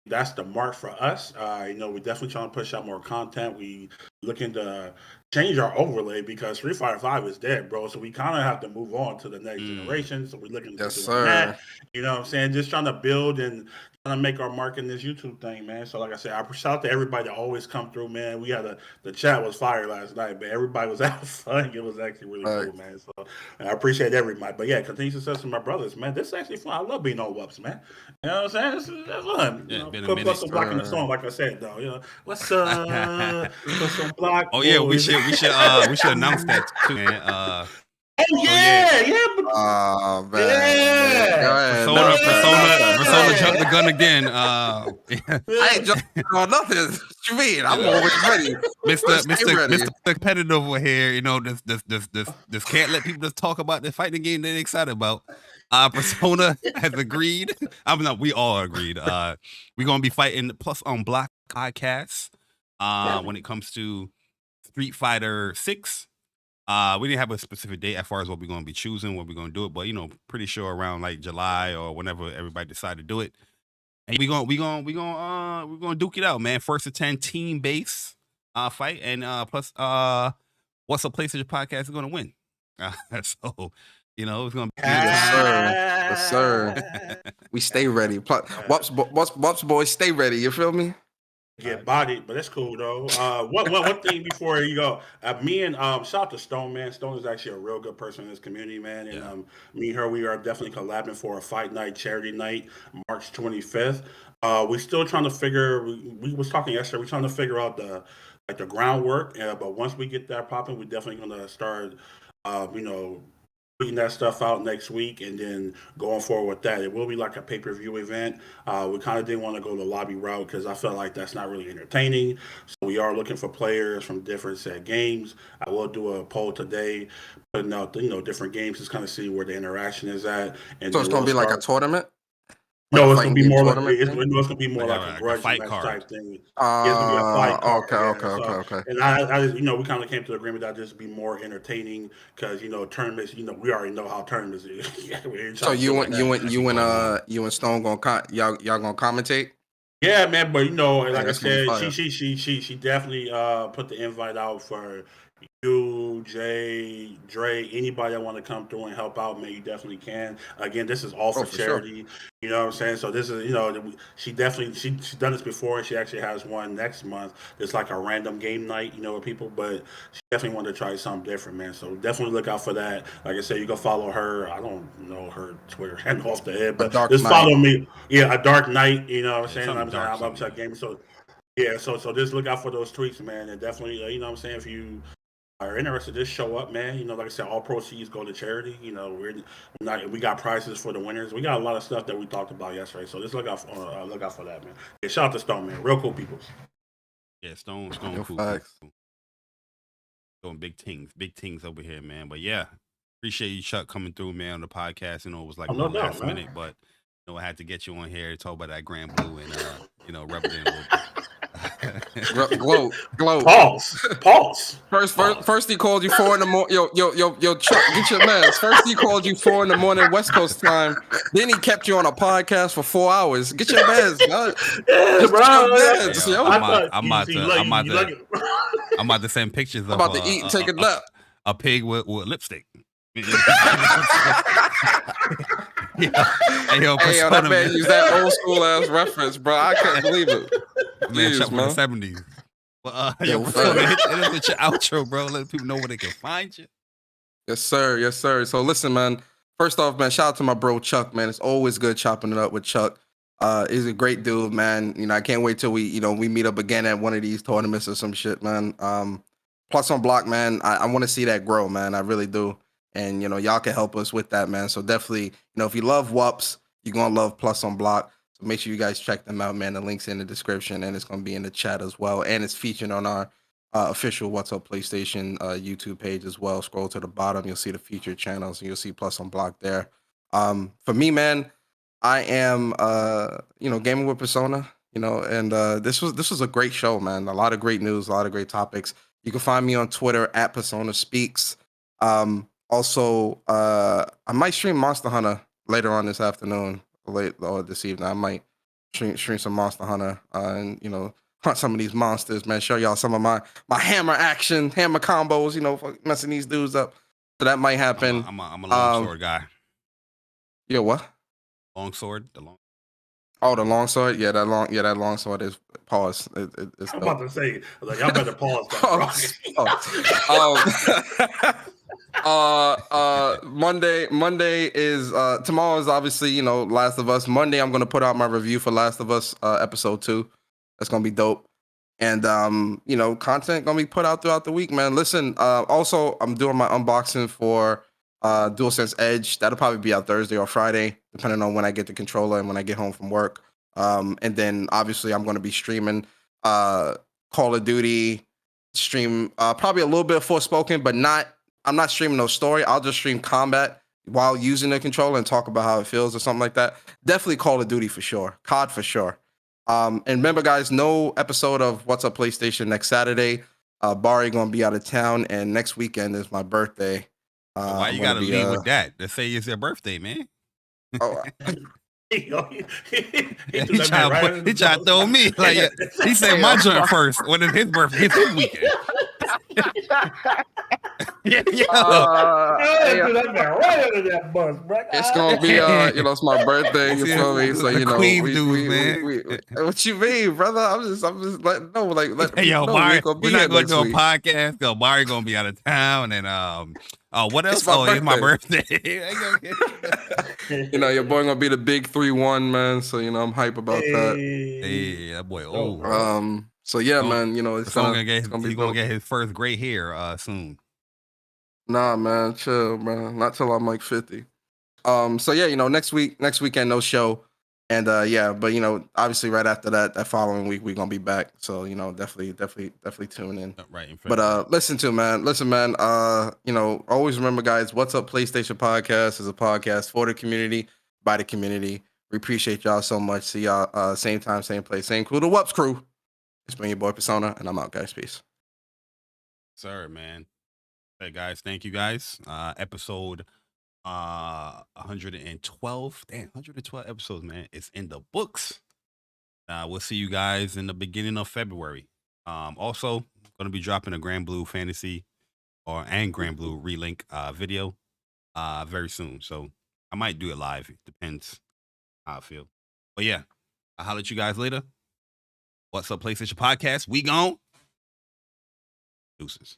That's the mark for us. We're definitely trying to push out more content. We looking to change our overlay because Street Fighter 5 is dead, bro. So we kind of have to move on to the next generation. So we're looking to do that. You know what I'm saying? Just trying to build and trying to make our mark in this YouTube thing, man. So like I said, I shout out to everybody that always come through, man. We had the chat was fire last night, but everybody was having fun. It was actually really cool, man. So I appreciate everybody. But yeah, continue success to my brothers, man. This is actually fun. I love being on WUPS, man. You know what I'm saying? It's fun. Yeah, put some block in the song, like I said, though. What's up? Put some block. Oh yeah, we should announce that too, man. Oh man. Persona jumped the gun again. I ain't jumping on nothing. What you mean? I'm always ready. Mr. Competitive over here, this can't let people just talk about the fighting game they're excited about. Persona has agreed. We all agreed. We're gonna be fighting plus on Block Podcast when it comes to Street Fighter 6. We didn't have a specific date as far as what we're going to be choosing, what we're going to do it, but pretty sure around like July or whenever everybody decide to do it. And we're gonna duke it out, man. First to 10 team base fight, and plus What's Up PlayStation podcast is gonna win. So it's gonna be yes, sir. We stay ready. WUPS boys, stay ready. You feel me? get bodied, but that's cool though. One thing before you go, me and shout out to Stone, man. Stone is actually a real good person in this community, man. And me and her, we are definitely collabing for a fight night, charity night, March 25th. We're still trying to figure. We was talking yesterday. We're trying to figure out the groundwork. But once we get that popping, we're definitely gonna start. Putting that stuff out next week and then going forward with that. It will be like a pay-per-view event. We kind of didn't want to go the lobby route because I felt like that's not really entertaining. So we are looking for players from different set games. I will do a poll today, putting out different games, just kind of see where the interaction is at. And so it's going to be like a tournament? No, it's gonna be more like it's gonna be more like a grudge fight match card type thing. It's gonna be a fight card. Okay. And I just, we kind of came to the agreement that just be more entertaining because tournaments, we already know how tournaments is. So you and Stone y'all gonna commentate? Yeah, man. But like I said, she definitely put the invite out for you, Jay, Dre, anybody that want to come through and help out, man, you definitely can. Again, this is all for charity. Sure. You know what I'm saying? So this is, she definitely, she's done this before. She actually has one next month. It's like a random game night, with people, but she definitely wanted to try something different, man. So definitely look out for that. Like I said, you can follow her. I don't know her Twitter handle off the head, but just follow me. Yeah, A Dark Night, what I'm saying? I'm Upchuckgaming. So yeah, so just look out for those tweets, man. And definitely, what I'm saying, if you are interested, just show up, man. Like I said, all proceeds go to charity. We got prizes for the winners. We got a lot of stuff that we talked about yesterday. So just look out for that, man. Yeah, shout out to Stone, man. Real cool people. Yeah, Stone cool. Doing big things over here, man. But yeah, appreciate you, Chuck, coming through, man, on the podcast. It was like last minute, but I had to get you on here to talk about that Granblue and represent a little bit. Glow. Pause. First he called you 4 in the morning. Yo, Chuck, get your mans. First he called you 4 in the morning West Coast time. Then he kept you on a podcast for 4 hours. Get your mans, dog. Yeah, bro. I'm about to send pictures. I'm about to eat and take a nap. A pig with lipstick. Hey, that man used that old school ass reference, bro. I couldn't believe it. Man, Chuck from the 70s. Well, hit us with your outro, bro. Let people know where they can find you. Yes, sir. So listen, man. First off, man, shout out to my bro Chuck, man. It's always good chopping it up with Chuck. He's a great dude, man. I can't wait till we meet up again at one of these tournaments or some shit, man. Plus on Block, man. I want to see that grow, man. I really do. And, y'all can help us with that, man. So definitely, if you love WUPS, you're going to love Plus on Block. So make sure you guys check them out, man. The link's in the description, and it's going to be in the chat as well. And it's featured on our official What's Up PlayStation YouTube page as well. Scroll to the bottom. You'll see the featured channels, and you'll see Plus on Block there. For me, man, I am, gaming with Persona, and this was a great show, man. A lot of great news, a lot of great topics. You can find me on Twitter at Persona Speaks. Also, I might stream Monster Hunter later on this afternoon, or this evening. I might stream some Monster Hunter and hunt some of these monsters, man. Show y'all some of my hammer action, hammer combos, messing these dudes up. So that might happen. I'm a longsword guy. Yeah, what? Longsword, the long. Oh, the longsword. Yeah, that longsword is pause. It's I'm about to say, like, y'all better pause that. Monday is tomorrow is obviously Last of Us. Monday I'm gonna put out my review for Last of Us episode 2. That's gonna be dope. And content gonna be put out throughout the week, man. Listen, also I'm doing my unboxing for DualSense Edge. That'll probably be out Thursday or Friday, depending on when I get the controller and when I get home from work. And then obviously I'm gonna be streaming Call of Duty, stream probably a little bit of Forspoken, but I'm not streaming no story. I'll just stream combat while using the controller and talk about how it feels or something like that. Definitely Call of Duty for sure. COD for sure. And remember, guys, no episode of What's Up PlayStation next Saturday. Bari gonna be out of town, and next weekend is my birthday. Why you gotta leave with that? Let's say it's your birthday, man. Oh, he tried to throw me. Like, he said my joint first when it's his birthday. It's his weekend. Yeah. Hey, dude, that man right under that bus, bro. It's gonna be it's my birthday. You feel me? So what you mean, brother? I'm just letting know, let Hey, yo, know Bari, gonna be we're not here going next to do a week. podcast. Cause Bari gonna be out of town, and what else? It's my It's my birthday. Your boy gonna be the big 3-1, man. So I'm hype about that. Hey, that boy. Oh, So yeah, man. he's gonna get his first gray hair soon. Nah, man, chill, man. Not till I'm like 50. So yeah, next weekend, no show. And but obviously right after that following week we're gonna be back. So definitely tune in. Right. But listen, man. Always remember, guys. What's Up PlayStation Podcast is a podcast for the community, by the community. We appreciate y'all so much. See y'all same time, same place, same crew. The WUPS crew. It's been your boy Persona, and I'm out, guys. Peace. Sir, man. Hey guys, thank you guys. Episode 112. Damn, 112 episodes, man. It's in the books. We'll see you guys in the beginning of February. Also, gonna be dropping a Granblue Fantasy and Granblue Relink video very soon. So I might do it live. It depends how I feel. But yeah, I'll holler at you guys later. What's Up PlayStation Podcast? We gone. Deuces.